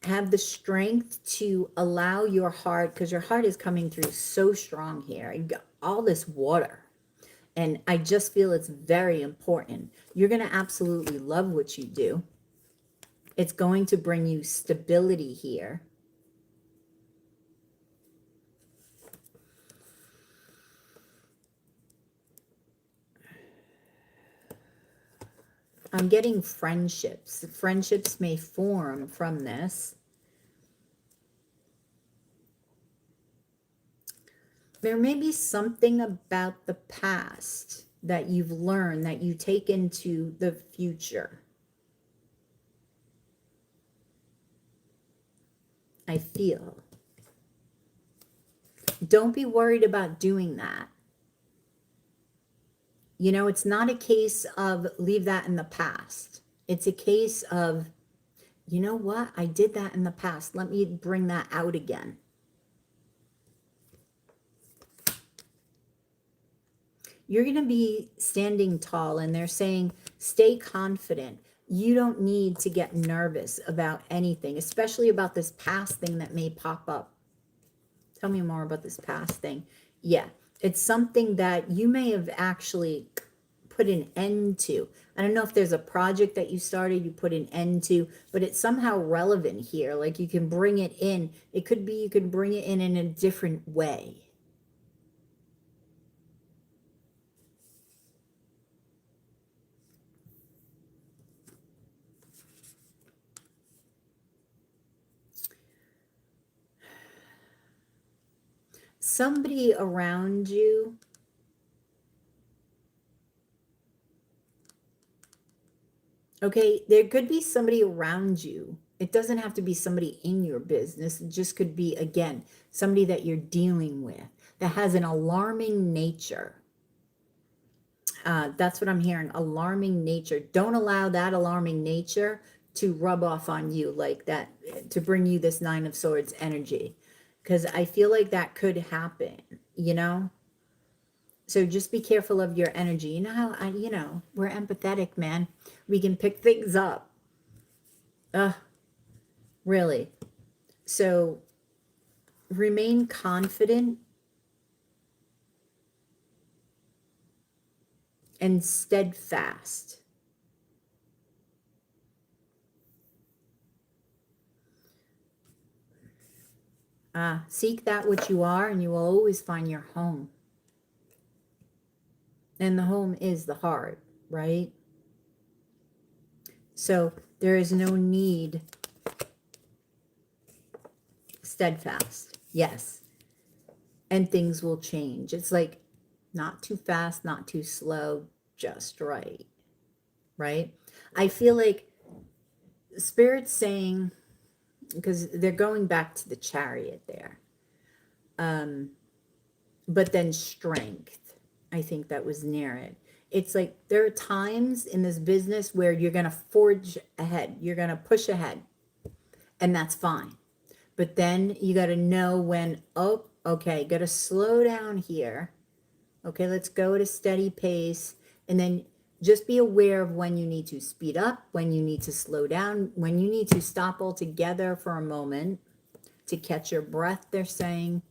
Have the strength to allow your heart, because your heart is coming through so strong here. You got all this water. And I just feel it's very important. You're going to absolutely love what you do. It's going to bring you stability here. I'm getting friendships. Friendships may form from this. There may be something about the past that you've learned that you take into the future. I feel. Don't be worried about doing that. You know, it's not a case of leave that in the past. It's a case of, you know what? I did that in the past. Let me bring that out again. You're going to be standing tall, and they're saying, stay confident. You don't need to get nervous about anything, especially about this past thing that may pop up. Tell me more about this past thing. Yeah, it's something that you may have actually put an end to. I don't know if there's a project that you started, you put an end to, but it's somehow relevant here. Like you can bring it in. It could be you can bring it in a different way. Somebody around you okay, there could be somebody around you. It doesn't have to be somebody in your business. It just could be, again, somebody that you're dealing with that has an alarming nature. That's what I'm hearing, alarming nature. Don't allow that alarming nature to rub off on you like that, to bring you this 9 of Swords energy. Because I feel like that could happen, you know? So just be careful of your energy. You know how, we're empathetic, man. We can pick things up. Really. So remain confident and steadfast. Seek that which you are, and you will always find your home. And the home is the heart, right? So there is no need. Steadfast, yes. And things will change. It's like not too fast, not too slow, just right. Right? I feel like Spirit's saying, because they're going back to the Chariot there. But then strength, I think that was near it. It's like there are times in this business where you're going to forge ahead. You're going to push ahead. And that's fine. But then you got to know when, oh, okay, got to slow down here. Okay, let's go at a steady pace. And then just be aware of when you need to speed up, when you need to slow down, when you need to stop altogether for a moment to catch your breath, they're saying.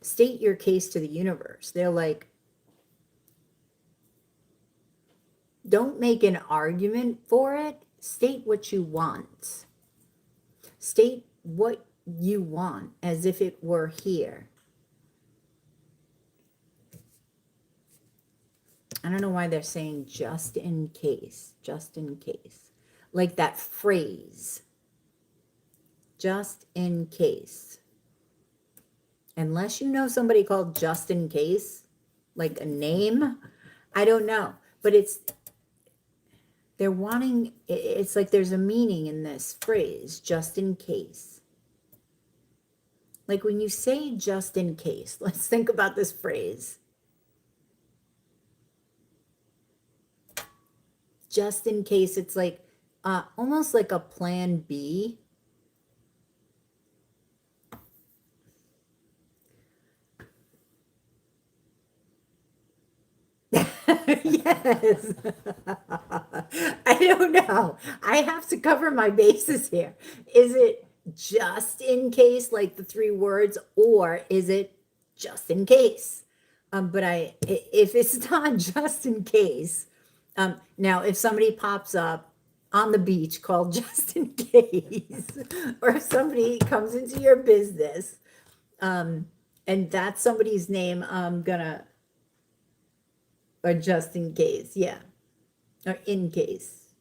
State your case to the universe. They're like, don't make an argument for it. State what you want. State what you want as if it were here. I don't know why they're saying just in case, just in case. Like that phrase, just in case. Unless you know somebody called just in case, like a name, I don't know. But they're wanting, it's like there's a meaning in this phrase, just in case. Like when you say just in case, let's think about this phrase. Just in case, it's like almost like a plan B. Yes. I don't know. I have to cover my bases here. Is it just in case, like the three words, or is it just in case? But if it's not just in case, now if somebody pops up on the beach called just in case, or if somebody comes into your business, and that's somebody's name, I'm gonna, or just in case, yeah, or in case.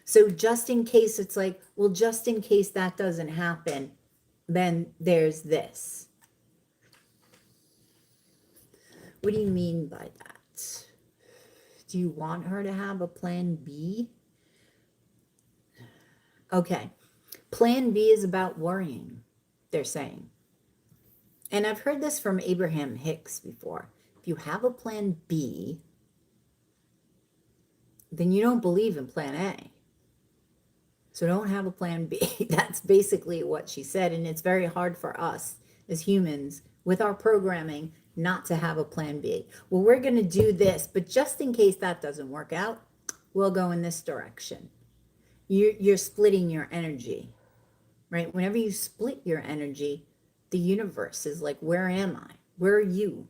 So just in case, it's like, well, just in case that doesn't happen, then there's this. What do you mean by that? Do you want her to have a plan B? Okay. Plan B is about worrying, they're saying. And I've heard this from Abraham Hicks before. If you have a plan B, then you don't believe in plan A. So don't have a plan B. That's basically what she said. And it's very hard for us as humans with our programming not to have a plan B. Well, we're going to do this, but just in case that doesn't work out, we'll go in this direction. You're splitting your energy, right? Whenever you split your energy, the universe is like, where am I? Where are you?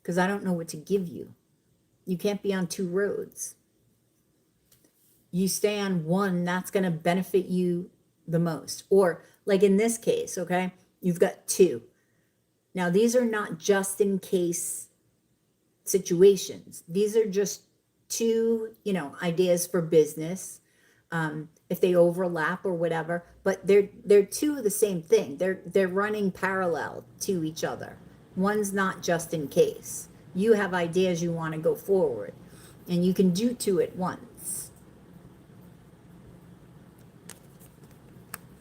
Because I don't know what to give you. You can't be on two roads. You stay on one, that's going to benefit you the most. Or like in this case, okay, you've got two. Now, these are not just in case situations. These are just two, ideas for business. If they overlap or whatever, but they're two of the same thing. They're running parallel to each other. One's not just in case. You have ideas you want to go forward, and you can do two at once.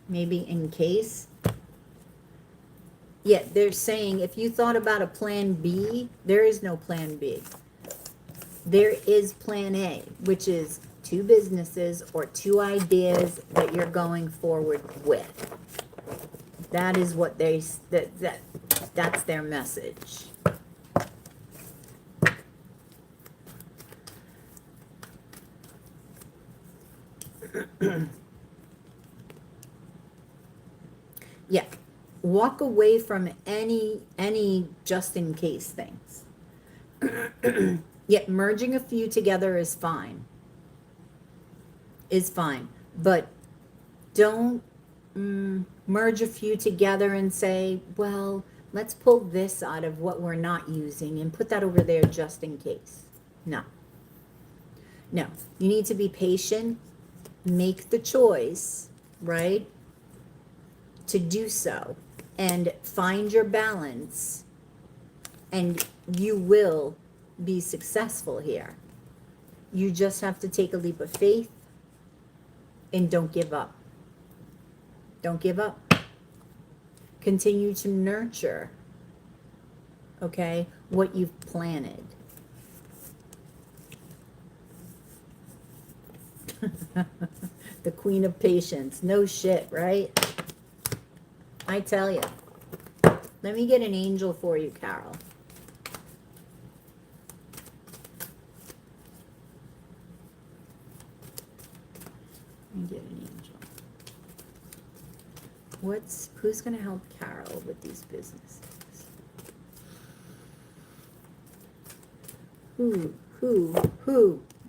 Maybe in case. Yeah, they're saying if you thought about a plan B, there is no plan B. There is plan A, which is two businesses or two ideas that you're going forward with. That is what that's their message. Yeah. Walk away from any just in case things. Yet merging a few together is fine. is fine. But don't merge a few together and say, well, let's pull this out of what we're not using and put that over there just in case. No. No. You need to be patient, make the choice, right, to do so, and find your balance, and you will be successful here. You just have to take a leap of faith and don't give up. Don't give up. Continue to nurture, okay, what you've planted. The Queen of Patience. No shit, right? I tell you. Let me get an angel for you, Carol. Let me get an angel. Who's going to help Carol with these businesses? Who?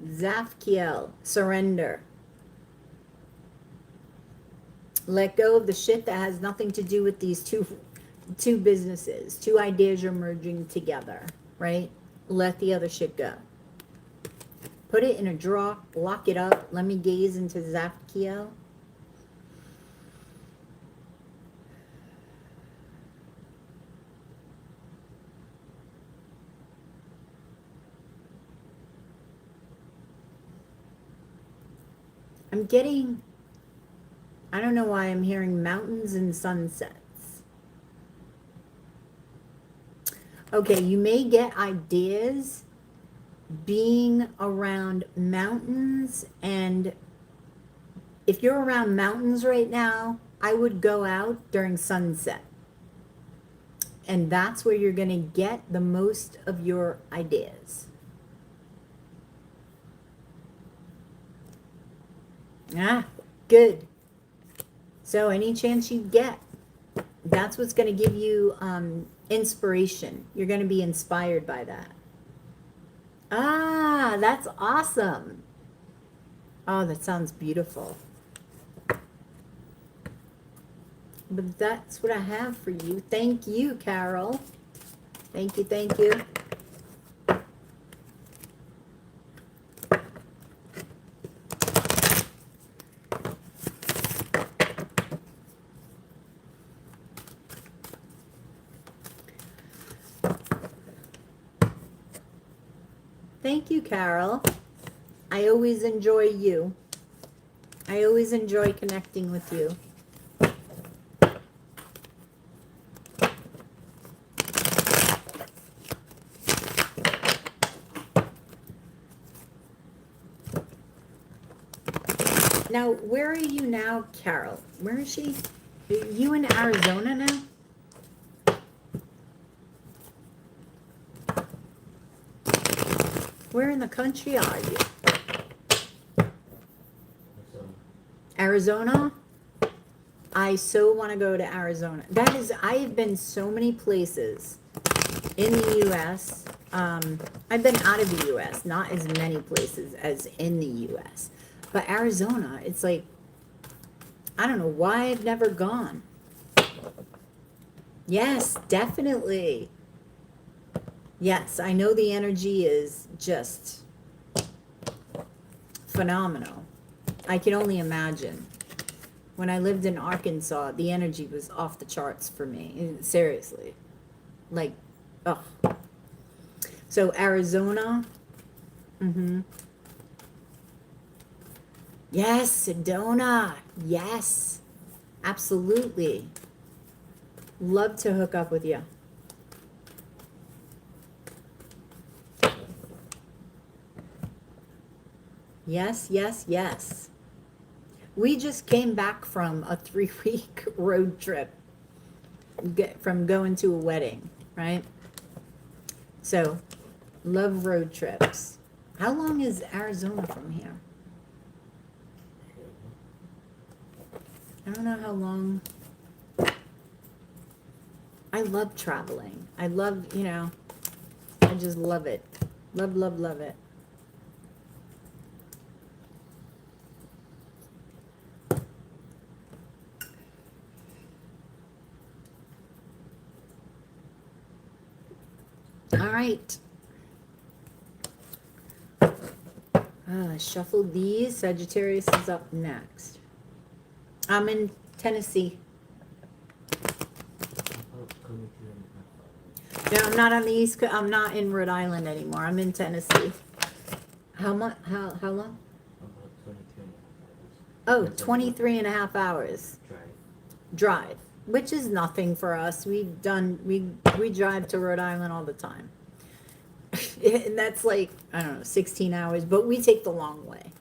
Zafkiel, surrender. Let go of the shit that has nothing to do with these two businesses, two ideas you're merging together, right? Let the other shit go. Put it in a drawer, lock it up. Let me gaze into Zafkiel. I'm getting, I don't know why I'm hearing mountains and sunsets. Okay, you may get ideas being around mountains, and if you're around mountains right now, I would go out during sunset. And that's where you're going to get the most of your ideas. Ah, good. So any chance you get, that's what's going to give you inspiration. You're going to be inspired by that. Ah, that's awesome. Oh, that sounds beautiful. But that's what I have for you. Thank you, Carol. Thank you, thank you. Thank you, Carol. I always enjoy you. I always enjoy connecting with you. Now, where are you now, Carol? Where is she? Are you in Arizona now? Where in the country are you? Arizona? I so want to go to Arizona. That is, I have been so many places in the U.S. I've been out of the U.S., not as many places as in the U.S. But Arizona, it's like, I don't know why I've never gone. Yes, definitely. Yes, I know the energy is just phenomenal. I can only imagine. When I lived in Arkansas, the energy was off the charts for me. Seriously. Like, ugh. So Arizona. Yes, Sedona. Yes. Absolutely. Love to hook up with you. Yes, yes, yes. We just came back from a 3-week road trip from going to a wedding, right? So, love road trips. How long is Arizona from here? I don't know how long. I love traveling. I love, I just love it. Love, love, love it. All right. Shuffle these. Sagittarius is up next. I'm in Tennessee. No, I'm not on the East Coast. I'm not in Rhode Island anymore. I'm in Tennessee. How much? How long? Oh, 23 and a half hours drive, which is nothing for us. We drive to Rhode Island all the time. And that's like, I don't know, 16 hours, but we take the long way.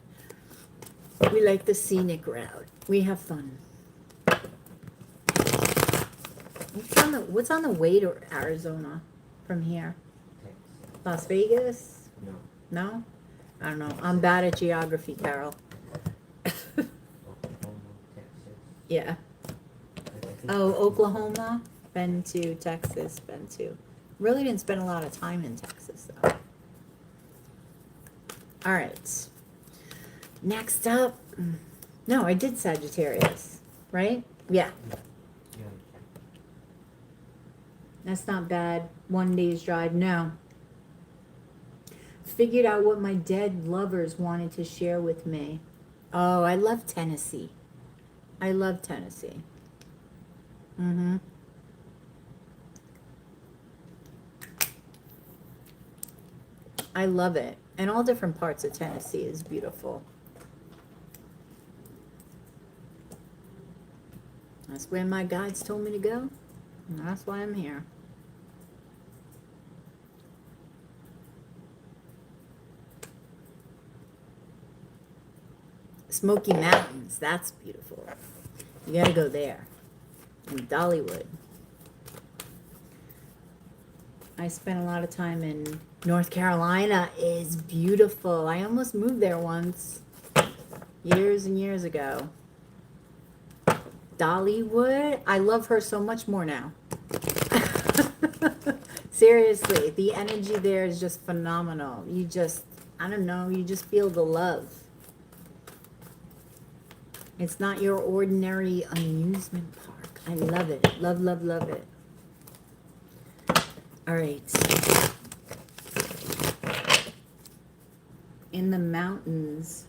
We like the scenic route. We have fun. What's on the way to Arizona from here? Las Vegas? No. No? I don't know. I'm bad at geography, Carol. Yeah. Oh, Oklahoma? Been to Texas, been to. Really didn't spend a lot of time in Texas, though. All right. Next up. No, I did Sagittarius, right? Yeah. That's not bad. 1 day's drive. No. Figured out what my dead lovers wanted to share with me. Oh, I love Tennessee. I love Tennessee. Mm-hmm. I love it. And all different parts of Tennessee is beautiful. That's where my guides told me to go. And that's why I'm here. Smoky Mountains, that's beautiful. You gotta go there. In Dollywood. I spent a lot of time in North Carolina. Is beautiful. I almost moved there once. Years and years ago. Dollywood, I love her so much more now. Seriously, the energy there is just phenomenal. You just, I don't know, you just feel the love. It's not your ordinary amusement park. I love it. Love, love, love it. All right. In the mountains,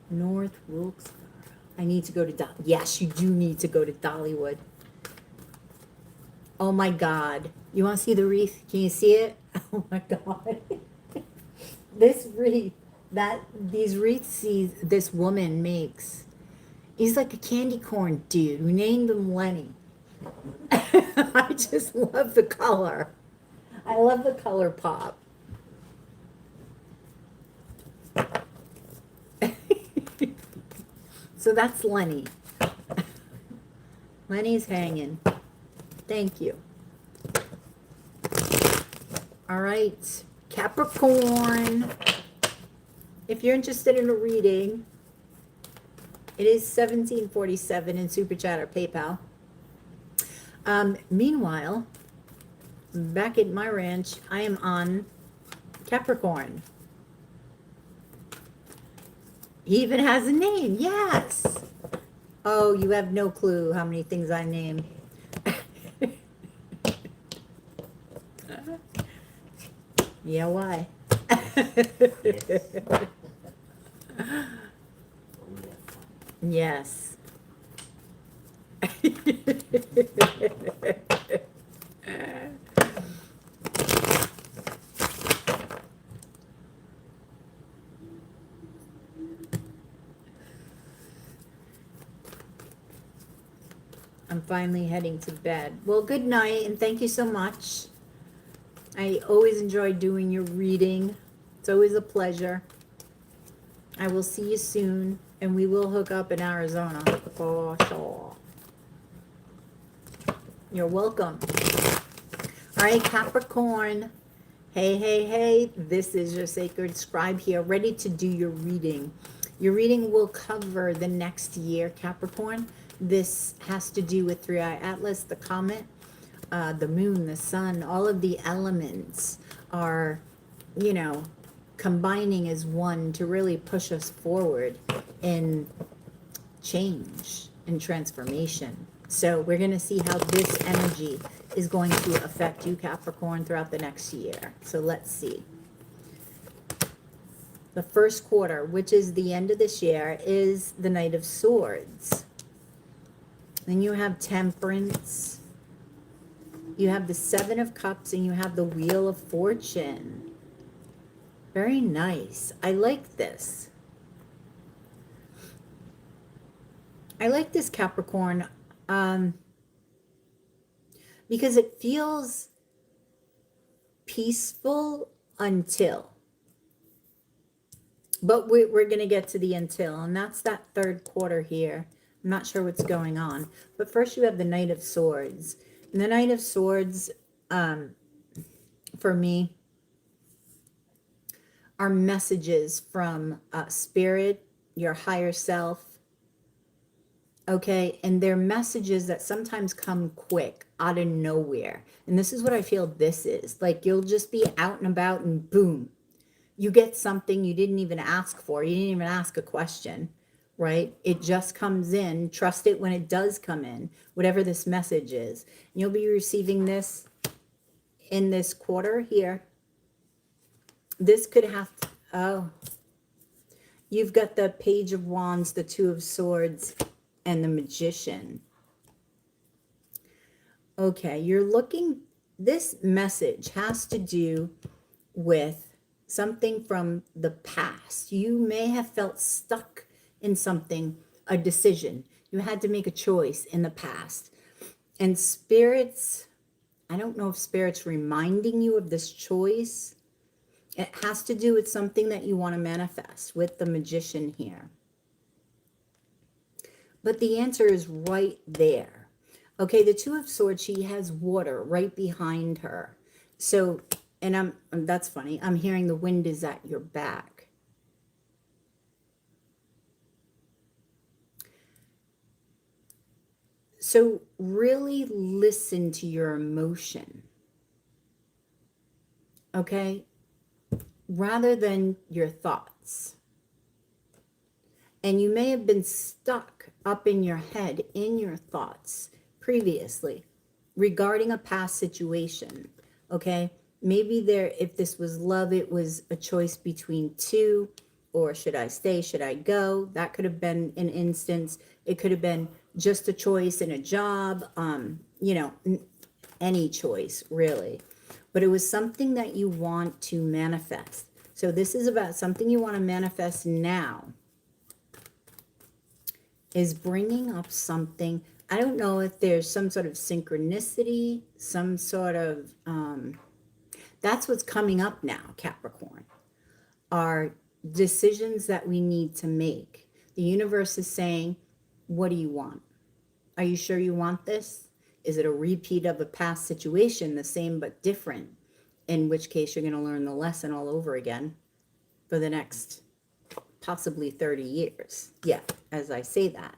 North Wilkesboro. I need to go to yes, you do need to go to Dollywood. Oh my God. You want to see the wreath? Can you see it? Oh my God. This wreath, these wreaths this woman makes. He's like a candy corn dude. We named him Lenny. I just love the color. I love the color pop. So that's Lenny. Lenny's hanging. Thank you. All right, Capricorn. If you're interested in a reading, it is $17.47 in Super Chat or PayPal. Meanwhile, back at my ranch, I am on Capricorn. He even has a name. Yes. Oh, you have no clue how many things I name. Yeah, why? Yes. I'm finally heading to bed. Well, good night, and thank you so much. I always enjoy doing your reading. It's always a pleasure. I will see you soon, and we will hook up in Arizona for sure. You're welcome. All right, Capricorn. Hey, hey, hey. This is your sacred scribe here, ready to do your reading. Your reading will cover the next year, Capricorn. This has to do with 3i Atlas, the comet, the moon, the sun. All of the elements are, you know, combining as one to really push us forward in change and transformation. So we're going to see how this energy is going to affect you, Capricorn, throughout the next year. So let's see. The first quarter, which is the end of this year, is the Knight of Swords. Then you have Temperance. You have the Seven of Cups, and you have the Wheel of Fortune. Very nice. I like this. I like this, Capricorn, because it feels peaceful until. But we're going to get to the until, and that's that third quarter here. I'm not sure what's going on. But first you have the Knight of Swords. And the Knight of Swords, for me, are messages from Spirit, your higher self. Okay, and they're messages that sometimes come quick, out of nowhere. And this is what I feel this is. Like you'll just be out and about and boom. You get something you didn't even ask for. You didn't even ask a question, right? It just comes in. Trust it when it does come in, whatever this message is. And you'll be receiving this in this quarter here. This could have, you've got the Page of Wands, the Two of Swords, and the Magician. Okay, you're looking, this message has to do with something from the past. You may have felt stuck in something, a decision. You had to make a choice in the past. And spirits, I don't know if spirits reminding you of this choice. It has to do with something that you want to manifest with the Magician here. But the answer is right there. Okay, the Two of Swords, she has water right behind her. So, and that's funny. I'm hearing the wind is at your back. So really listen to your emotion. Okay? Rather than your thoughts. And you may have been stuck up in your head, in your thoughts previously regarding a past situation. Okay? Maybe there, if this was love, it was a choice between two, or should I stay, should I go? That could have been an instance. It could have been just a choice in a job, you know, any choice really. But it was something that you want to manifest. So this is about something you want to manifest now. Is bringing up something. I don't know if there's some sort of synchronicity, some sort of, that's what's coming up now, Capricorn, are decisions that we need to make. The universe is saying, what do you want? Are you sure you want this? Is it a repeat of a past situation, the same but different? In which case you're going to learn the lesson all over again for the next possibly 30 years. Yeah, as I say that.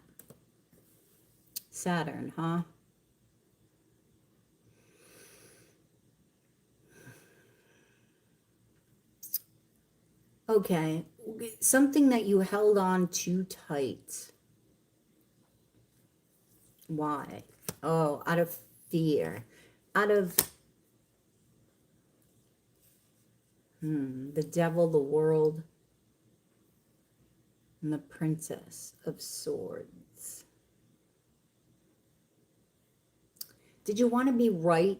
Saturn, huh? Okay, something that you held on too tight. Why? Oh, out of fear. Out of the devil, the world, and the Princess of Swords. Did you want to be right?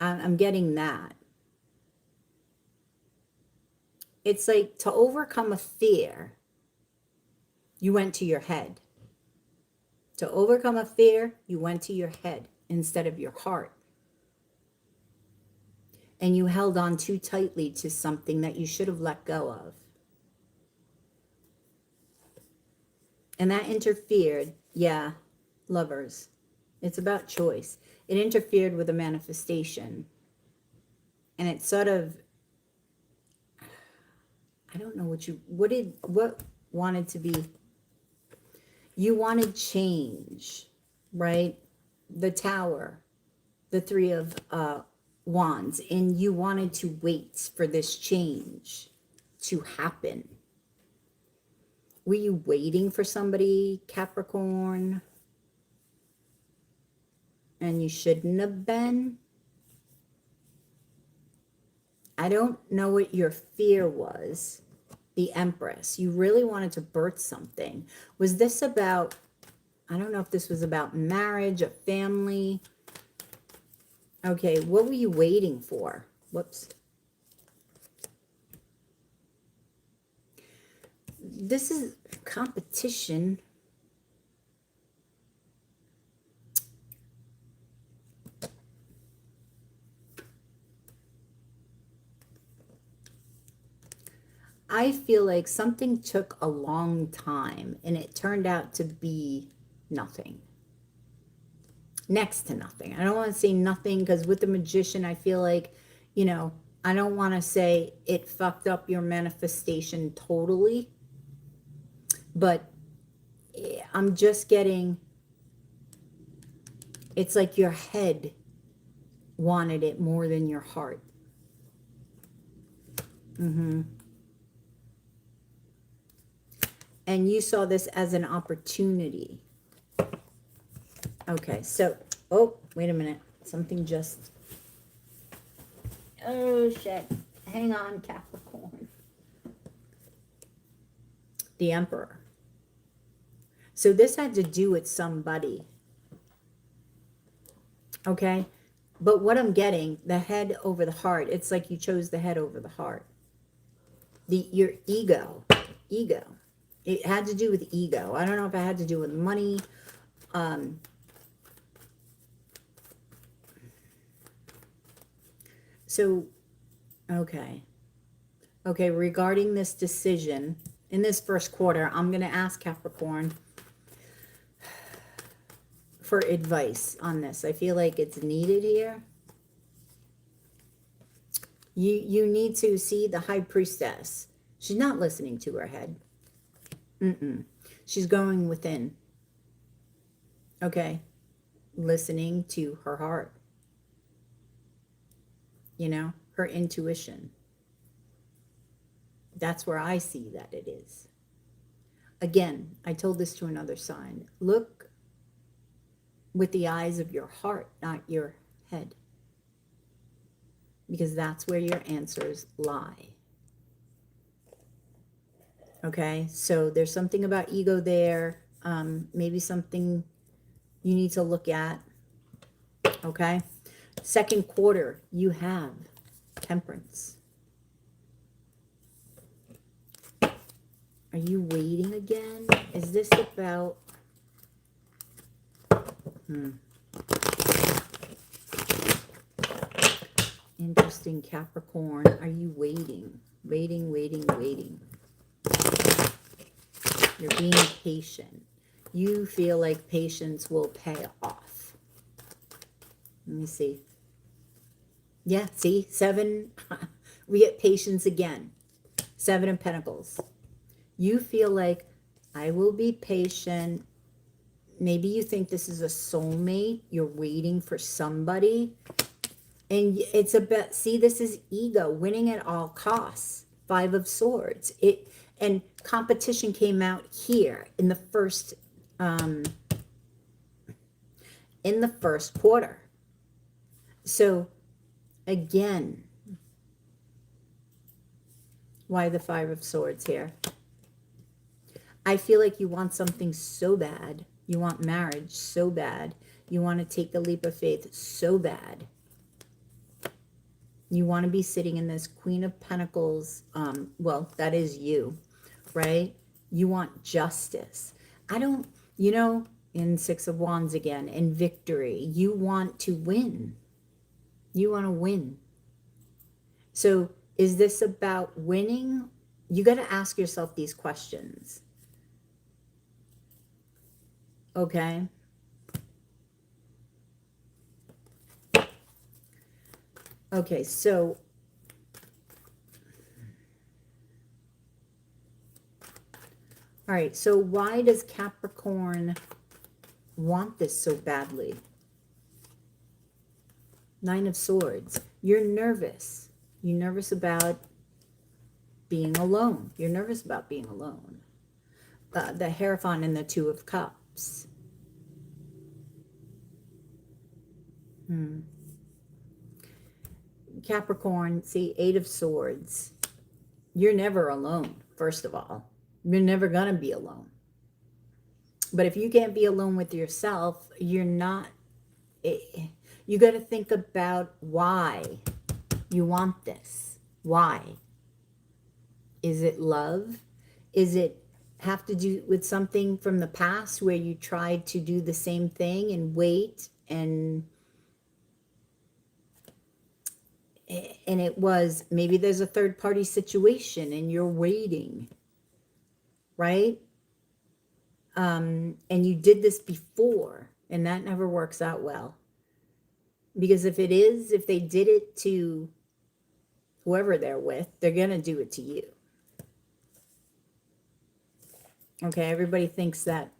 I'm getting that. It's like to overcome a fear, you went to your head. To overcome a fear, you went to your head instead of your heart. And you held on too tightly to something that you should have let go of. And that interfered, yeah, lovers. It's about choice. It interfered with a manifestation. And it sort of, I don't know what wanted to be. You wanted change, right? The Tower, the Three of Wands, and you wanted to wait for this change to happen. Were you waiting for somebody, Capricorn? and you shouldn't have been. I don't know what your fear was. The Empress. You really wanted to birth something. Was this about, I don't know if this was about marriage, a family. Okay, what were you waiting for? Whoops. This is competition. I feel like something took a long time and it turned out to be nothing. Next to nothing. I don't want to say nothing because with the Magician, I feel like, you know, I don't want to say it fucked up your manifestation totally, but I'm just getting, it's like your head wanted it more than your heart. And you saw this as an opportunity. Okay, so, oh, wait a minute. Something just, oh, shit. Hang on, Capricorn. The Emperor. So this had to do with somebody. Okay? But what I'm getting, the head over the heart, it's like you chose the head over the heart. Your ego. It had to do with ego. I don't know if it had to do with money. So, okay. Okay, regarding this decision, in this first quarter, I'm going to ask Capricorn for advice on this. I feel like it's needed here. You need to see the High Priestess. She's not listening to her head. She's going within. Okay. Listening to her heart. You know, her intuition. That's where I see that it is. Again, I told this to another sign. Look with the eyes of your heart, not your head. Because that's where your answers lie. Okay, so there's something about ego there. Maybe something you need to look at. Okay, second quarter, you have Temperance. Are you waiting again? Is this about... Interesting, Capricorn. Are you waiting? Waiting. You're being patient. You feel like patience will pay off. Let me see. Yeah, see? 7. We get patience again. 7 of Pentacles. You feel like, I will be patient. Maybe you think this is a soulmate. You're waiting for somebody. And it's about, see, this is ego, winning at all costs. 5 of Swords. And competition came out here in the first quarter. So again, why the 5 of Swords here? I feel like you want something so bad. You want marriage so bad. You want to take the leap of faith so bad. You want to be sitting in this Queen of Pentacles. Well, that is you, right? You want justice. You know, in 6 of Wands again, in victory, you want to win. You want to win. So is this about winning? You got to ask yourself these questions. Okay. Okay, so all right, so why does Capricorn want this so badly? 9 of Swords. You're nervous. You're nervous about being alone. You're nervous about being alone. The Hierophant and the 2 of Cups. Capricorn, see, 8 of Swords. You're never alone, first of all. You're never going to be alone. But if you can't be alone with yourself, you're not. You got to think about why you want this. Why? Is it love? Is it have to do with something from the past where you tried to do the same thing and wait and it was, maybe there's a third party situation and you're waiting, right? And you did this before and that never works out well. Because if they did it to whoever they're with, they're going to do it to you. Okay, everybody thinks that,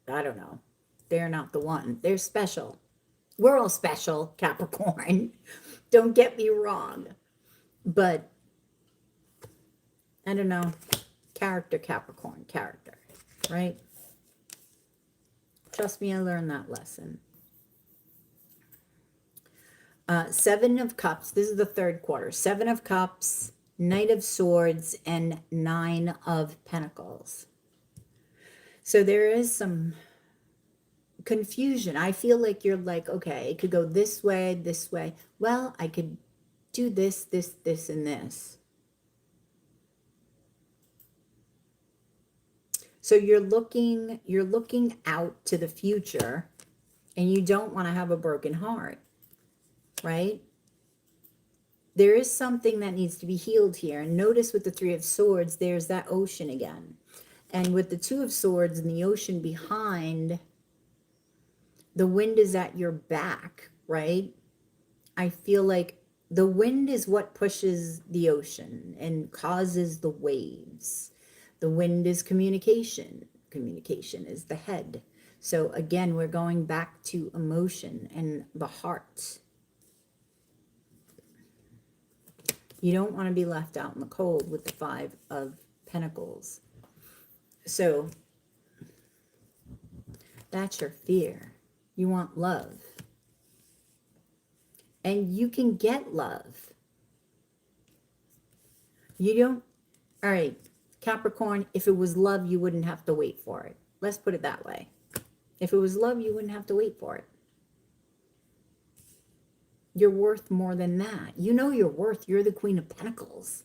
I don't know, they're not the one. They're special. We're all special, Capricorn. Don't get me wrong. But, I don't know, character, Capricorn, character, right? Trust me, I learned that lesson. 7 of Cups. This is the third quarter. 7 of Cups, Knight of Swords, and 9 of Pentacles. So there is some confusion. I feel like you're like, okay, it could go this way, this way. Well, I could do this, this, this, and this. So you're looking out to the future, and you don't want to have a broken heart, right? There is something that needs to be healed here. And notice with the 3 of Swords, there's that ocean again. And with the 2 of Swords and the ocean behind, the wind is at your back, right? I feel like the wind is what pushes the ocean and causes the waves. The wind is communication. Communication is the head. So again, we're going back to emotion and the heart. You don't want to be left out in the cold with the 5 of Pentacles. So that's your fear. You want love. And you can get love. You don't, all right, Capricorn, if it was love, you wouldn't have to wait for it. Let's put it that way. If it was love, you wouldn't have to wait for it. You're worth more than that. You know your worth. You're the Queen of Pentacles.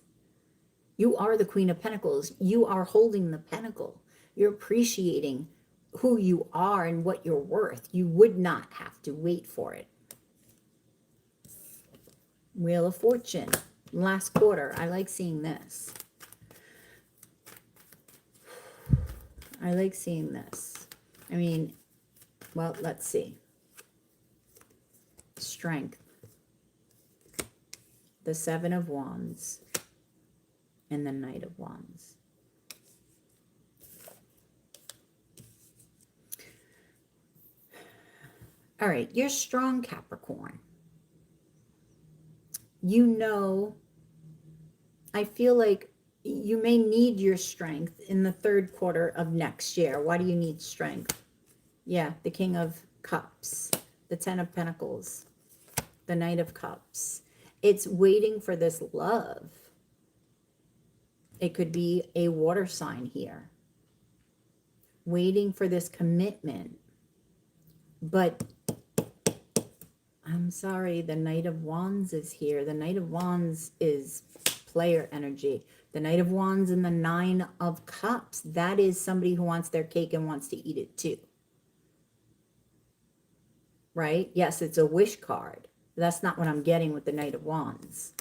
You are the Queen of Pentacles. You are holding the pentacle. You're appreciating who you are and what you're worth. You would not have to wait for it. Wheel of Fortune. Last quarter. I like seeing this. I like seeing this. I mean, well, let's see. Strength. The 7 of Wands. And the Knight of Wands. All right, you're strong, Capricorn. You know, I feel like you may need your strength in the third quarter of next year. Why do you need strength? Yeah, the King of Cups, the 10 of Pentacles, the Knight of Cups. It's waiting for this love. It could be a water sign here. Waiting for this commitment. But I'm sorry, the Knight of Wands is here. The Knight of Wands is player energy. The Knight of Wands and the 9 of Cups. That is somebody who wants their cake and wants to eat it too. Right? Yes, it's a wish card. That's not what I'm getting with the Knight of Wands.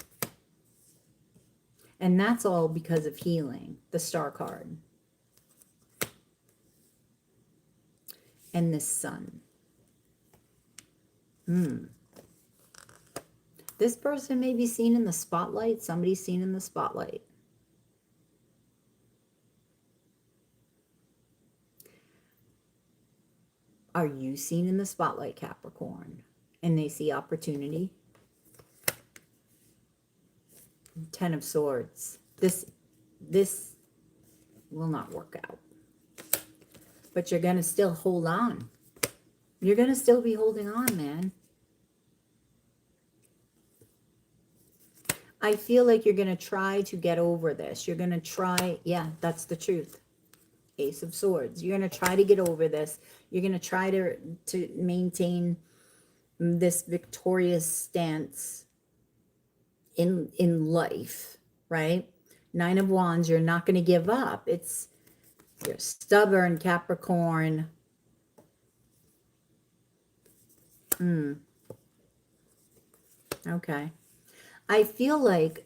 And that's all because of healing, the Star card. And the Sun. This person may be seen in the spotlight. Somebody's seen in the spotlight. Are you seen in the spotlight, Capricorn? And they see opportunity? 10 of Swords. This will not work out. But you're going to still hold on. You're going to still be holding on, man. I feel like you're going to try to get over this. You're going to try. Yeah, that's the truth. Ace of Swords. You're going to try to get over this. You're going to try to maintain this victorious stance in life, right? Nine of Wands, you're not going to give up. You're stubborn, Capricorn. Okay. I feel like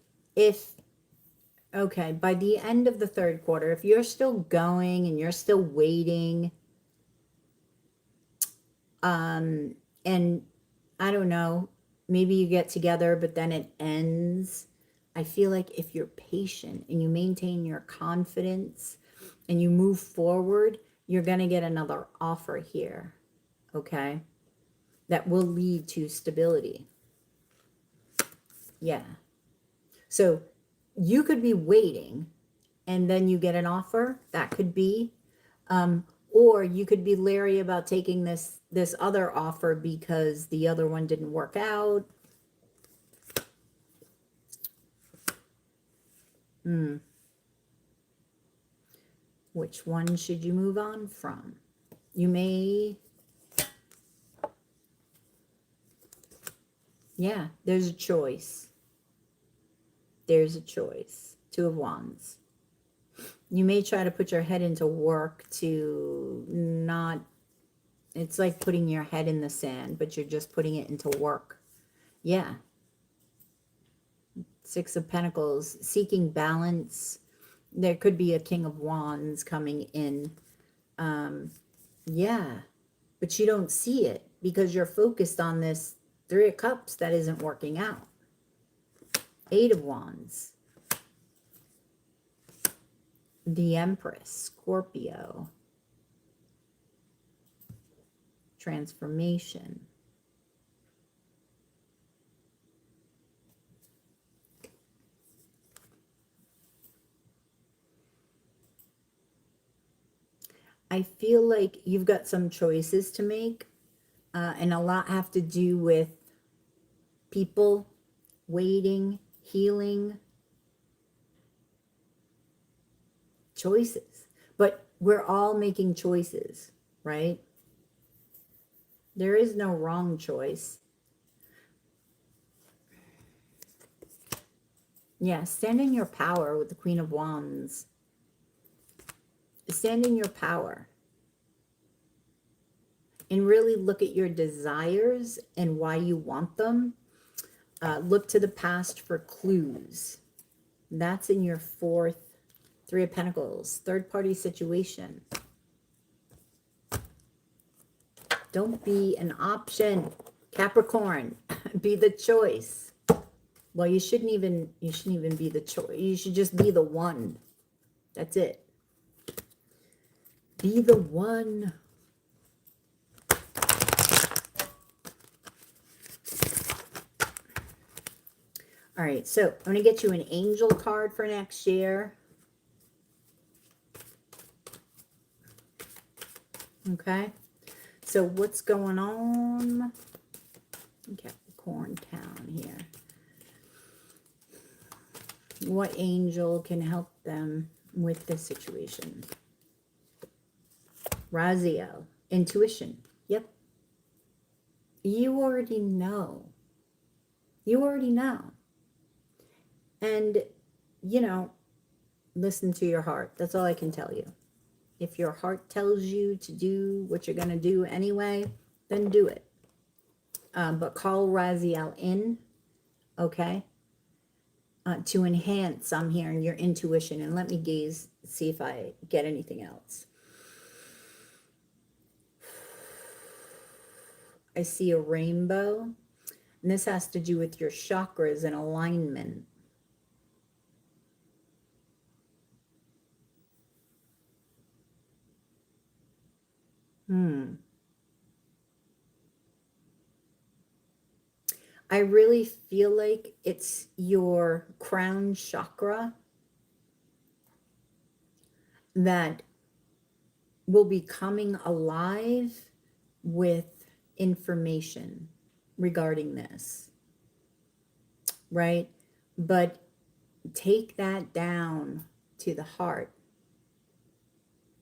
okay, by the end of the third quarter, if you're still going and you're still waiting, and I don't know, maybe you get together, but then it ends. I feel like if you're patient and you maintain your confidence and you move forward, you're going to get another offer here, okay? That will lead to stability. Yeah. So you could be waiting and then you get an offer. That could be. Or you could be leery about taking this other offer because the other one didn't work out. Which one should you move on from? You may... Yeah, there's a choice. There's a choice. Two of Wands. You may try to put your head into work to not... It's like putting your head in the sand, but you're just putting it into work. Yeah. Six of Pentacles. Seeking balance. There could be a King of Wands coming in. Yeah. But you don't see it because you're focused on this Three of Cups that isn't working out. Eight of Wands. The Empress, Scorpio. Transformation. I feel like you've got some choices to make, and a lot have to do with people, waiting, healing, choices. But we're all making choices, right? There is no wrong choice. Yeah, stand in your power with the Queen of Wands. Stand in your power. And really look at your desires and why you want them. Look to the past for clues. That's in your fourth, Three of Pentacles, third party situation. Don't be an option, Capricorn. Be the choice. Well, you shouldn't even be the choice. You should just be the one. That's it. Be the one. All right, so I'm going to get you an angel card for next year. Okay. So what's going on? Capricorn town here. What angel can help them with this situation? Raziel, intuition. Yep. You already know. You already know. And, you know, listen to your heart. That's all I can tell you. If your heart tells you to do what you're going to do anyway, then do it. But call Raziel in, okay? To enhance, I'm hearing, your intuition. And let me gaze, see if I get anything else. I see a rainbow. And this has to do with your chakras and alignment. I really feel like it's your crown chakra that will be coming alive with information regarding this, right? but take that down to the heart,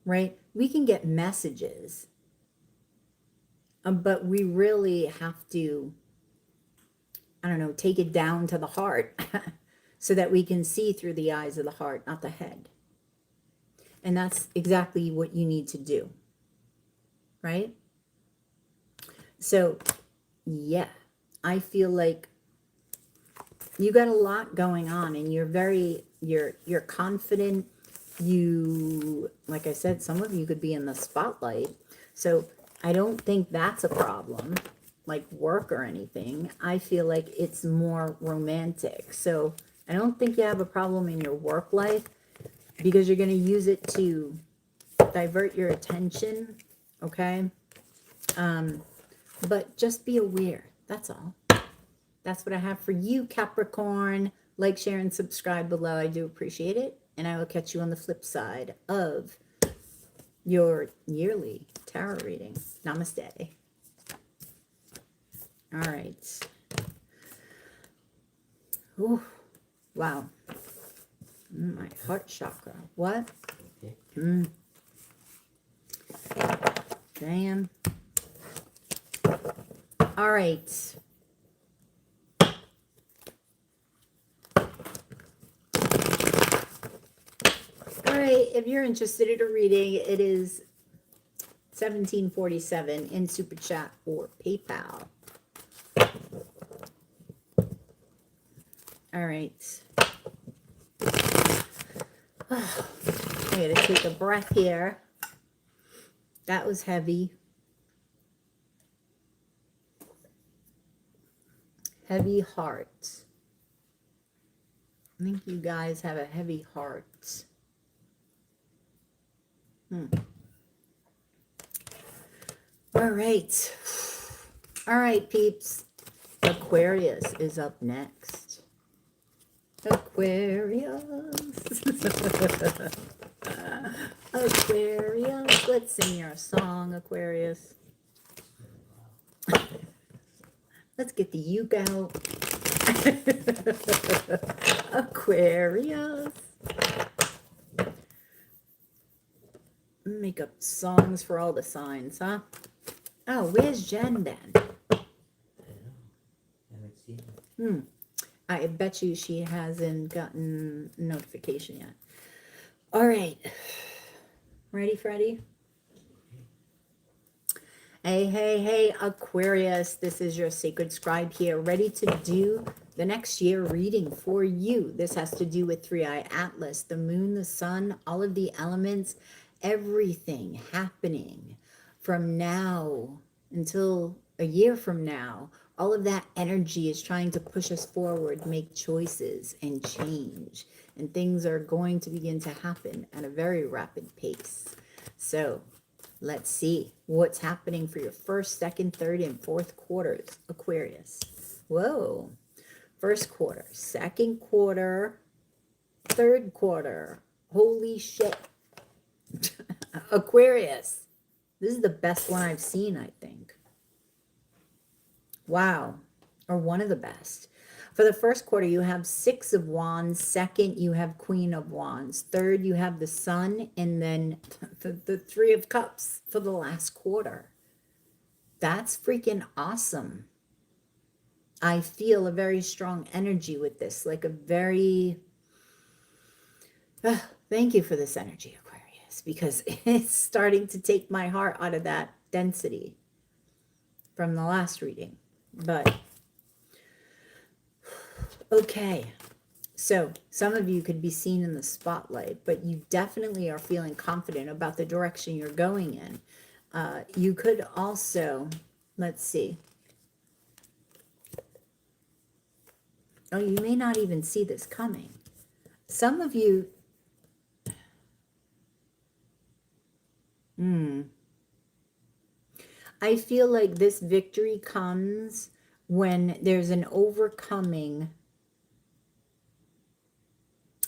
right? We can get messages, but we really have to, I don't know, take it down to the heart so that we can see through the eyes of the heart, not the head. And that's exactly what you need to do, right? So, yeah, I feel like you got a lot going on, and you're confident. You, like I said, some of you could be in the spotlight. So I don't think that's a problem, like work or anything. I feel like it's more romantic. So I don't think you have a problem in your work life, because you're going to use it to divert your attention, okay? But just be aware. That's all. That's what I have for you, Capricorn. Like, share, and subscribe below. I do appreciate it. And I will catch you on the flip side of your yearly tarot reading. Namaste. All right. Ooh, wow. My heart chakra. What? Okay. Damn. All right. All right, if you're interested in a reading, it is $17.47 in Super Chat or PayPal. All right. I gotta take a breath here. That was heavy. Heavy heart. I think you guys have a heavy heart. All right. All right, peeps. Aquarius is up next. Aquarius. Aquarius. Let's sing your song, Aquarius. Let's get the uke out. Aquarius. Make up songs for all the signs, huh? Oh, where's Jen then? I don't know. Haven't seen it. I bet you she hasn't gotten a notification yet. All right. Ready, Freddie? Hey, hey, hey, Aquarius. This is your sacred scribe here, ready to do the next year reading for you. This has to do with Three-Eye Atlas, the moon, the sun, all of the elements, everything happening from now until a year from now. All of that energy is trying to push us forward, make choices and change. And things are going to begin to happen at a very rapid pace. So let's see what's happening for your first, second, third, and fourth quarters, Aquarius. Whoa. First quarter, second quarter, third quarter. Holy shit. Aquarius. This is the best one I've seen, I think. Wow. Or one of the best. For the first quarter, you have Six of Wands. Second, you have Queen of Wands. Third, you have the Sun. And then the Three of Cups for the last quarter. That's freaking awesome. I feel a very strong energy with this. Like a very... thank you for this energy, Aquarius. Because it's starting to take my heart out of that density from the last reading. But... okay, so some of you could be seen in the spotlight, but you definitely are feeling confident about the direction you're going in. You could also, let's see. Oh, you may not even see this coming. Some of you, I feel like this victory comes when there's an overcoming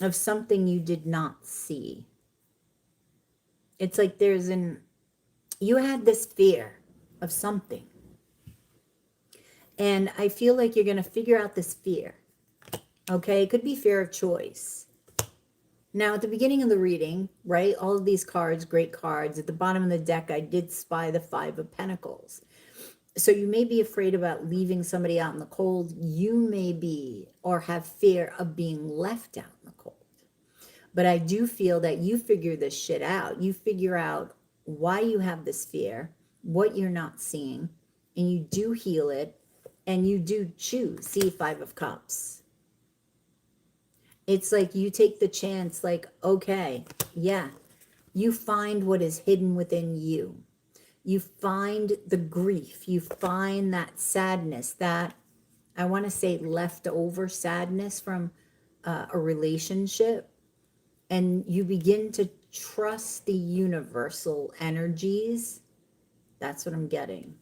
of something you did not see. It's like you had this fear of something. And I feel like you're going to figure out this fear. Okay, it could be fear of choice. Now, at the beginning of the reading, right, all of these cards, great cards, at the bottom of the deck, I did spy the Five of Pentacles. So you may be afraid about leaving somebody out in the cold. You may be or have fear of being left out in the cold. But I do feel that you figure this shit out. You figure out why you have this fear, what you're not seeing, and you do heal it, and you do choose. See, Five of Cups. It's like you take the chance, like, okay, yeah, you find what is hidden within you. You find the grief. You find that sadness, that I want to say leftover sadness from a relationship. And you begin to trust the universal energies. That's what I'm getting.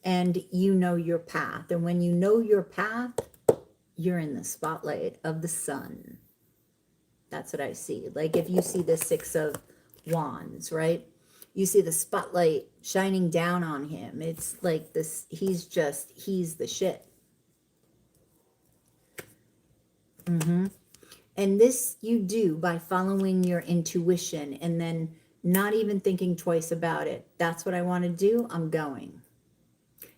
And you know your path. And when you know your path, you're in the spotlight of the sun. That's what I see. Like if you see the Six of Wands, right? You see the spotlight shining down on him. It's like this, he's the shit. And this you do by following your intuition and then not even thinking twice about it. That's what I want to do. I'm going.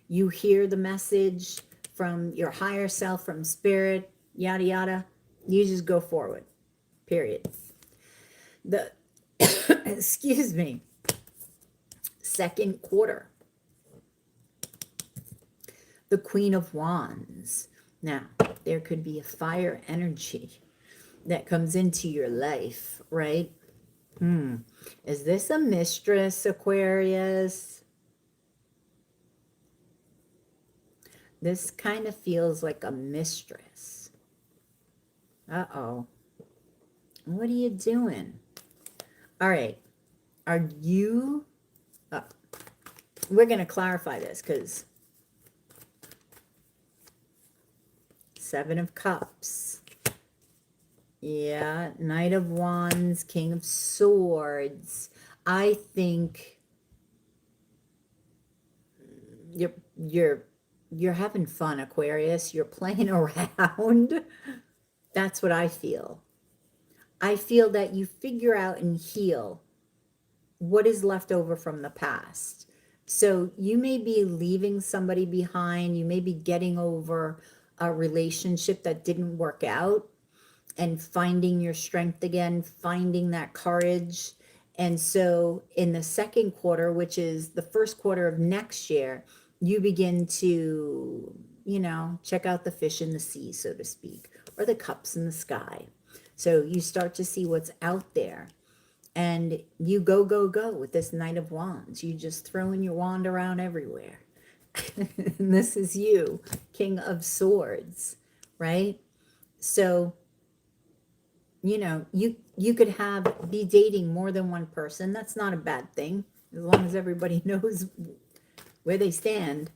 You hear the message from your higher self, from spirit, yada, yada. You just go forward, period. The, excuse me, second quarter. The Queen of Wands. Now, there could be a fire energy that comes into your life, right? Is this a mistress, Aquarius? This kind of feels like a mistress. Uh-oh. What are you doing? All right. Are you... we're going to clarify this because... Seven of Cups. Yeah, Knight of Wands, King of Swords. I think you're having fun, Aquarius. You're playing around. That's what I feel. I feel that you figure out and heal what is left over from the past. So you may be leaving somebody behind. You may be getting over a relationship that didn't work out and finding your strength again, finding that courage. And so in the second quarter, which is the first quarter of next year, you begin to, you know, check out the fish in the sea, so to speak, or the cups in the sky. So you start to see what's out there. And you go, go, go with this Knight of Wands. You just throwing your wand around everywhere. And this is you, King of Swords, right? So, you know, you could be dating more than one person. That's not a bad thing, as long as everybody knows where they stand.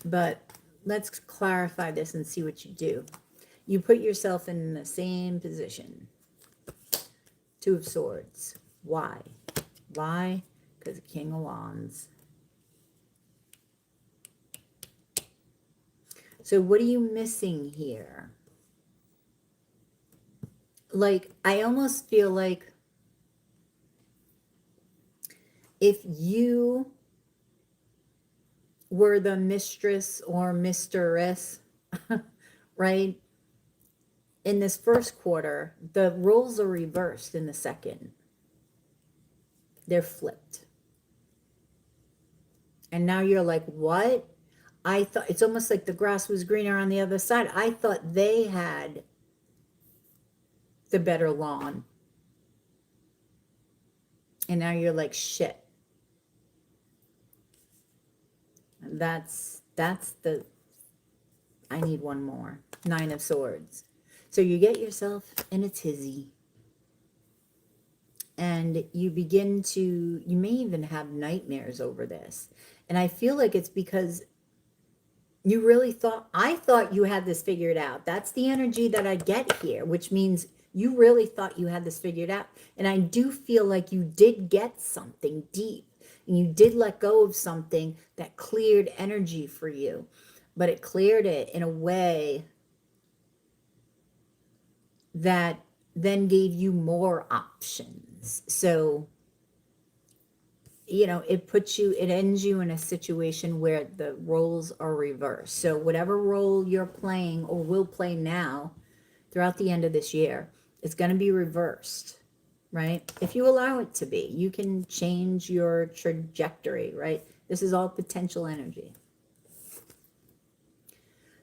But let's clarify this and see what you do. You put yourself in the same position. Two of Swords. Why? Why? Because the King of Wands. So what are you missing here? Like, I almost feel like if you were the mistress or mistress, right? In this first quarter, the roles are reversed in the second. They're flipped. And now you're like, what? I thought, it's almost like the grass was greener on the other side. I thought they had the better lawn. And now you're like, shit. And that's the, I need one more. Nine of Swords. So you get yourself in a tizzy. And you begin to, you may even have nightmares over this. And I feel like it's because you really thought, I thought you had this figured out. That's the energy that I get here, which means you really thought you had this figured out. And I do feel like you did get something deep. And you did let go of something that cleared energy for you. But it cleared it in a way that then gave you more options. So, you know, it ends you in a situation where the roles are reversed. So whatever role you're playing or will play now throughout the end of this year, it's going to be reversed, right? If you allow it to be, you can change your trajectory, right? This is all potential energy.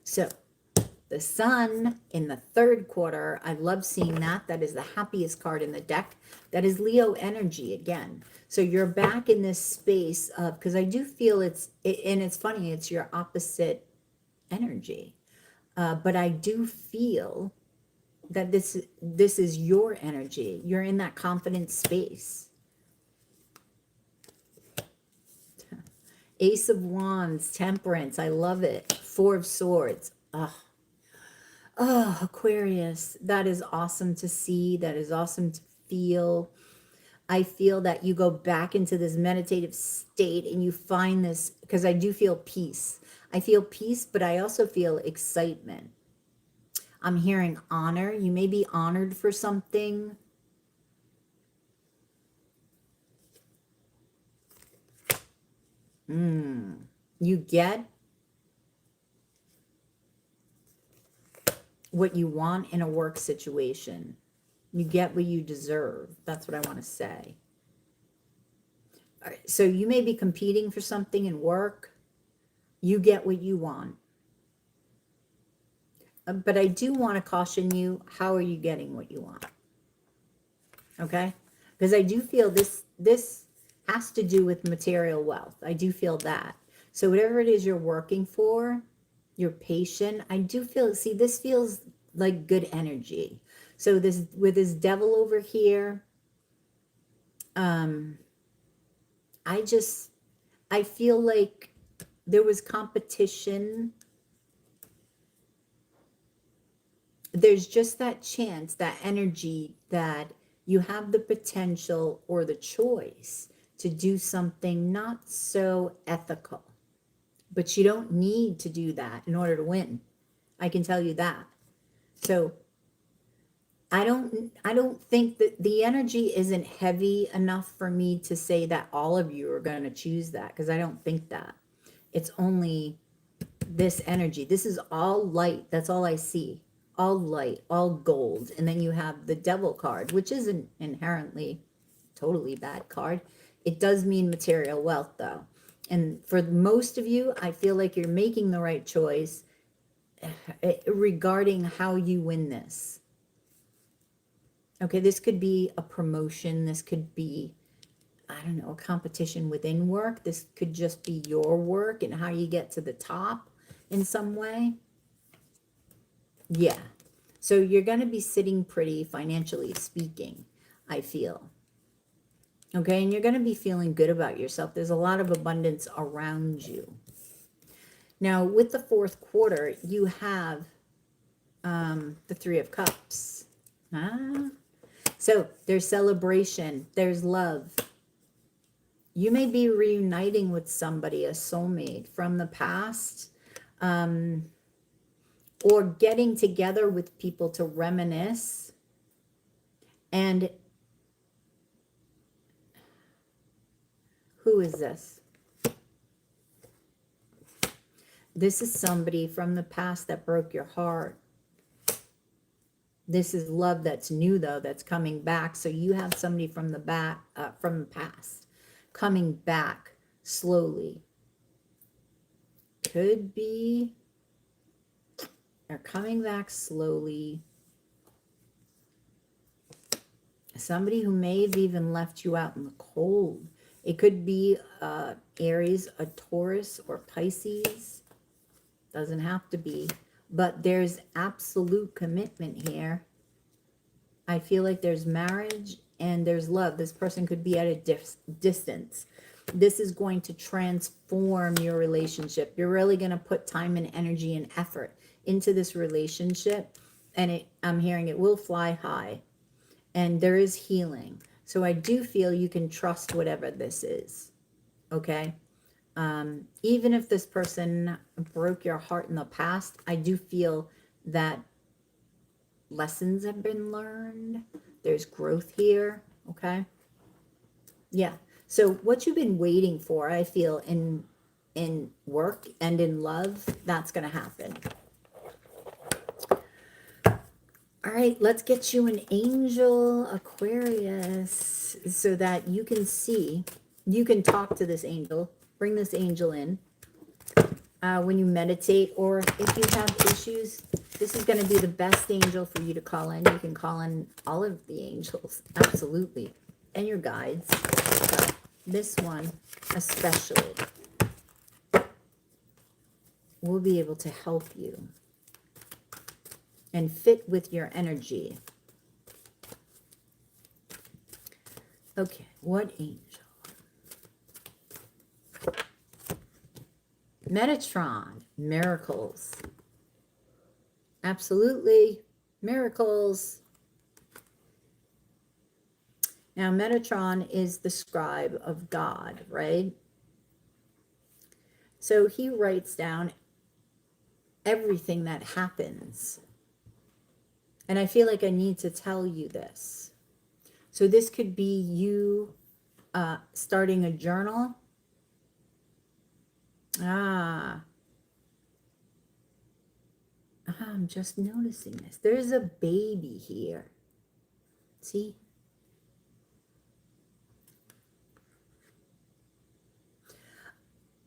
So the sun in the third quarter, I love seeing that. That is the happiest card in the deck. That is Leo energy again. So you're back in this space of, because I do feel and it's funny, it's your opposite energy. But I do feel that this is your energy. You're in that confident space. Ace of Wands, Temperance, I love it. Four of Swords. Oh, Aquarius, that is awesome to see. That is awesome to feel. I feel that you go back into this meditative state and you find this, because I do feel peace. I feel peace, but I also feel excitement. I'm hearing honor. You may be honored for something. You get what you want in a work situation. You get what you deserve. That's what I want to say. All right, so you may be competing for something in work. You get what you want. But I do want to caution you, how are you getting what you want? Okay? Because I do feel this has to do with material wealth. I do feel that. So whatever it is you're working for, you're patient. I do feel, see, this feels like good energy. So this, with this devil over here, I feel like there was competition. There's just that chance, that energy that you have the potential or the choice to do something not so ethical. But you don't need to do that in order to win. I can tell you that. So I don't think that the energy isn't heavy enough for me to say that all of you are going to choose that, because I don't think that. It's only this energy. This is all light. That's all I see. All light, all gold. And then you have the devil card, which isn't inherently totally bad card. It does mean material wealth though. And for most of you, I feel like you're making the right choice regarding how you win this. Okay, this could be a promotion. This could be, I don't know, a competition within work. This could just be your work and how you get to the top in some way. Yeah. So you're going to be sitting pretty, financially speaking, I feel. Okay, and you're going to be feeling good about yourself. There's a lot of abundance around you. Now, with the fourth quarter, you have the Three of Cups. So there's celebration. There's love. You may be reuniting with somebody, a soulmate from the past, or getting together with people to reminisce. And who is this? This is somebody from the past that broke your heart. This is love that's new, though, that's coming back. So you have somebody from the past coming back slowly. Could be they're coming back slowly. Somebody who may have even left you out in the cold. It could be Aries, a Taurus, or Pisces. Doesn't have to be. But there's absolute commitment here. I feel like there's marriage and there's love. This person could be at a distance. This is going to transform your relationship. You're really going to put time and energy and effort into this relationship. And I'm hearing it will fly high. And there is healing. So I do feel you can trust whatever this is. Okay? Even if this person broke your heart in the past, I do feel that lessons have been learned. There's growth here, okay? Yeah. So what you've been waiting for, I feel, in work and in love, that's going to happen. All right, let's get you an angel, Aquarius, so that you can see, you can talk to this angel, bring this angel in when you meditate, or if you have issues, this is going to be the best angel for you to call in. You can call in all of the angels, absolutely, and your guides. But this one especially will be able to help you and fit with your energy. Okay, what angel? Metatron, miracles. Absolutely, miracles. Now, Metatron is the scribe of God, right? So he writes down everything that happens. And I feel like I need to tell you this. So this could be you starting a journal. I'm just noticing this. There's a baby here. See?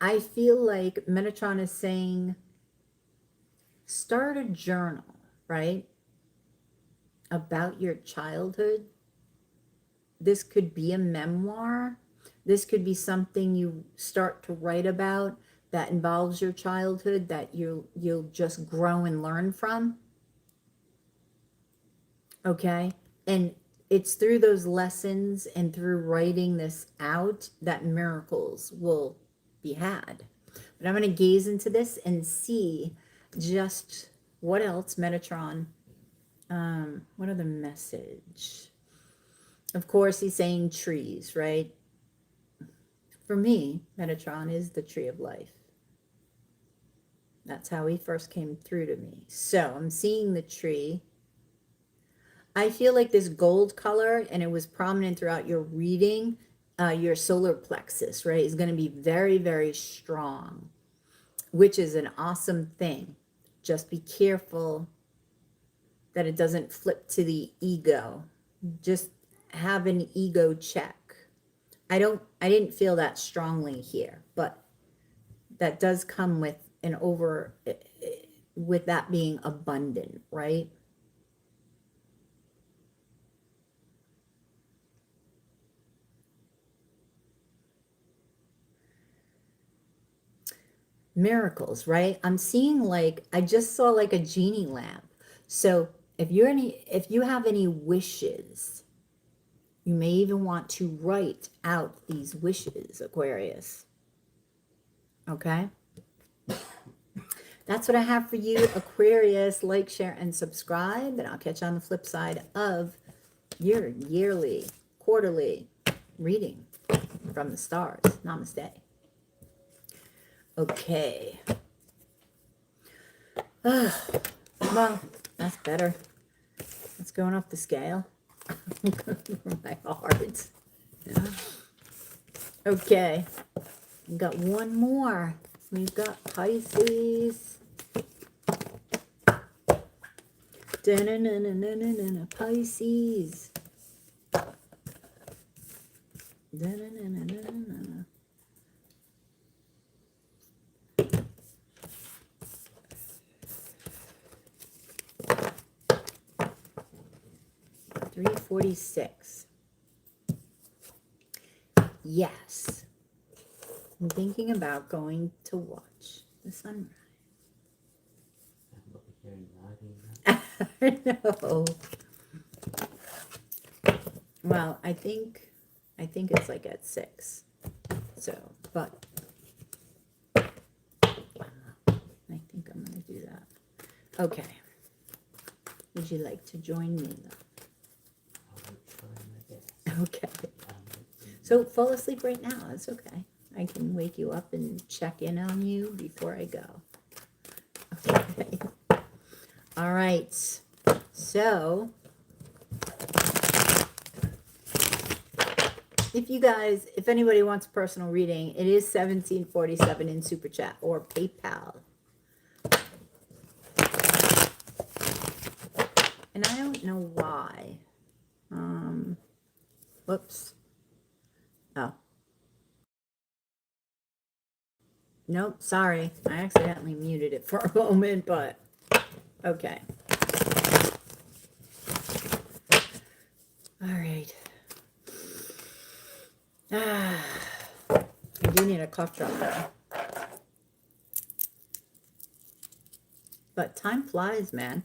I feel like Metatron is saying, start a journal, right? About your childhood. This could be a memoir. This could be something you start to write about that involves your childhood that you'll just grow and learn from. Okay? And it's through those lessons and through writing this out that miracles will be had. But I'm going to gaze into this and see just what else Metatron, what other message? Of course, he's saying trees, right? For me, Metatron is the tree of life. That's how he first came through to me. So I'm seeing the tree. I feel like this gold color, and it was prominent throughout your reading, your solar plexus, right, is going to be very, very strong, which is an awesome thing. Just be careful that it doesn't flip to the ego. Just have an ego check. I didn't feel that strongly here, but that does come with with that being abundant, right? Miracles, right? I'm seeing, like, I just saw like a genie lamp. So if you have any wishes, you may even want to write out these wishes, Aquarius. Okay? That's what I have for you, Aquarius. Like, share, and subscribe, and I'll catch you on the flip side of your yearly, quarterly reading from the stars. Namaste. Okay. Well, that's better. It's going up the scale. My heart. Okay. We've got one more. We've got Pisces. Da-na-na-na-na-na-na, Pisces. Da-na-na-na-na-na-na. $346. Yes. I'm thinking about going to watch the sunrise. I know. Well, I think it's like at 6. So, but I think I'm going to do that. Okay. Would you like to join me, though? Okay. So fall asleep right now. It's okay. I can wake you up and check in on you before I go. Okay. All right. So, if anybody wants a personal reading, it is $17.47 in Super Chat or PayPal. And I don't know why. Whoops. Oh. Nope, sorry. I accidentally muted it for a moment, but okay. All right. I do need a cough drop though. But time flies, man.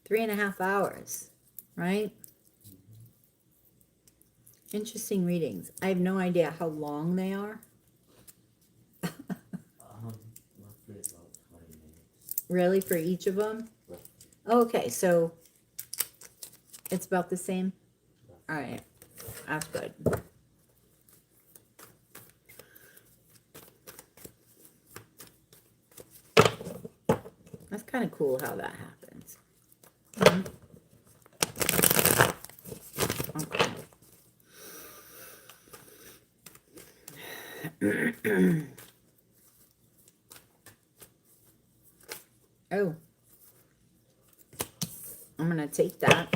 3.5 hours, right? Interesting readings. I have no idea how long they are. Roughly about 20 minutes. Really, for each of them? Roughly. Okay, so it's about the same? Roughly. All right, that's good. That's kind of cool how that happens. Okay. Oh. I'm going to take that.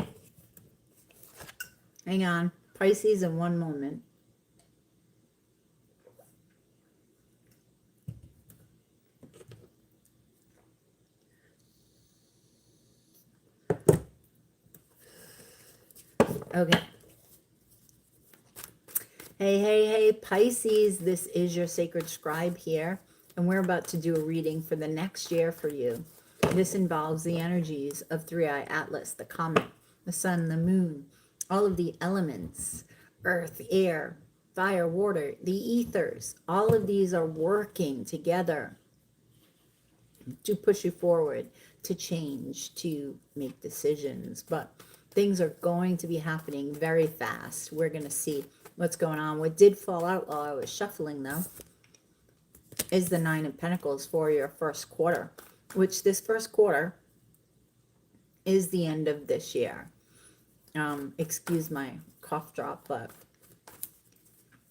Hang on. Pisces in one moment. Okay. Hey, Pisces, this is your sacred scribe here, and we're about to do a reading for the next year for you. This involves the energies of Three-Eye Atlas, the comet, the sun, the moon, all of the elements, earth, air, fire, water, the ethers. All of these are working together to push you forward, to change, to make decisions. But things are going to be happening very fast. We're going to see what's going on. What did fall out while I was shuffling, though, is the Nine of Pentacles for your first quarter, which this first quarter is the end of this year. Excuse my cough drop, but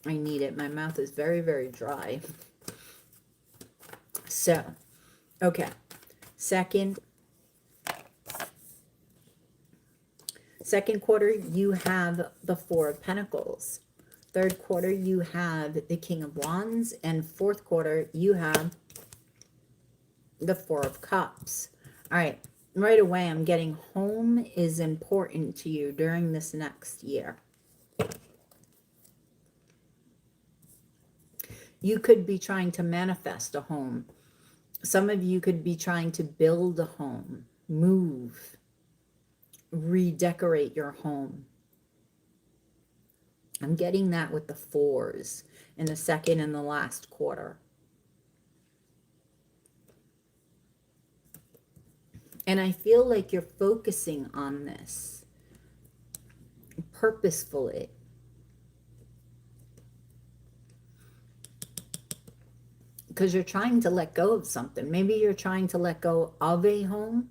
I need it. My mouth is very, very dry. So, okay. Second quarter, you have the Four of Pentacles. Third quarter, you have the King of Wands. And fourth quarter, you have the Four of Cups. All right. Right away, I'm getting home is important to you during this next year. You could be trying to manifest a home. Some of you could be trying to build a home, move, redecorate your home. I'm getting that with the fours in the second and the last quarter. And I feel like you're focusing on this purposefully. Because you're trying to let go of something. Maybe you're trying to let go of a home.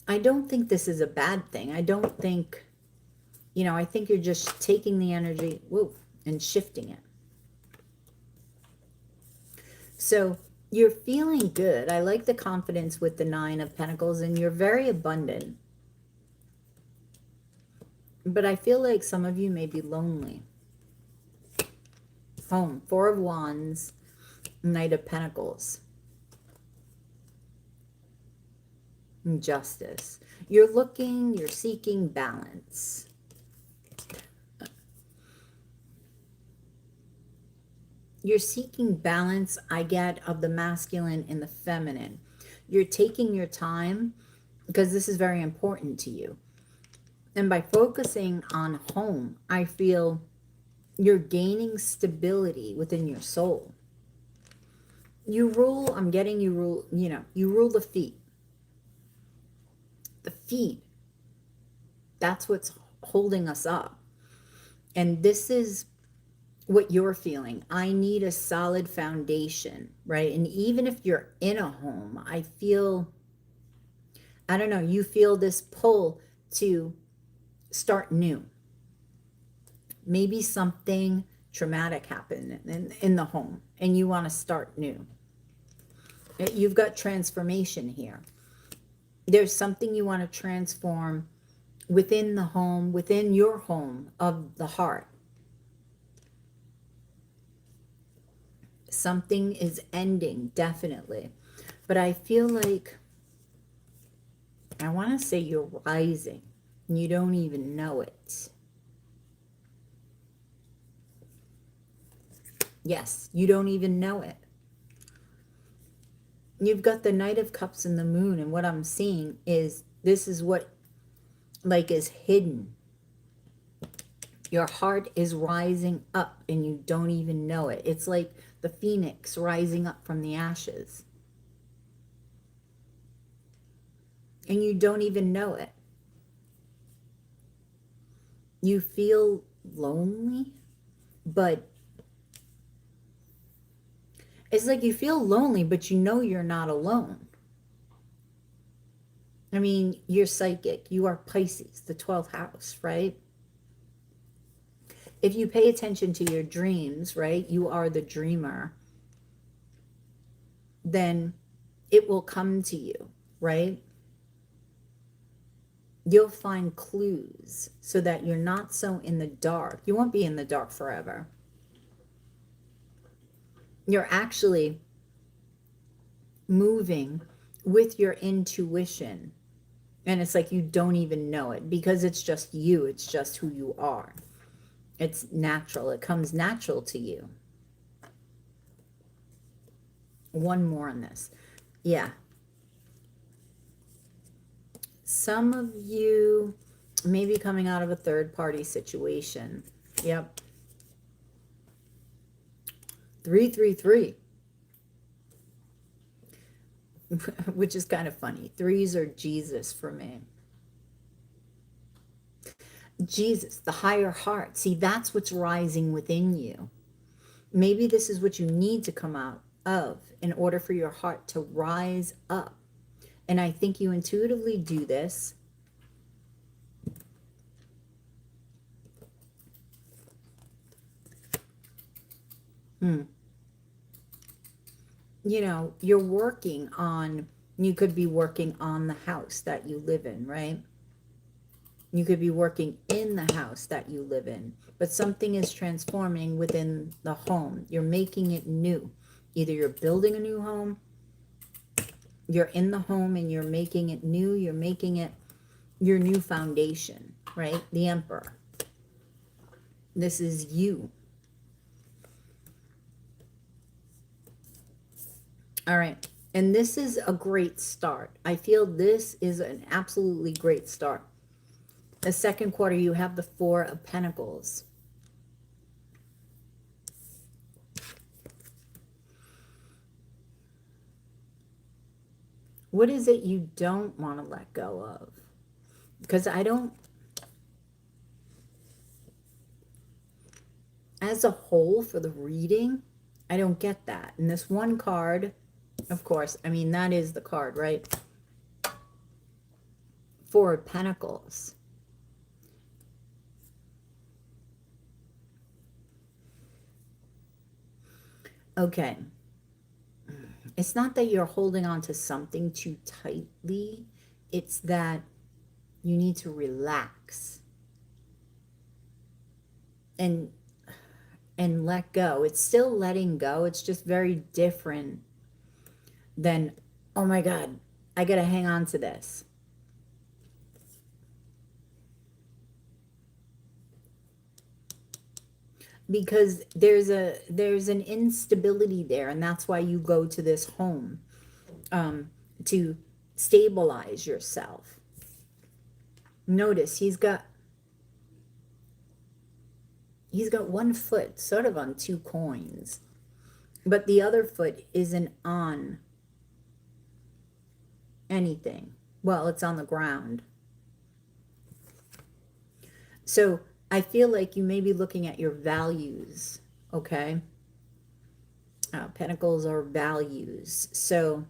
I don't think this is a bad thing. I don't think, I think you're just taking the energy, and shifting it. So you're feeling good. I like the confidence with the Nine of Pentacles, and you're very abundant. But I feel like some of you may be lonely. Home, Four of Wands, Knight of Pentacles. Justice. You're seeking balance. You're seeking balance, I get, of the masculine and the feminine. You're taking your time because this is very important to you. And by focusing on home, I feel you're gaining stability within your soul. You rule, I'm getting you rule, you rule the feet. The feet, that's what's holding us up. And this is what you're feeling. I need a solid foundation, right? And even if you're in a home, I feel, I don't know, you feel this pull to start new. Maybe something traumatic happened in the home and you want to start new. You've got transformation here. There's something you want to transform within the home, within your home of the heart. Something is ending, definitely. But I feel like, I want to say you're rising. And you don't even know it. Yes, you don't even know it. You've got the Knight of Cups and the Moon, and what I'm seeing is this is what like is hidden. Your heart is rising up and you don't even know it. It's like the phoenix rising up from the ashes. And you don't even know it. You feel lonely, but it's like you feel lonely, but you know you're not alone. I mean, you're psychic. You are Pisces, the 12th house, right? If you pay attention to your dreams, right, you are the dreamer, then it will come to you, right? You'll find clues so that you're not so in the dark. You won't be in the dark forever. You're actually moving with your intuition. And it's like you don't even know it because it's just you. It's just who you are. It's natural. It comes natural to you. One more on this. Yeah. Some of you may be coming out of a third-party situation. Yep. 333. Which is kind of funny. Threes are Jesus for me. Jesus, the higher heart. See, that's what's rising within you. Maybe this is what you need to come out of in order for your heart to rise up. And I think you intuitively do this. You know, you're working on, you could be working on the house that you live in, right? You could be working in the house that you live in, but something is transforming within the home. You're making it new. Either you're building a new home, you're in the home and you're making it new, you're making it your new foundation, right? The Emperor. This is you. All right. And this is a great start. I feel this is an absolutely great start. The second quarter, you have the Four of Pentacles. What is it you don't want to let go of? Because I don't, as a whole for the reading, I don't get that. And this one card, of course, I mean, that is the card, right? Four of Pentacles. Okay. It's not that you're holding on to something too tightly. It's that you need to relax and let go. It's still letting go. It's just very different than, oh my God, I got to hang on to this. Because there's an instability there, and that's why you go to this home, to stabilize yourself. Notice he's got one foot sort of on two coins, but the other foot isn't on anything. Well, it's on the ground. So I feel like you may be looking at your values okay? Pentacles are values. So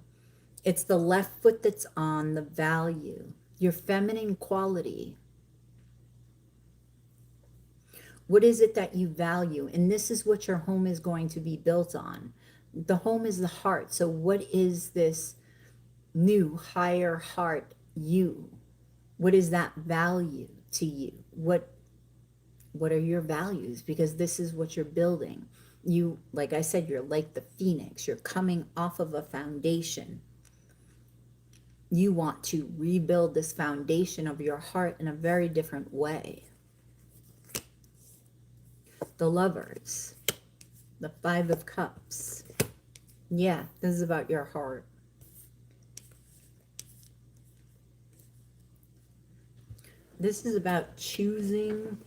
it's the left foot that's on the value. Your feminine quality. What is it that you value? And this is what your home is going to be built on. The home is the heart. So what is this new higher heart you? What is that value to you? What are your values? Because this is what you're building. You, like I said, you're like the phoenix. You're coming off of a foundation. You want to rebuild this foundation of your heart in a very different way. The Lovers, the Five of Cups. Yeah, this is about your heart. This is about choosing.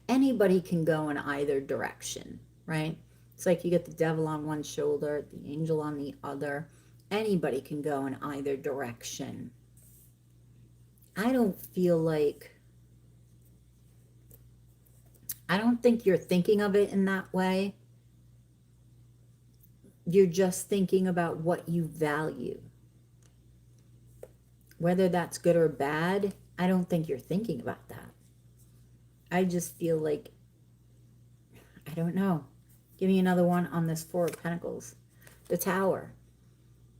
Anybody can go in either direction, right? It's like you get the devil on one shoulder, the angel on the other. Anybody can go in either direction. I don't think you're thinking of it in that way. You're just thinking about what you value. Whether that's good or bad, I don't think you're thinking about that. I just feel like, I don't know. Give me another one on this Four of Pentacles. The Tower.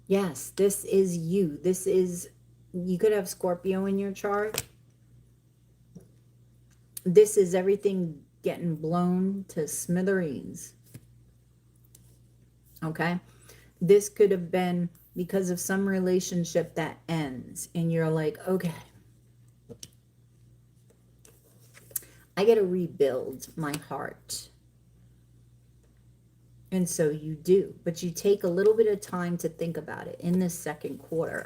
Yes, this is you. This is, you could have Scorpio in your chart. This is everything getting blown to smithereens. Okay? This could have been because of some relationship that ends. And you're like, okay, I got to rebuild my heart. And so you do. But you take a little bit of time to think about it in this second quarter.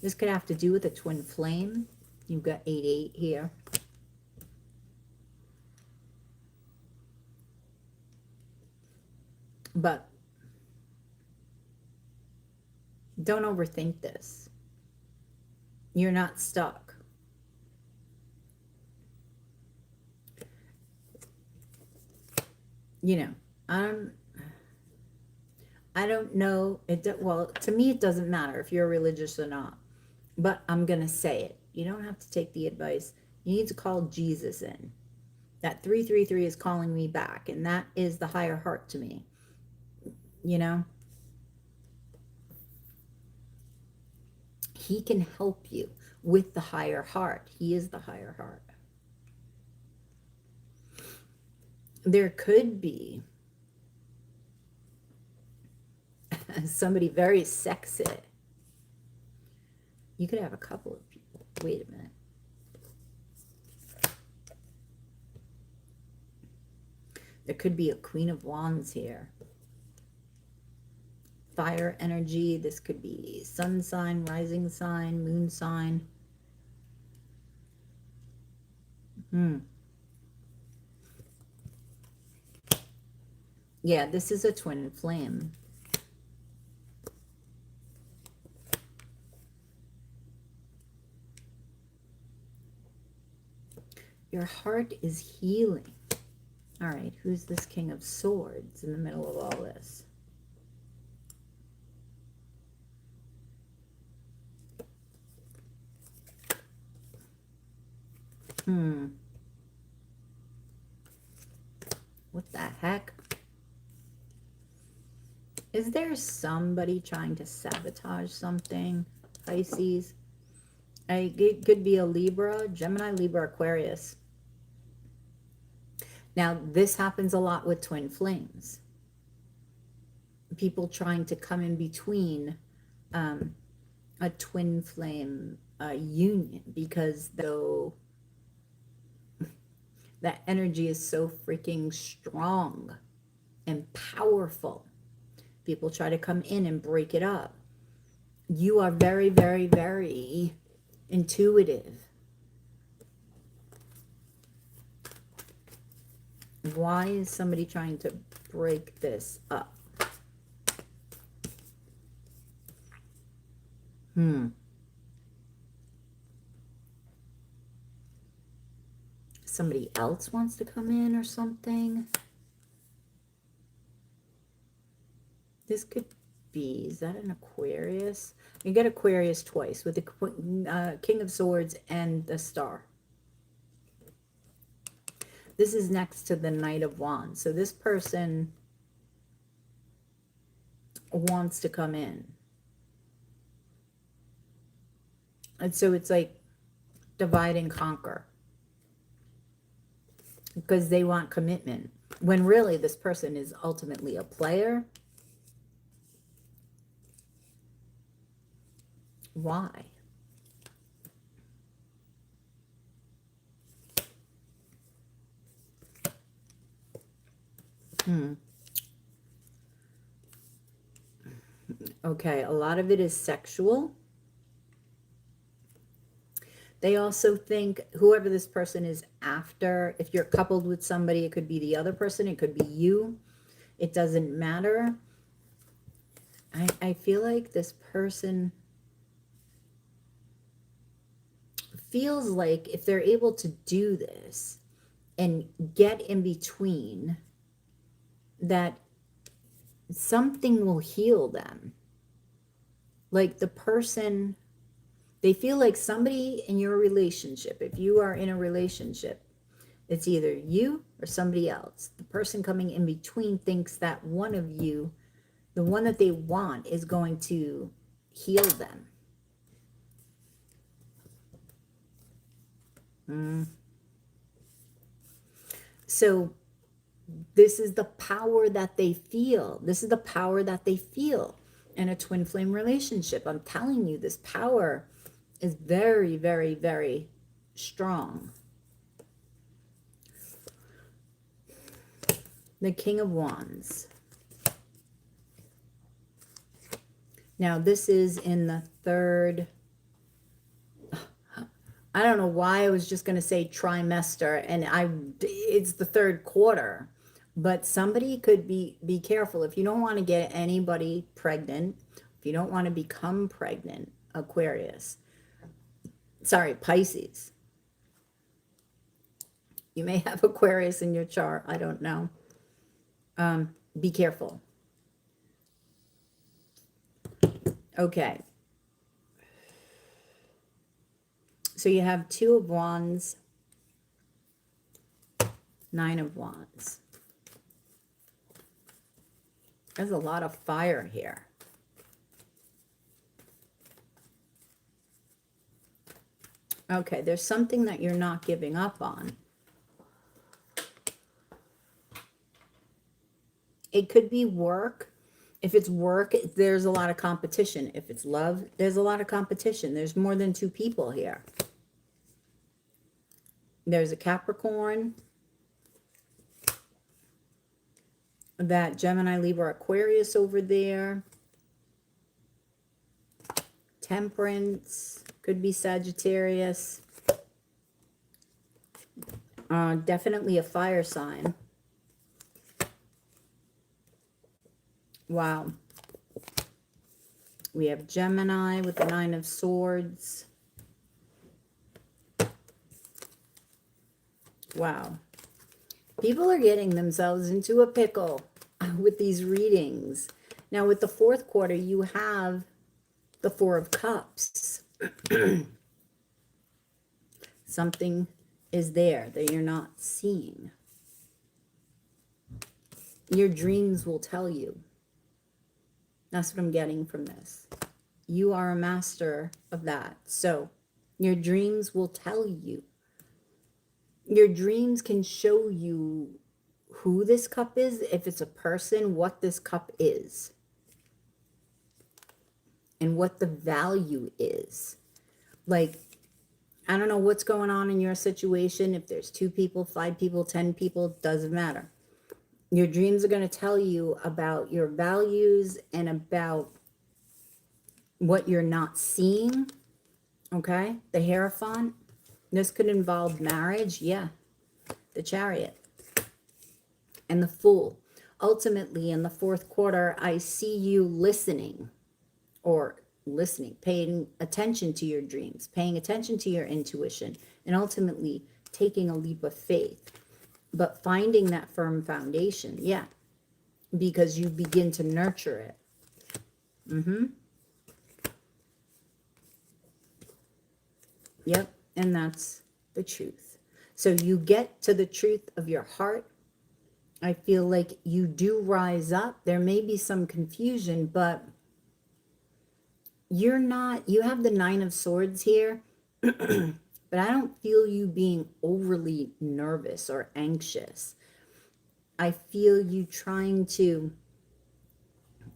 This could have to do with a twin flame. You've got 8-8 here. But don't overthink this. You're not stuck. You know, I don't know. Well, to me, it doesn't matter if you're religious or not. But I'm going to say it. You don't have to take the advice. You need to call Jesus in. That 333 is calling me back. And that is the higher heart to me. You know? He can help you with the higher heart. He is the higher heart. There could be somebody very sexy. You could have a couple of people. Wait a minute. There could be a Queen of Wands here. Fire energy. This could be sun sign, rising sign, moon sign. Yeah, this is a twin flame. Your heart is healing. All right, who's this King of Swords in the middle of all this? What the heck? Is there somebody trying to sabotage something? Pisces? It could be a Libra, Gemini, Libra, Aquarius. Now, this happens a lot with twin flames. People trying to come in between a twin flame union, because though that energy is so freaking strong and powerful, people try to come in and break it up. You are very, very, very intuitive. Why is somebody trying to break this up? somebody else wants to come in or something. This could be, is that an Aquarius? You get Aquarius twice with the King of Swords and the Star. This is next to the Knight of Wands. So this person wants to come in. And so it's like divide and conquer. Because they want commitment. When really this person is ultimately a player. Why? Okay, a lot of it is sexual. They also think whoever this person is after, if you're coupled with somebody, it could be the other person, it could be you. It doesn't matter. I feel like this person feels like if they're able to do this and get in between, that something will heal them. Like the person, they feel like somebody in your relationship, if you are in a relationship, it's either you or somebody else. The person coming in between thinks that one of you, the one that they want, is going to heal them. So this is the power that they feel. This is the power that they feel in a twin flame relationship. I'm telling you, this power is very, very, very strong. The King of Wands. Now this is in the third, I don't know why I was just going to say trimester, and it's the third quarter, but somebody could be careful. If you don't want to get anybody pregnant, if you don't want to become pregnant, Aquarius, sorry, Pisces. You may have Aquarius in your chart. I don't know. Be careful. Okay. So you have Two of Wands, Nine of Wands. There's a lot of fire here. Okay, there's something that you're not giving up on. It could be work. If it's work, there's a lot of competition. If it's love, there's a lot of competition. There's more than two people here. There's a Capricorn, that Gemini, Libra, Aquarius over there. Temperance, could be Sagittarius. Definitely a fire sign. Wow. We have Gemini with the Nine of Swords. Wow. People are getting themselves into a pickle with these readings. Now, with the fourth quarter, you have the Four of Cups. Something is there that you're not seeing. Your dreams will tell you. That's what I'm getting from this. You are a master of that. So your dreams will tell you. Your dreams can show you who this cup is. If it's a person, what this cup is. And what the value is. Like, I don't know what's going on in your situation. If there's 2 people, 5 people, 10 people, doesn't matter. Your dreams are going to tell you about your values and about what you're not seeing. Okay? The Hierophant. This could involve marriage. Yeah. The Chariot. And the Fool. Ultimately, in the fourth quarter, I see you listening. Or listening. Paying attention to your dreams. Paying attention to your intuition. And ultimately, taking a leap of faith, but finding that firm foundation. Yeah. Because you begin to nurture it. Yep. And that's the truth. So you get to the truth of your heart. I feel like you do rise up. There may be some confusion, but you're not, you have the 9 of Swords here, but I don't feel you being overly nervous or anxious. I feel you trying to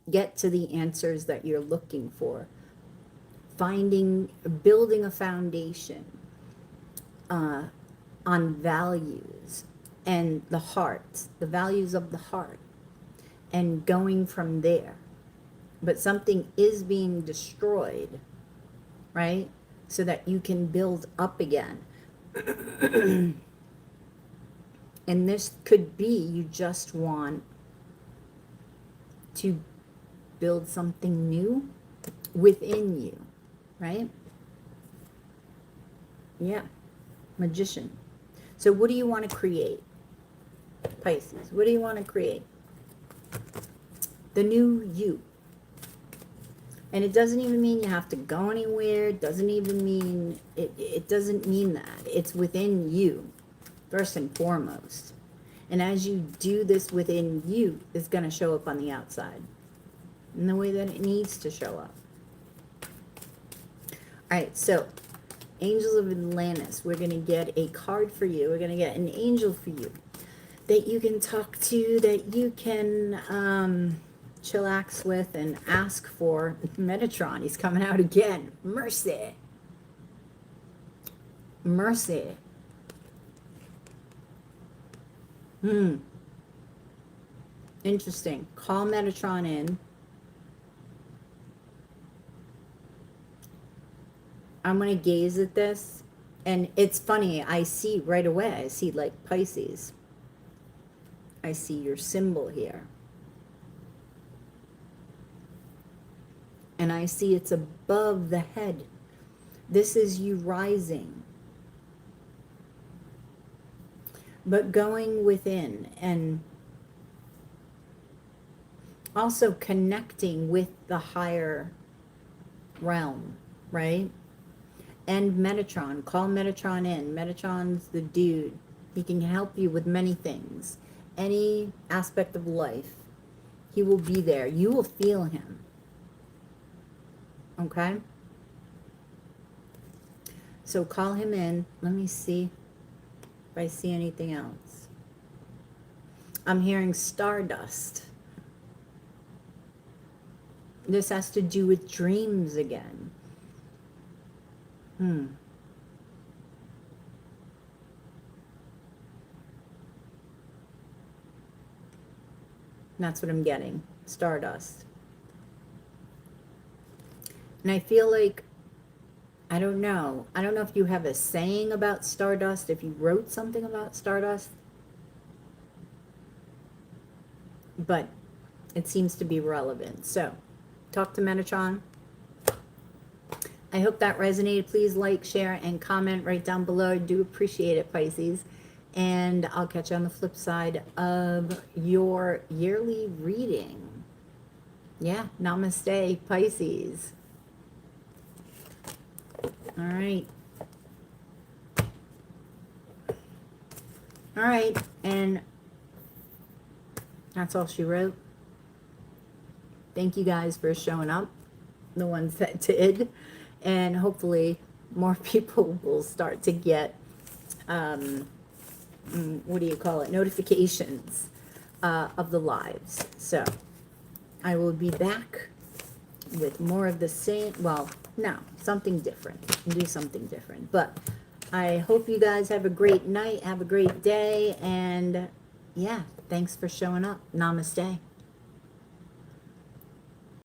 get to the answers that you're looking for. Building a foundation on values and the heart, the values of the heart, and going from there. But something is being destroyed, right? So that you can build up again. And this could be you just want to build something new within you, right? Yeah, Magician. So what do you want to create? Pisces, what do you want to create? The new you. And it doesn't even mean you have to go anywhere. It doesn't even mean, it doesn't mean that. It's within you, first and foremost. And as you do this within you, it's going to show up on the outside in the way that it needs to show up. All right, so Angels of Atlantis, we're going to get a card for you. We're going to get an angel for you that you can talk to, that you can chillax with and ask for. Metatron, he's coming out again. Mercy. Mercy. Interesting. Call Metatron in. I'm going to gaze at this. And it's funny. I see right away. I see like Pisces. I see your symbol here. And I see it's above the head. This is you rising. But going within and also connecting with the higher realm, right? And Metatron, call Metatron in. Metatron's the dude. He can help you with many things. Any aspect of life. He will be there. You will feel him. Okay? So call him in. Let me see if I see anything else. I'm hearing stardust. This has to do with dreams again. That's what I'm getting. Stardust. And I feel like, I don't know if you have a saying about stardust, if you wrote something about stardust, but it seems to be relevant. So, talk to Metatron. I hope that resonated. Please like, share, and comment right down below. I do appreciate it, Pisces. And I'll catch you on the flip side of your yearly reading. Yeah, namaste, Pisces. All right. All right, and that's all she wrote. Thank you guys for showing up, the ones that did. And hopefully more people will start to get, what do you call it, notifications of the lives. So I will be back with more of the same, well, no, something different. Do something different. But I hope you guys have a great night, have a great day, and yeah, thanks for showing up. Namaste.